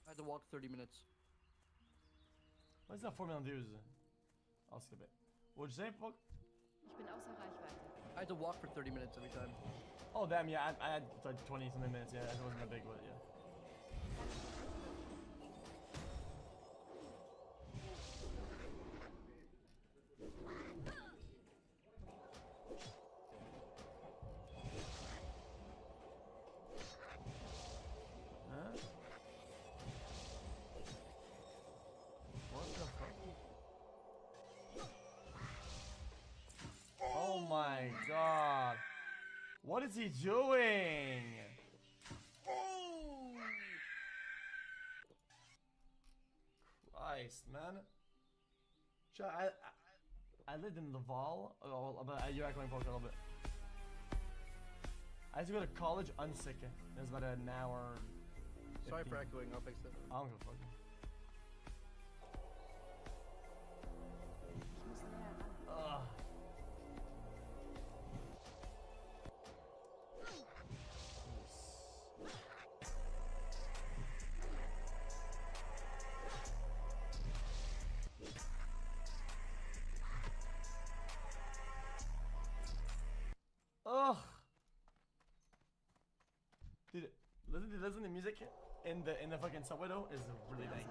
I had to walk 30 minutes. What's that 4 million views? I'll skip it. What'd you say, Pog? Ich bin außer Reichweite. I had to walk for 30 minutes every time. Oh damn, yeah, I had like 20 something minutes, yeah, it wasn't that big, but yeah. Huh? What the fuck? Oh my god. What is he doing? Oh! Christ, man. I lived in Laval, but you're echoing for a little bit. I used to go to college unsick. It was about an hour. Sorry 15. for echoing. I'll fix it. I don't give a fuck. Ugh. Ugh. Dude, listen to music in the fucking subway though is really dank.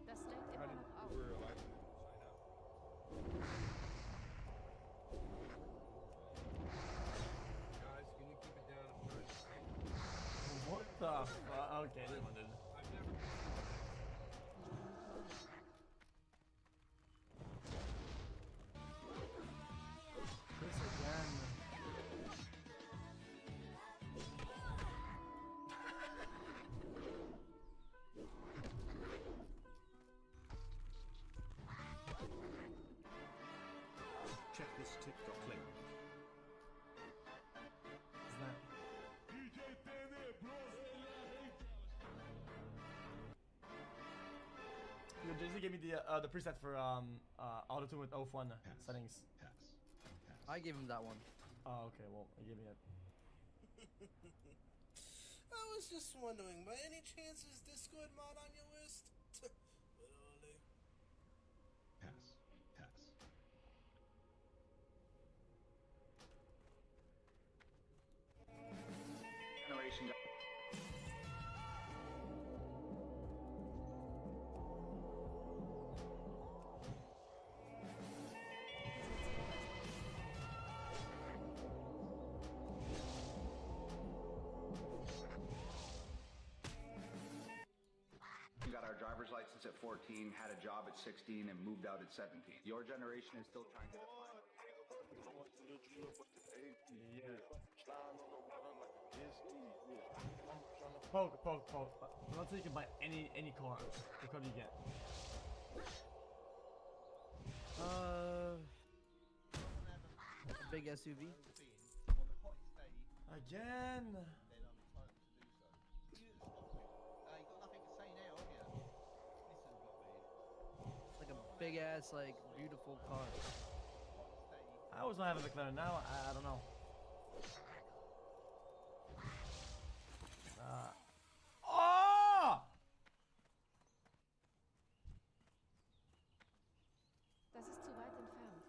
Das lädt immer noch auf. What the fuck? Okay, never mind, dude. Chris again. Check this TikTok link. Is that? Yo, JC gave me the preset for auto tune with OF1 settings. I gave him that one. Oh, okay. Well, he gave me it. I was just wondering, by any chance is Discord mod on your list? Literally. Generation got our driver's license at 14, had a job at 16, and moved out at 17. Your generation is still trying to define. Poke. I'm not saying you can buy any car. What car do you get? A big SUV. Again. Like a big ass, like beautiful car. I always want to have a McLaren. Now I don't know. Oh! Das ist zu weit entfernt.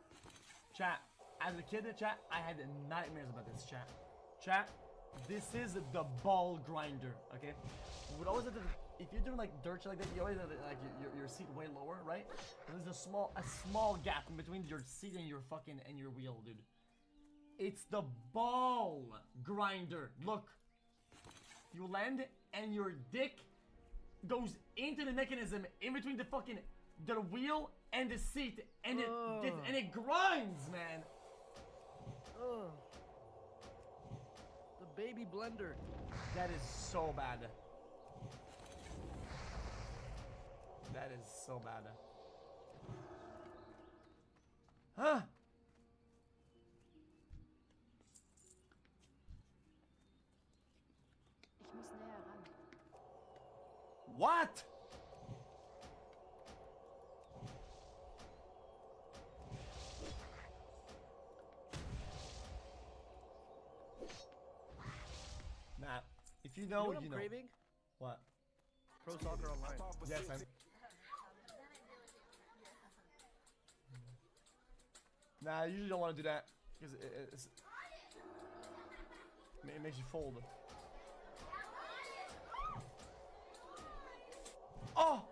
Chat. As a kid in chat, I had nightmares about this chat. Chat, this is the ball grinder, okay? You would always have to, if you're doing like dirt shit like that, you always have to, like your seat way lower, right? And there's a small gap in between your seat and your wheel, dude. It's the ball grinder. Look. You land and your dick goes into the mechanism in between the wheel and the seat, and it grinds, man. Ugh. The baby blender. That is so bad. That is so bad. Huh? Ich muss näher ran. What? Nah, if you know, what I'm craving? What? Pro Soccer Online. Yes, man. Nah, I usually don't want to do that because it makes you fold. Oh!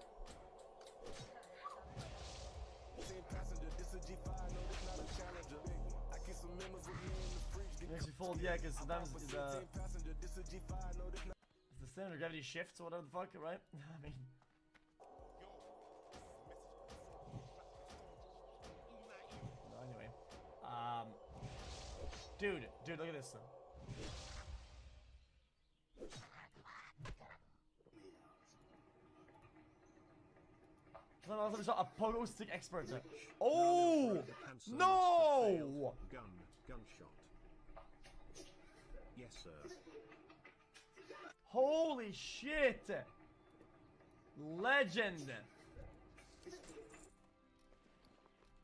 Makes you fold, yeah, because sometimes it's the center of gravity shifts or whatever the fuck, right? I mean. No, anyway. Dude, look at this. A pogo stick expert. Oh no! Gunshot. Yes, sir. Holy shit! Legend.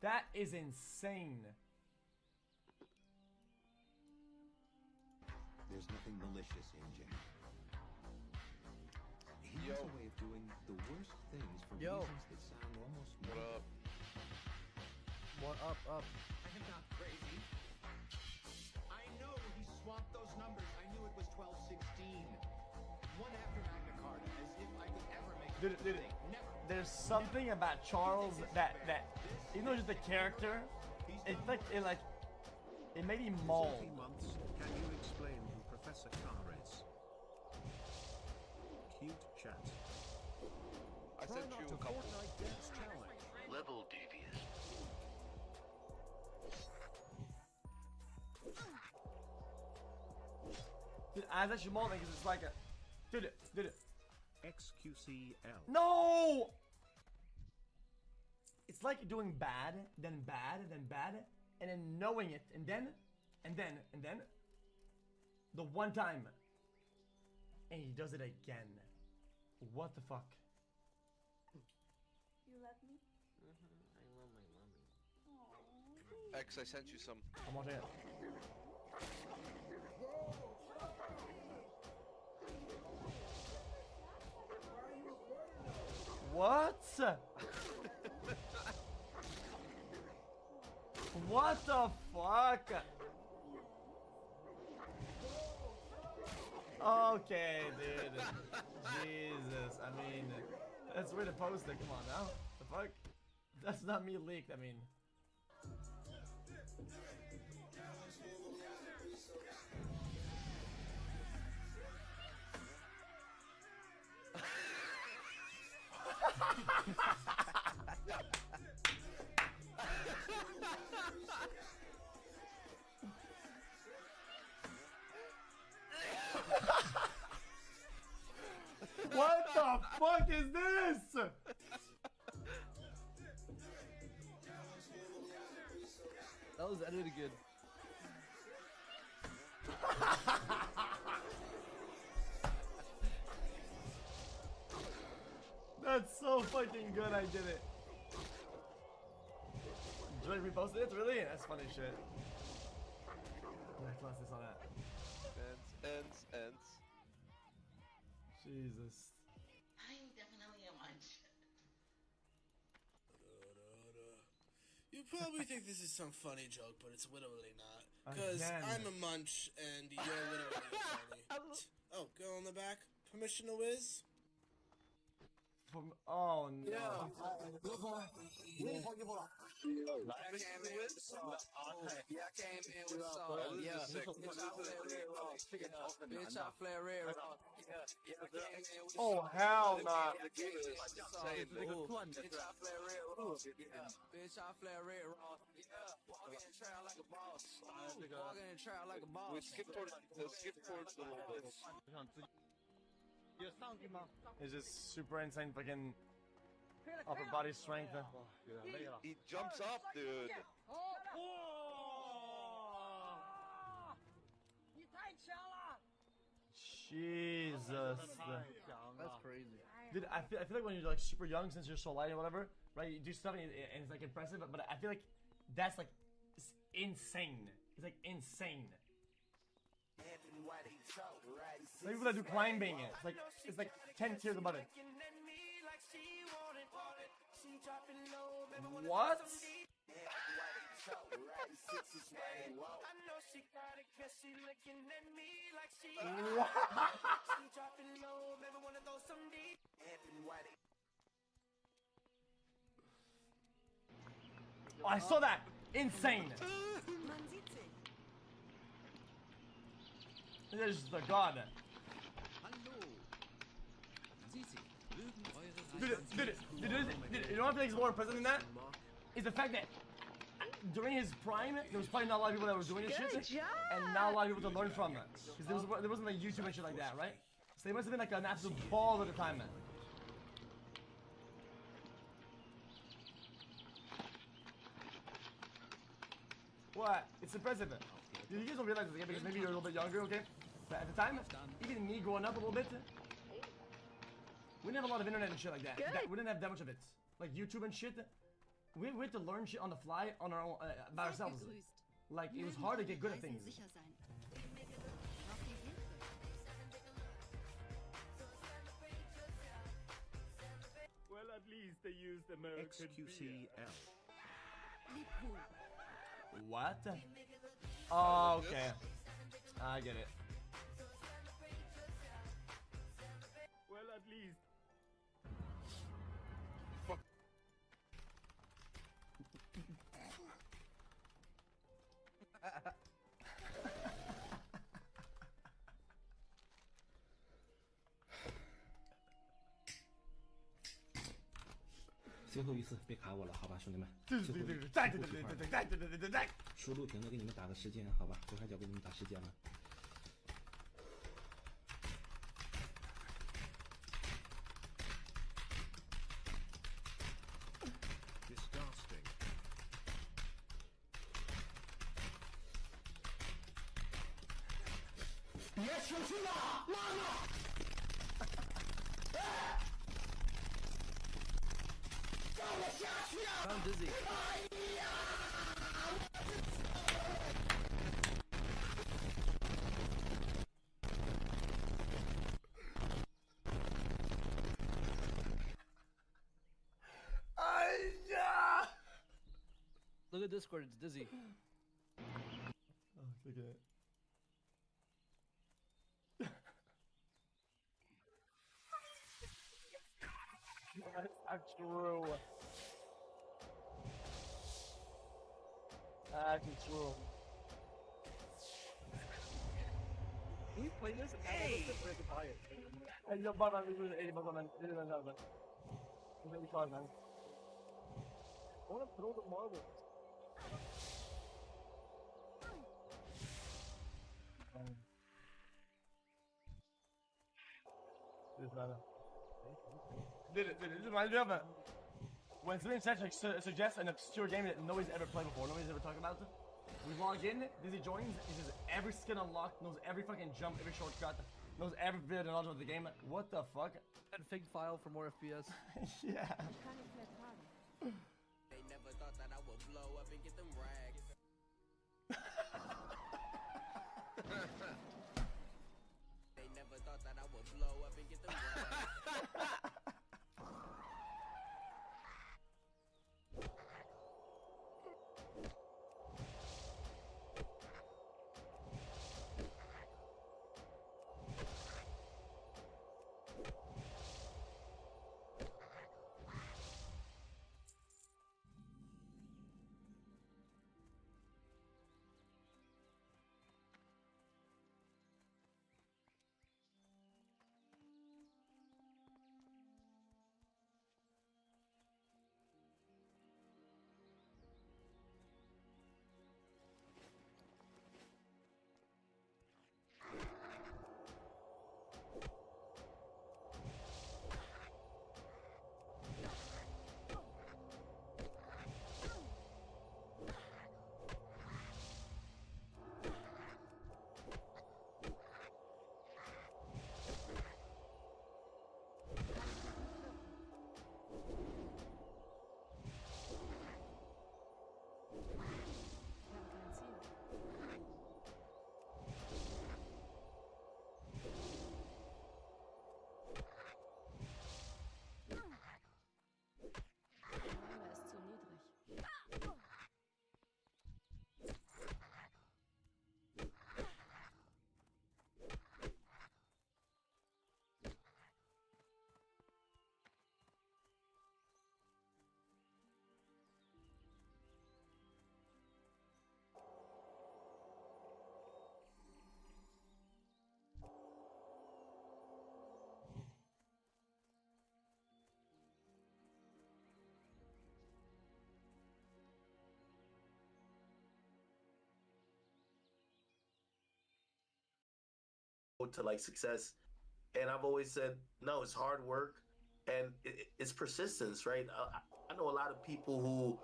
That is insane. There's nothing malicious in Jim. He has a way of doing the worst things for reasons that sound almost What up? What up? I am not crazy. I know he swapped those numbers. I knew it was 1216. One after Magna Carta, as if I could ever make Dude, never. there's something about Charles that even though just the character, it made me maul. Months. Can you explain who Professor Carr is? Cute chat. I sent you a couple. Level devious. Dude, I was actually mauling because it's like a... Dude. XQCL. No! It's like doing bad, then bad, then bad, and then knowing it, and then, the one time, and he does it again. What the fuck? You love me? I love my mommy. X, I sent you some. I'm watching it. What? What the fuck? Okay, dude. Jesus, I mean, that's the way to post it. Come on now. The fuck? That's not me leaked, I mean. What the fuck is this? That was edited good. That's so fucking good, I did it. Joy reposted it? Really? That's funny shit. Yeah, class this on that. Ends. Jesus. I'm definitely a munch. You probably think this is some funny joke, but it's literally not. Because I'm a munch and you're literally funny. Oh, girl in the back? Permission to whiz? Oh no. Oh hell no. We skip towards the little bits. It's just super insane fucking upper body strength. He jumps up, dude. Jesus. That's crazy. Dude, I feel like when you're like super young, since you're so light or whatever, right? You do stuff and it's like impressive, but I feel like that's like insane. It's like insane. Like people that do climbing, it's like 10 tiers above it. What? Oh, I saw that! Insane! This is the god. Dude, you know what I think is more impressive than that? Is the fact that during his prime, there was probably not a lot of people that were doing this shit, and not a lot of people to learn from it, because there wasn't like YouTube and shit like that, right? So they must have been like an absolute ball at the time, man. What? It's impressive. You guys don't realize this again because maybe you're a little bit younger, okay? But at the time, even me growing up a little bit, we didn't have a lot of internet and shit like that. We didn't have that much of it. Like YouTube and shit. We had to learn shit on the fly on our own, by ourselves. Like, it was hard to get good at things. Well, at least they used American XQCL. What? Oh, okay. I get it. Well, at least.最后一次，别卡我了，好吧，兄弟们。输入停了，给你们打个时间，好吧？左下角给你们打时间了。Disgusting. I'm dizzy. Look at Discord, it's dizzy. Oh, look at it. That's true. That's true. Can you play this? Hey! Hey, yo, man, this is 80 bucks, man. This is man. This is man. I want to throw the marbles. This man. This reminds me of it. When somebody suggests an obscure game that nobody's ever played before, nobody's ever talked about it, we log in, Dizzy joins, he says every skin unlocked, knows every fucking jump, every shortcut, knows every bit of knowledge of the game. What the fuck? And fig file for more FPS. Yeah. They never thought that I would blow up and get them rags. They never thought that I would blow up and get them rags. to like success. And I've always said, no, it's hard work and it's persistence, right? I know a lot of people who,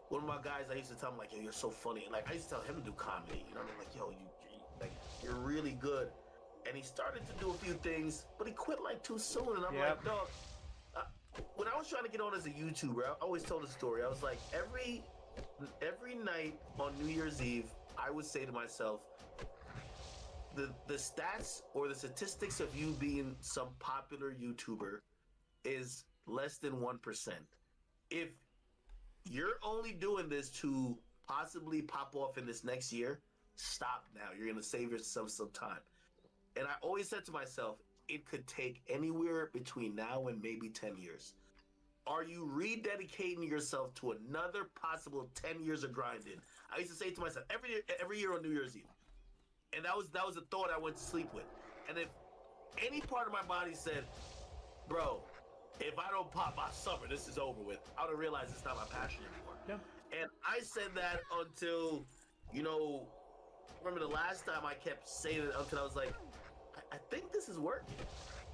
one of my guys, I used to tell him like, yo, you're so funny. Like I used to tell him to do comedy, you know what I mean? Like, yo, you're really good. And he started to do a few things, but he quit like too soon. And I'm like, dog, when I was trying to get on as a YouTuber, I always told a story. I was like, every night on New Year's Eve, I would say to myself, the stats or the statistics of you being some popular YouTuber is less than 1%. If you're only doing this to possibly pop off in this next year, stop now. You're going to save yourself some time. And I always said to myself, it could take anywhere between now and maybe 10 years. Are you rededicating yourself to another possible 10 years of grinding? I used to say to myself every year on New Year's Eve. And that was a thought I went to sleep with. And if any part of my body said, bro, if I don't pop by summer, this is over with, I would have realized it's not my passion anymore. Yeah. And I said that until, you know, I remember the last time I kept saying it until I was like, I think this is working.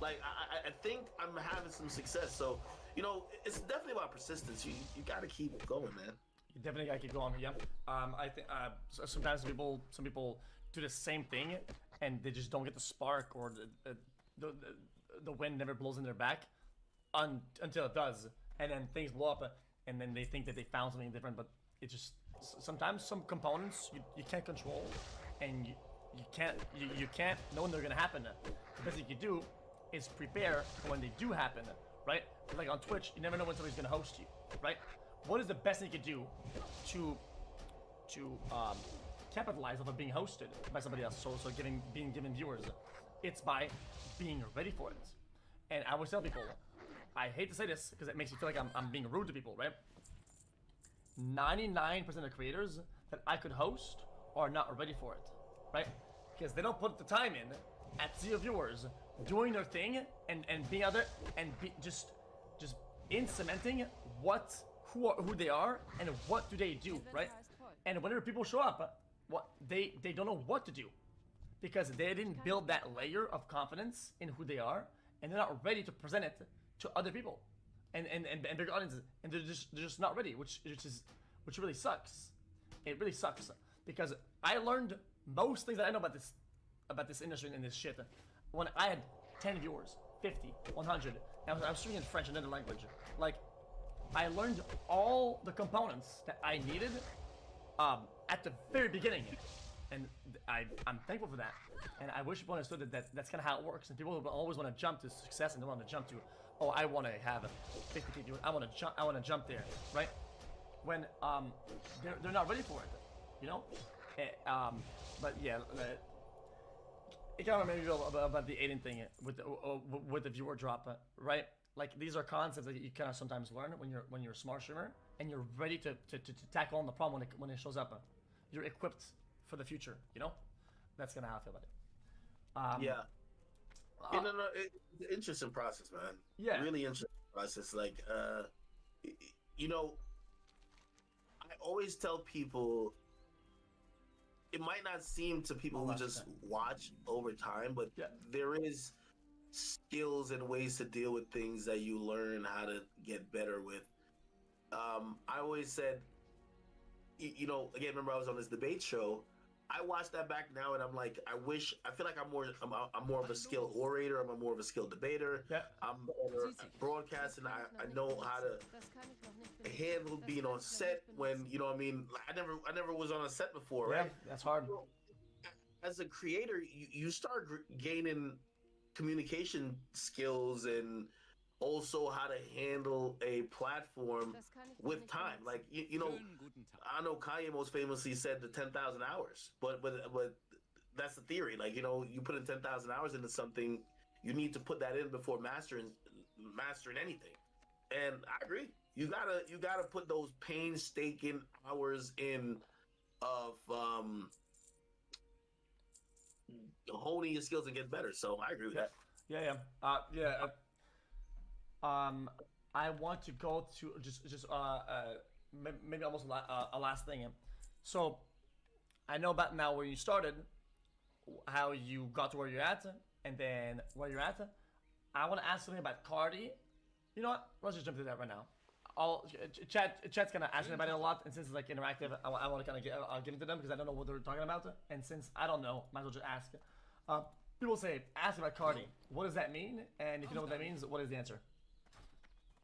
Like, I think I'm having some success. So, you know, it's definitely about persistence. You got to keep going, man. You definitely got to keep going, yeah. I think sometimes some people do the same thing and they just don't get the spark, or the wind never blows in their back until it does, and then things blow up, and then they think that they found something different, but it just, sometimes some components you can't control, and you can't know when they're gonna happen. The best thing you can do is prepare for when they do happen, right? Like on Twitch, you never know when somebody's gonna host you, right? What is the best thing you can do to capitalize off of being hosted by somebody else? So being given viewers, it's by being ready for it. And I always tell people, I hate to say this because it makes me feel like I'm being rude to people, right? 99% of creators that I could host are not ready for it, right? Because they don't put the time in at 0 viewers, doing their thing and being out there and just in cementing who they are and what do they do, right? And whenever people show up, they don't know what to do because they didn't build that layer of confidence in who they are, and they're not ready to present it to other people and bigger audiences, and they're just not ready, which really sucks. It really sucks because I learned most things that I know about this industry and this shit when I had 10 viewers, 50, 100. And I was speaking in French, another language. Like, I learned all the components that I needed at the very beginning, and I'm thankful for that. And I wish people understood that that's kind of how it works. And people always want to jump to success and they want to jump to, oh, I want to have 50 viewers. I want to jump there, right? When they're not ready for it, you know. But yeah, it kind of made me feel about the Aiden thing with the viewer drop, right? Like, these are concepts that you kind of sometimes learn when you're a smart streamer and you're ready to tackle on the problem when it shows up. You're equipped for the future, you know. That's kind of how I feel about it. Yeah. It's an interesting process, man. Yeah. Really interesting process. Like, you know, I always tell people, it might not seem to people who just watch over time, but there is skills and ways to deal with things that you learn how to get better with. I always said, you know, again, remember I was on this debate show. I watch that back now and I'm like, I feel like I'm more of a skilled orator. I'm more of a skilled debater. Yeah. I'm better at broadcasting. I know how to handle being on set when, you know what I mean? I never was on a set before, right? Yeah, that's hard. As a creator, you start gaining communication skills and also how to handle a platform with time. Like, you know, I know Kanye most famously said the 10,000 hours, but that's the theory. Like, you know, you put in 10,000 hours into something, you need to put that in before mastering anything. And I agree. You gotta put those painstaking hours in of honing your skills and get better. So I agree with that. I want to go to just maybe almost a last thing. So I know about now where you started. how you got to where you're at, and then where you're at, I want to ask something about Cardi. You know what? Let's just jump into that right now. Chat's gonna ask me about it a lot, and since it's like interactive, I want to kind of I'll give it to them because I don't know what they're talking about, and since I don't know, might as well just ask. People say, ask about Cardi. What does that mean? And if you know what that means, what is the answer?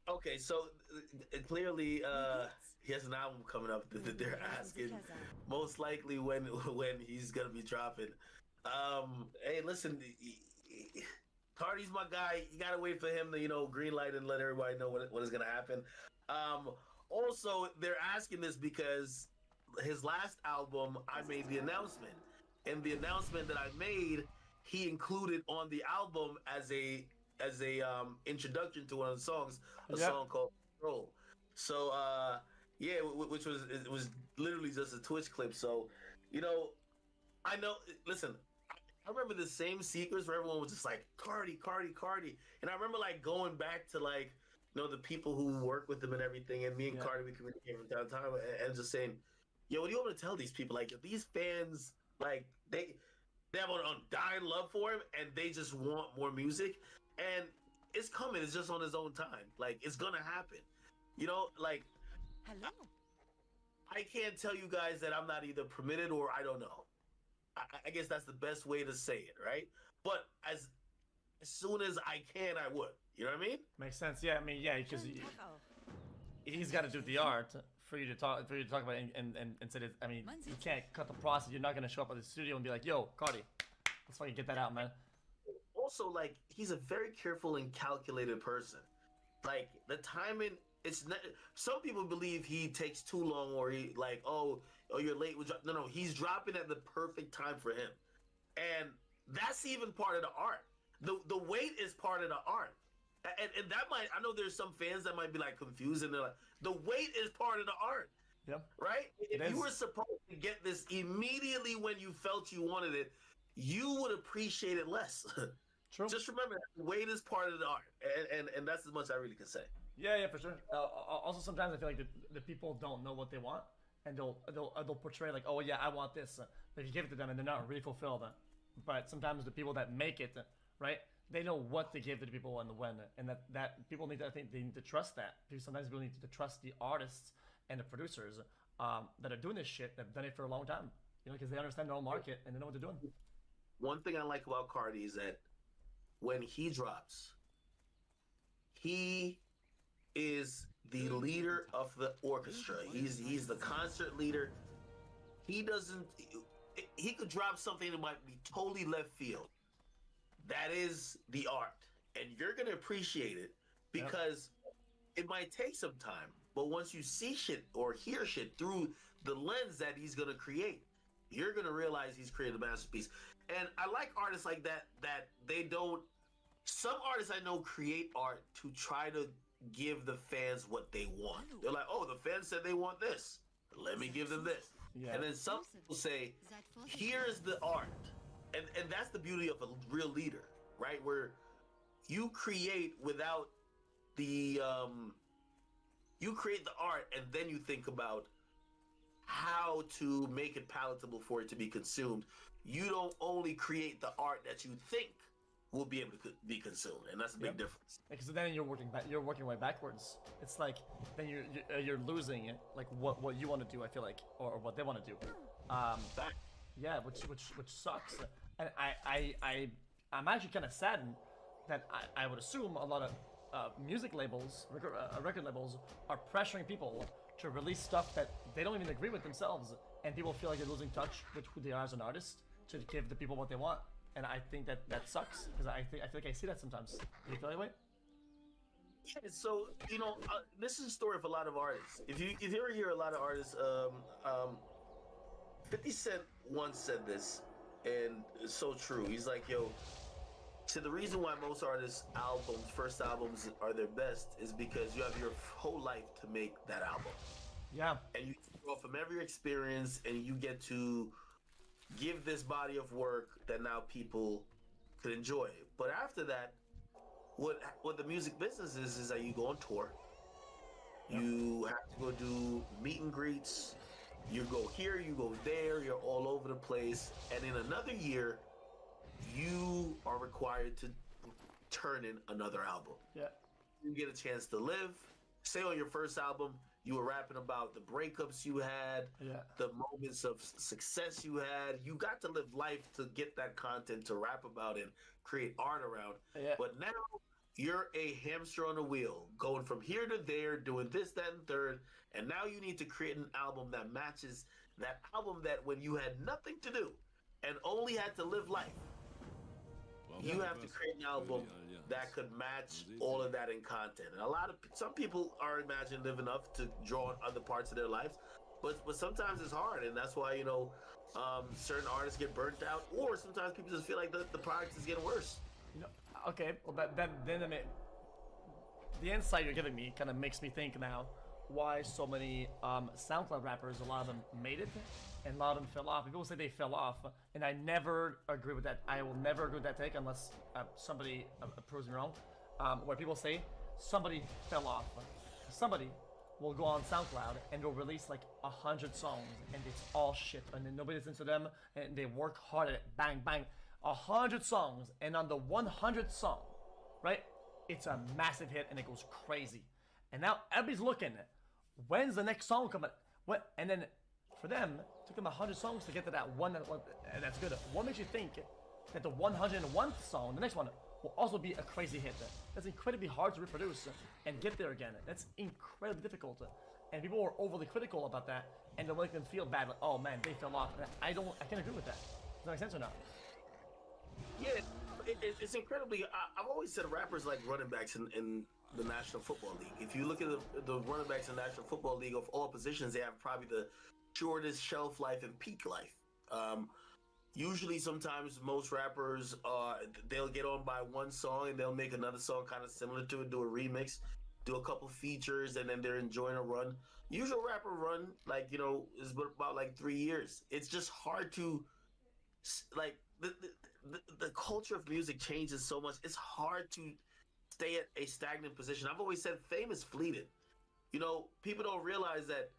Okay, so clearly he has an album coming up that they're asking most likely when he's gonna be dropping. Hey, listen, Cardi's my guy. You gotta wait for him to green light and let everybody know what is gonna happen. Also, they're asking this because his last album, I made the announcement, and the announcement that I made, he included on the album as a introduction to one of the songs, a song called Control. So yeah, which was literally just a Twitch clip. So I know. Listen, I remember the same secrets where everyone was just like Cardi, and I remember like going back to like the people who work with him and everything, and me and Cardi, we communicate from time to time, and just saying, yo, what do you want me to tell these people? Like, if these fans, like, they have an undying love for him, and they just want more music, and it's coming. It's just on his own time. Like, it's gonna happen. Like, hello. I can't tell you guys that I'm not either permitted or I don't know. I guess that's the best way to say it, right? But as soon as I can, I would. You know what I mean? Makes sense. Yeah, I mean, yeah, because he's got to do the art for you to talk about it and say that. I mean, you can't cut the process. You're not gonna show up at the studio and be like, "Yo, Cardi, let's fucking get that out, man." Also, like, he's a very careful and calculated person. Like, the timing, it's not. Some people believe he takes too long, or he like, oh, you're late. No, he's dropping at the perfect time for him, and that's even part of the art. The wait is part of the art. And that might, I know there's some fans that might be like confused, and they're like, the wait is part of the art. Yep. Right? If you were supposed to get this immediately when you felt you wanted it, you would appreciate it less. True. Just remember, the wait is part of the art. And that's as much I really can say. Yeah, for sure. Also, sometimes I feel like the people don't know what they want, and they'll portray like, oh yeah, I want this. But if you give it to them and they're not really fulfilled, but sometimes the people that make it, right? They know what to give to the people and when, and that people need to, I think they need to trust that. Because sometimes people need to trust the artists and the producers that are doing this shit, that have done it for a long time, because they understand their own market and they know what they're doing. One thing I like about Cardi is that when he drops, he is the leader of the orchestra. He's the concert leader. He could drop something that might be totally left field. That is the art, and you're gonna appreciate it because it might take some time, but once you see shit or hear shit through the lens that he's gonna create, you're gonna realize he's created a masterpiece. And I like artists like that they don't. Some artists I know create art to try to give the fans what they want. They're like, oh, the fans said they want this, let me give them this. And then some people say, here's the art. And that's the beauty of a real leader, right? Where you create without the you create the art, and then you think about how to make it palatable for it to be consumed. You don't only create the art that you think will be able to be consumed, and that's a big difference. Because then you're working way backwards. It's like then you're losing like what you want to do. I feel like, or what they want to do. Yeah, which sucks. And I'm actually kind of saddened that I would assume a lot of music labels, record labels, are pressuring people to release stuff that they don't even agree with themselves, and people feel like they're losing touch with who they are as an artist to give the people what they want. And I think that sucks because I feel like I see that sometimes. Do you feel that way? Yeah, so this is a story of a lot of artists. If you ever hear a lot of artists, 50 Cent once said this, and it's so true. He's like, yo, so the reason why most artists' first albums are their best is because you have your whole life to make that album. Yeah. And you go from every experience, and you get to give this body of work that now people could enjoy. But after that, what the music business is that you go on tour. You have to go do meet and greets. You go here, you go there, you're all over the place. And in another year, you are required to turn in another album. Yeah. You get a chance to live. Say on your first album, you were rapping about the breakups you had, the moments of success you had. You got to live life to get that content to rap about and create art around. Yeah. But now you're a hamster on a wheel, going from here to there, doing this, that, and third. And now you need to create an album that matches that album that when you had nothing to do and only had to live life, you have to create an album that could match all of that in content. And some people are imaginative enough to draw on other parts of their lives, but sometimes it's hard, and that's why certain artists get burnt out, or sometimes people just feel like the product is getting worse. Okay, well then the insight you're giving me kind of makes me think now why so many SoundCloud rappers, a lot of them made it and a lot of them fell off. People say they fell off, and I never agree with that. I will never agree with that take unless somebody proves me wrong. Where people say somebody fell off. Somebody will go on SoundCloud and they'll release like 100 songs and it's all shit and then nobody listens to them and they work hard at it. Bang, bang. 100 songs, and on the 100th song, right, it's a massive hit and it goes crazy. And now everybody's looking, when's the next song coming? What? And then for them, it took them 100 songs to get to that one, and that's good. What makes you think that the 101th song, the next one, will also be a crazy hit? That's incredibly hard to reproduce and get there again. That's incredibly difficult. And people are overly critical about that, and they'll make them feel bad, like, oh man, they fell off. And I can't agree with that. Does that make sense or not? Yeah, it's incredibly. I've always said rappers like running backs in the National Football League. If you look at the running backs in the National Football League of all positions, they have probably the shortest shelf life and peak life. Usually, sometimes most rappers, they'll get on by one song and they'll make another song kind of similar to it, do a remix, do a couple features, and then they're enjoying a run. Usual rapper run, is about like 3 years. It's just hard to, like, the culture of music changes so much. It's hard to stay at a stagnant position. I've always said fame is fleeting. People don't realize that,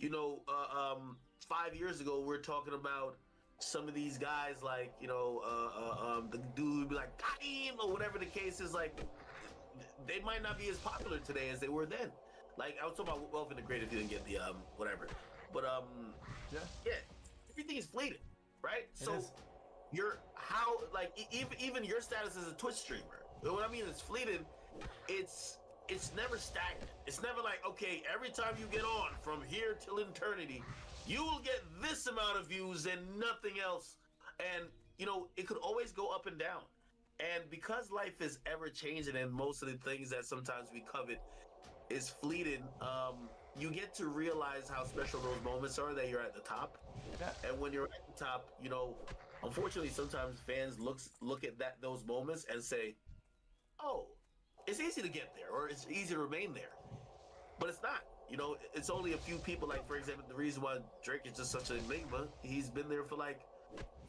5 years ago, we're talking about some of these guys like, the dude would be like, got him, or whatever the case is. Like, they might not be as popular today as they were then. Like, I was talking about Wealth and the Great if you didn't get the, whatever. But, yeah, everything is fleeting, right? Even your status as a Twitch streamer, what I mean is fleeting. It's never stagnant. It's never like, okay, every time you get on from here till eternity, you will get this amount of views and nothing else. And it could always go up and down. And because life is ever changing and most of the things that sometimes we covet is fleeting, you get to realize how special those moments are that you're at the top. Yeah. And when you're at the top, unfortunately, sometimes fans look at those moments and say, "Oh, it's easy to get there, or it's easy to remain there," but it's not. It's only a few people. Like, for example, the reason why Drake is just such an enigma, he's been there for like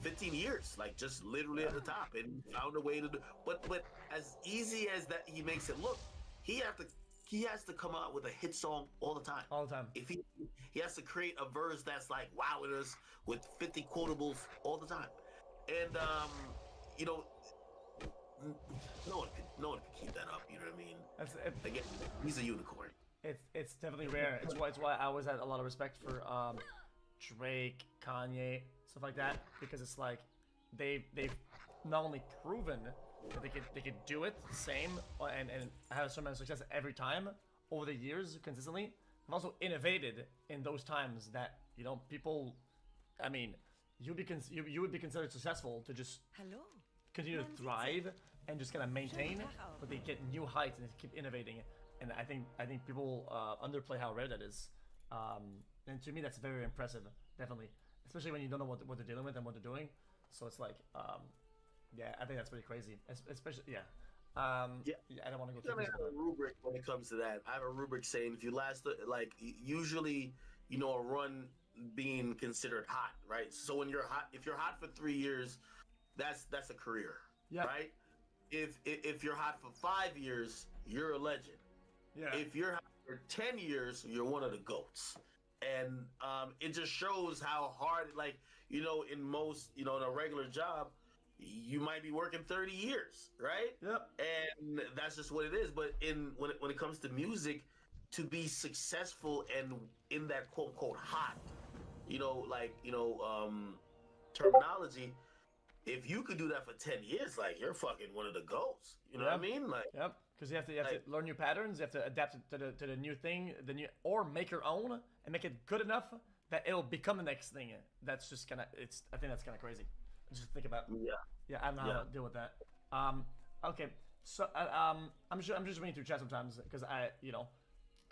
15 years, like just literally at the top, and found a way to do. But as easy as that he makes it look, he has to come out with a hit song all the time. All the time. If he has to create a verse that's like wowing us with 50 quotables all the time. And no one could keep that up. You know what I mean? Again, he's a unicorn. It's definitely rare. It's why I always had a lot of respect for Drake, Kanye, stuff like that, because it's like they've not only proven that they could do it the same and have a certain amount of success every time over the years consistently. They've also innovated in those times that people. I mean, you would be considered successful to just continue to thrive and just kind of maintain, but they get new heights and they keep innovating. And I think people underplay how rare that is. And to me, that's very impressive, definitely, especially when you don't know what they're dealing with and what they're doing. So it's like, yeah, I think that's pretty crazy, especially, yeah. I don't want to go through this. I have a rubric when it comes to that. I have a rubric saying if you last, like, usually, a run being considered hot, right? So when you're hot, if you're hot for 3 years, that's a career, right? If you're hot for 5 years, you're a legend. Yeah. If you're hot for 10 years, you're one of the GOATs. And it just shows how hard, like, in most, in a regular job, you might be working 30 years, right? Yep. And that's just what it is. But when it comes to music, to be successful and in that quote unquote hot, terminology, if you could do that for 10 years, like you're fucking one of the goats. You know what I mean? Like, yep. Because you have to learn new patterns. You have to adapt it to the new thing, or make your own and make it good enough that it'll become the next thing. That's just kind of I think that's kind of crazy. Just think about. Yeah, I don't know how to deal with that. Okay. So I'm just reading through chat sometimes because no,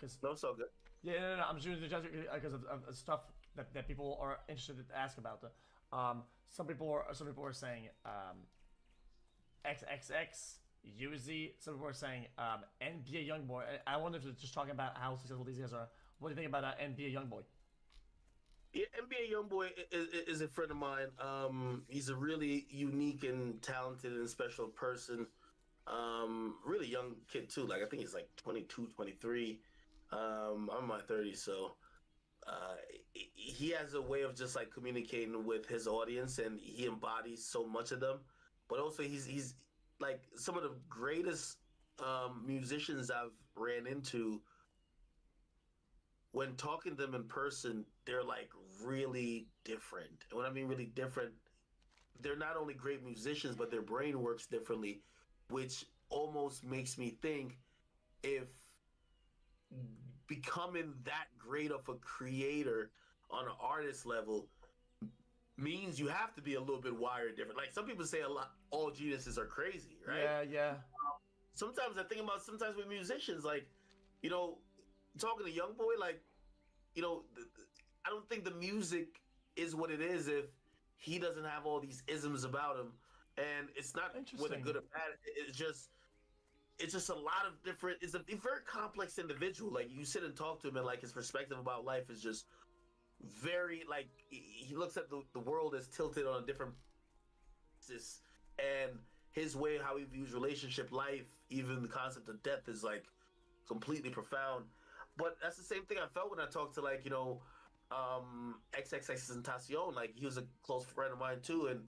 it's all good. Yeah, no, I'm just reading through chat because of stuff that people are interested to ask about. Some people are saying XXX Uzi. Some people are saying NBA YoungBoy. I wonder if they're just talking about how successful these guys are. What do you think about NBA YoungBoy? Yeah, NBA YoungBoy is a friend of mine. He's a really unique and talented and special person. Really young kid too. Like I think he's like 22, 23. I'm in my 30s, so he has a way of just like communicating with his audience, and he embodies so much of them. But also, he's like some of the greatest musicians I've ran into. When talking to them in person, they're like really different. And when I mean really different, they're not only great musicians, but their brain works differently, which almost makes me think if becoming that great of a creator on an artist level means you have to be a little bit wired different. Like some people say all geniuses are crazy, right? Yeah. Sometimes I think about with musicians, like, talking to YoungBoy, like, I don't think the music is what it is if he doesn't have all these isms about him. And it's not whether good or bad. It's just a lot of different. It's a very complex individual. Like you sit and talk to him, and like his perspective about life is just very like he looks at the world as tilted on a different basis, and his way how he views relationship, life, even the concept of death is like completely profound. But that's the same thing I felt when I talked to like XXXTentacion. Like he was a close friend of mine too, and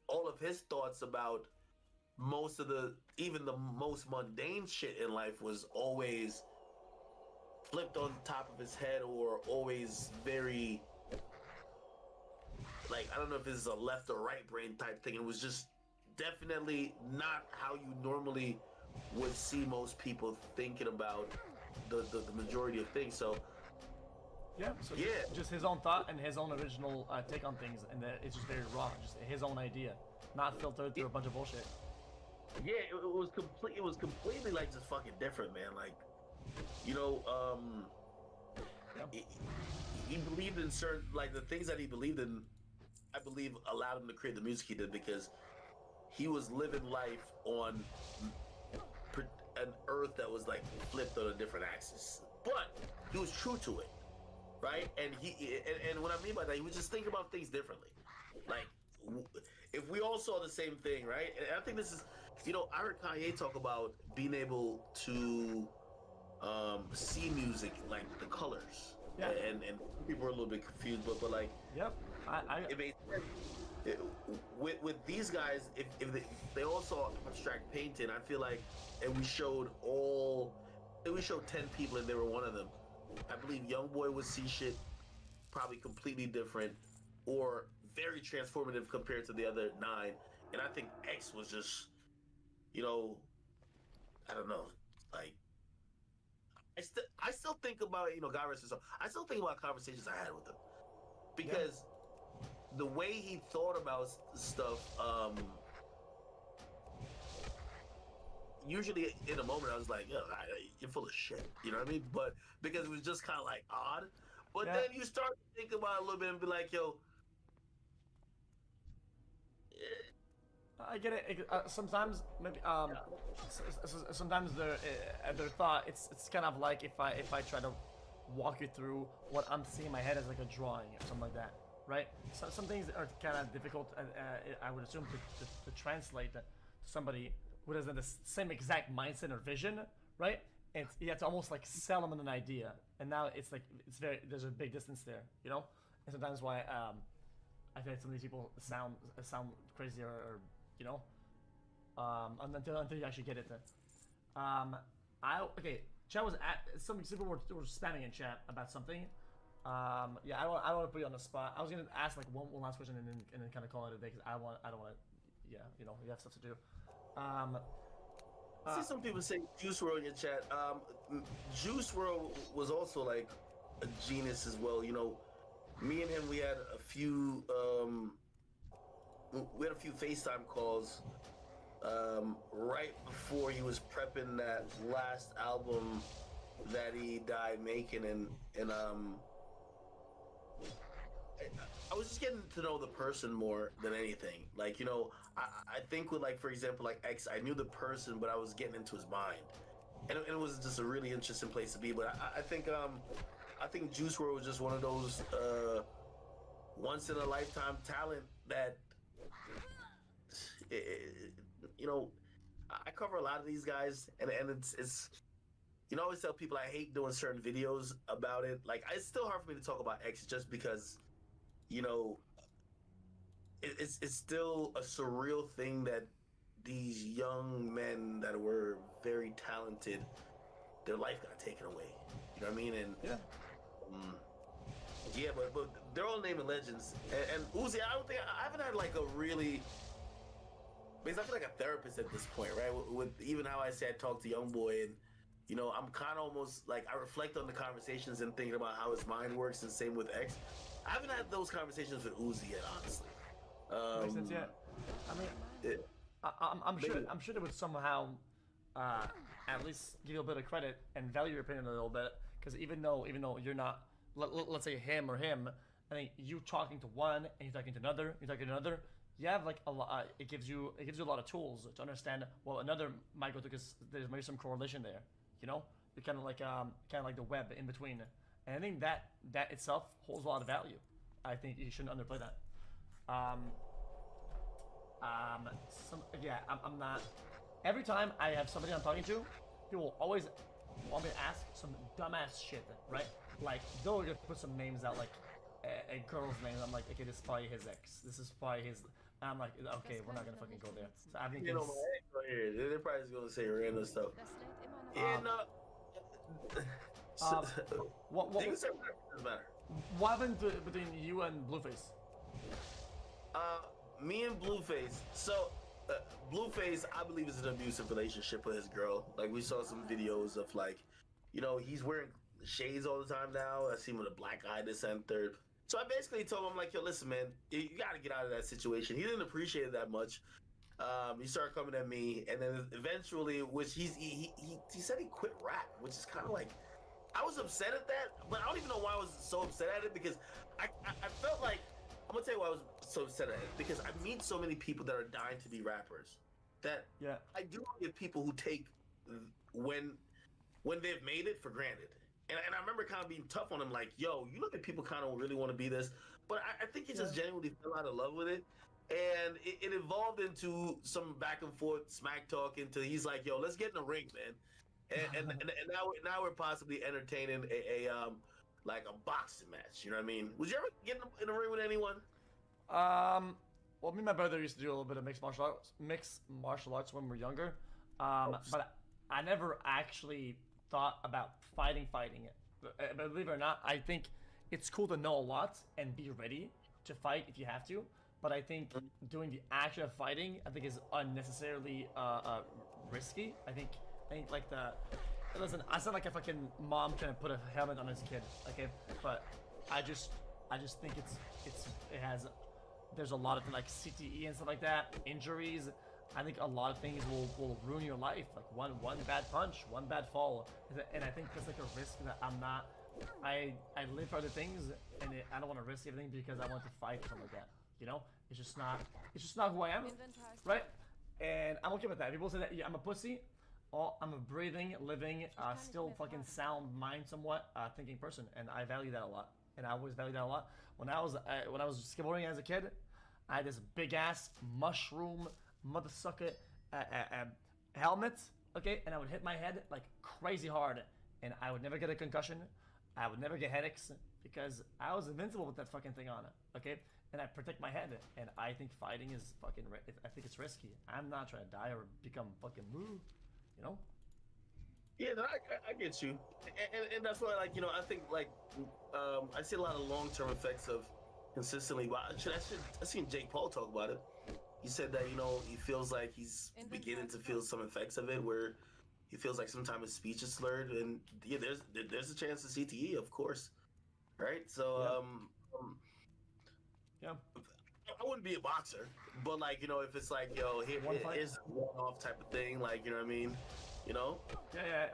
all of his thoughts about even the most mundane shit in life was always flipped on top of his head, or always very like, I don't know if this is a left or right brain type thing. It was just definitely not how you normally would see most people thinking about the majority of things. So just his own thought and his own original take on things, and it's just very raw, just his own idea, not filtered through a bunch of bullshit. Yeah, it was completely like just fucking different, man. Like, he believed in certain, like, the things that he believed in, I believe allowed him to create the music he did because he was living life on an earth that was like flipped on a different axis, but he was true to it, right? And and what I mean by that, he was just thinking about things differently. Like, if we all saw the same thing, right? And I think this is, I heard Kanye talk about being able to see music, like the colors. Yeah. And people were a little bit confused, but like, yep, it made sense. With these guys, if they all saw abstract painting, I feel like, and we showed 10 people and they were one of them. I believe YoungBoy would see shit probably completely different or very transformative compared to the other 9. And I think X was just, I don't know, like, I still think about, God rest his soul, I still think about conversations I had with him because the way he thought about stuff, usually in a moment I was like, yo, you're full of shit, you know what I mean? But because it was just kind of like odd. But then you start to think about it a little bit and be like, yo, I get it. Sometimes maybe sometimes their thought it's kind of like if I try to walk you through what I'm seeing in my head as like a drawing or something like that, right? So some things are kind of difficult, I would assume, to translate to somebody who doesn't have the same exact mindset or vision, right? And you have to almost like sell them an idea, and now it's like there's a big distance there, And sometimes why I feel like some of these people sound crazy or you know. Until you actually get it. Okay. Chat was at some people were spamming in chat about something. Yeah, I don't want to put you on the spot. I was gonna ask like one last question and then kind of call it a day because I don't want to. Yeah, you know, you have stuff to do. I see some people say Juice WRLD in your chat. Juice WRLD was also like a genius as well. You know, me and him, we had a few FaceTime calls right before he was prepping that last album that he died making, and I was just getting to know the person more than anything. Like, you know, I think with, like, for example, like X, I knew the person, but I was getting into his mind, and it was just a really interesting place to be. But I think Juice WRLD was just one of those once in a lifetime talent that you know. I cover a lot of these guys, and it's you know, I always tell people I hate doing certain videos about it. Like, it's still hard for me to talk about X just because, you know, it's still a surreal thing that these young men that were very talented, their life got taken away. You know what I mean? And yeah, but they're all naming legends. And Uzi, I haven't had like a really. Because I feel like a therapist at this point, right? With even how I say I talk to YoungBoy, and you know, I'm kind of almost like I reflect on the conversations and thinking about how his mind works, and same with X. I haven't had those conversations with Uzi yet, honestly. Makes sense, yeah. I mean, I'm sure they would somehow at least give you a bit of credit and value your opinion a little bit, because even though you're not, let's say him or him, I think you talking to one and you're talking to another, you have like a lot. It gives you a lot of tools to understand. Well, another might go to because there's maybe some correlation there. You know, you're kind of like the web in between, and I think that itself holds a lot of value. I think you shouldn't underplay that. I'm not. Every time I have somebody I'm talking to, people always want me to ask some dumbass shit, right? Like they'll just put some names out, like a girl's name. I'm like, okay, this is probably his ex. This is probably his. I'm like, okay, we're not gonna fucking go there. So I think you know, my ex right here. They're probably just gonna say random stuff. Yeah, no. What happened between you and Blueface? Me and Blueface. So, Blueface, I believe, is an abusive relationship with his girl. Like, we saw some videos of, like, you know, he's wearing shades all the time now. I see him with a black eye, this and third. So I basically told him, like, yo, listen, man, you got to get out of that situation. He didn't appreciate it that much. He started coming at me, and then eventually, which he said he quit rap, which is kind of like, I was upset at that, but I don't even know why I was so upset at it, because I felt like, I'm gonna tell you why I was so upset at it, because I meet so many people that are dying to be rappers, that I do get people who take when they've made it for granted. And I remember kind of being tough on him, like, yo, you look at people kind of really want to be this. But I think he just genuinely fell out of love with it. And it evolved into some back and forth smack talk into he's like, yo, let's get in the ring, man. And now we're possibly entertaining a like a boxing match. You know what I mean? Would you ever get in the ring with anyone? Well, me and my brother used to do a little bit of mixed martial arts when we were younger. But I never actually thought about fighting it. But believe it or not, I think it's cool to know a lot and be ready to fight if you have to. But I think doing the action of fighting, I think, is unnecessarily risky. I think like listen, I sound like a fucking mom trying to put a helmet on his kid, okay? But I just think there's a lot of like CTE and stuff like that, injuries. I think a lot of things will ruin your life. Like one bad punch, one bad fall, and I think that's like a risk that I'm not. I live for other things, and I don't want to risk everything because I want to fight or something like that. You know, it's just not who I am, right? And I'm okay with that. People say that I'm a pussy. I'm a breathing, living, still fucking sound mind, somewhat thinking person, and I value that a lot. And I always value that a lot. When I was skateboarding as a kid, I had this big ass mushroom motherfucker helmet, okay, and I would hit my head like crazy hard, and I would never get a concussion. I would never get headaches because I was invincible with that fucking thing on it, okay. and I protect my head. And I think fighting is fucking. I think it's risky. I'm not trying to die or become fucking moo. You know. Yeah, no, I get you, and that's why, like, you know, I think like I see a lot of long-term effects of consistently. I seen Jake Paul talk about it. He said that, you know, he feels like he's beginning to feel some effects of it, where he feels like sometimes his speech is slurred, and yeah, there's a chance of CTE, of course, right? So yeah. I wouldn't be a boxer, but like, you know, if it's like, yo, here's a one-off type of thing, like, you know what I mean? You know? Yeah.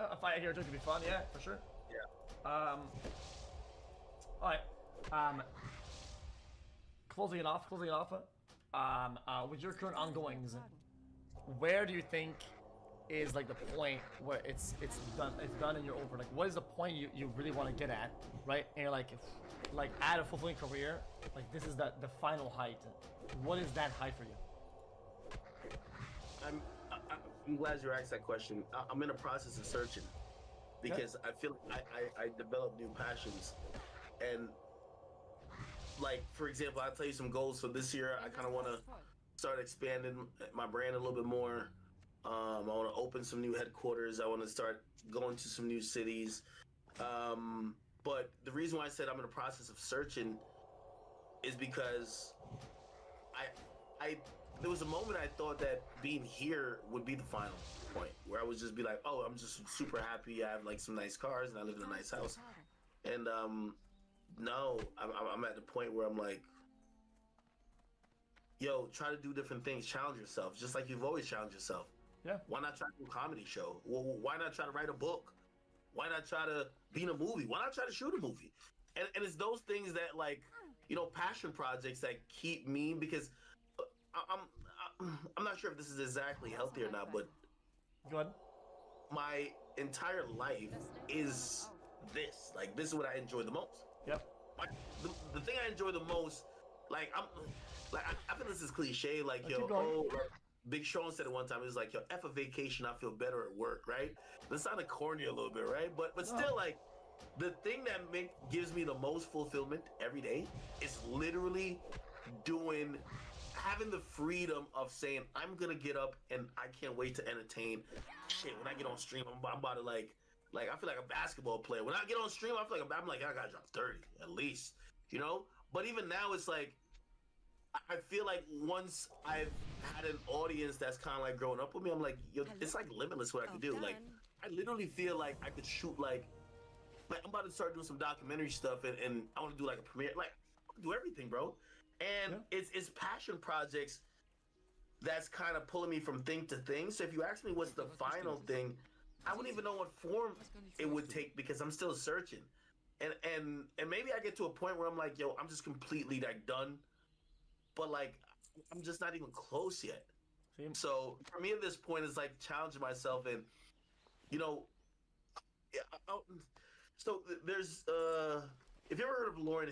A fight here could be fun, yeah, for sure. Yeah. All right. Closing it off. With your current ongoings, where do you think is like the point where it's done and you're over? Like, what is the point you really want to get at, right? And you're like at a fulfilling career, like this is the final height. What is that height for you? I'm glad you asked that question. I'm in a process of searching because I feel like I develop new passions, and like, for example, I'll tell you some goals for this year. I kind of want to start expanding my brand a little bit more. I want to open some new headquarters. I want to start going to some new cities. But the reason why I said I'm in the process of searching is because there was a moment I thought that being here would be the final point, where I would just be like, oh, I'm just super happy. I have like some nice cars and I live in a nice house. And no, I'm at the point where I'm like, yo, try to do different things, challenge yourself, just like you've always challenged yourself. Yeah. Why not try to do a comedy show? Why not try to write a book? Why not try to be in a movie? Why not try to shoot a movie? And it's those things that, like, you know, passion projects that keep me, because I'm not sure if this is exactly healthy or not, but go ahead. My entire life is this. Like, this is what I enjoy the most. Yep. The thing I enjoy the most, like, I feel this is cliche, like, Big Sean said it one time. He was like, yo, F a vacation, I feel better at work, right? That sounded corny a little bit, right? But still, like, the thing that gives me the most fulfillment every day is literally having the freedom of saying, I'm gonna get up and I can't wait to entertain. Shit, when I get on stream, I'm about to like I feel like a basketball player. When I get on stream, I feel like I'm like, I gotta drop 30 at least, you know? But even now, it's like, I feel like once I've had an audience that's kind of like growing up with me, I'm like, yo, it's like limitless what I could do. Like, I literally feel like I could shoot like I'm about to start doing some documentary stuff, and I want to do like a premiere. Like, I do everything, bro. And it's passion projects that's kind of pulling me from thing to thing. So if you ask me what's the final thing, I wouldn't even know what form it would take, because I'm still searching. And maybe I get to a point where I'm like, yo, I'm just completely like done. But like, I'm just not even close yet. So for me at this point, it's like challenging myself, and you know, so there's if you ever heard of Lauryn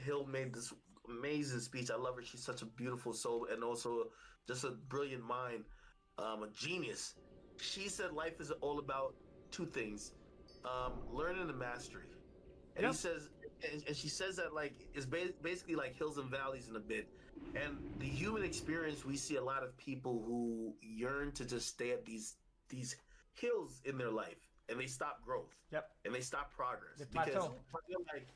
Hill made this amazing speech. I love her. She's such a beautiful soul, and also just a brilliant mind, a genius. She said life is all about two things: learning and mastery. And he says, and she says that like it's basically like hills and valleys in a bit. And the human experience, we see a lot of people who yearn to just stay at these hills in their life, and they stop growth. And they stop progress because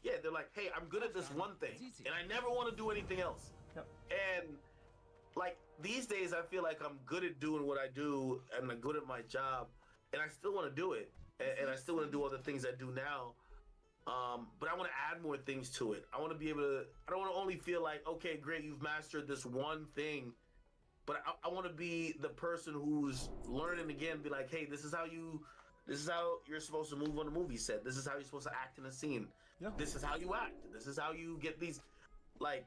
they're like, hey, I'm good at this one thing, and I never want to do anything else. And like these days, I feel like I'm good at doing what I do, and I'm good at my job, and I still want to do it, and I still want to do all the things I do now. But I want to add more things to it. I want to be able to. I don't want to only feel like, okay, great, you've mastered this one thing, but I want to be the person who's learning again. Be like, hey, this is how you're supposed to move on a movie set. This is how you're supposed to act in a scene. This is how you act. This is how you get these. Like,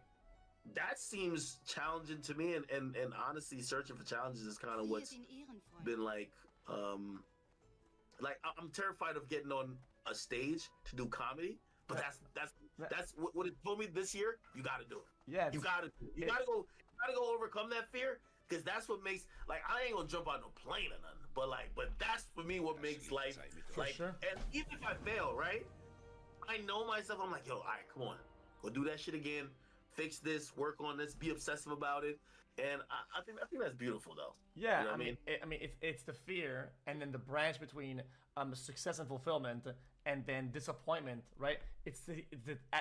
that seems challenging to me, and honestly, searching for challenges is kind of what's been like. Like, I'm terrified of getting on a stage to do comedy, but that's what it told me this year. You got to do it. Yeah, you got to go overcome that fear, because that's what makes, like, I ain't gonna jump on no plane or nothing, but that's for me what makes life like. And even if I fail, right, I know myself. I'm like, yo, all right, come on, go do that shit again. fix this, work on this, be obsessive about it. And I think that's beautiful, though. Yeah, You know I what mean, it's the fear and then the branch between success and fulfillment, and then disappointment, right? It's the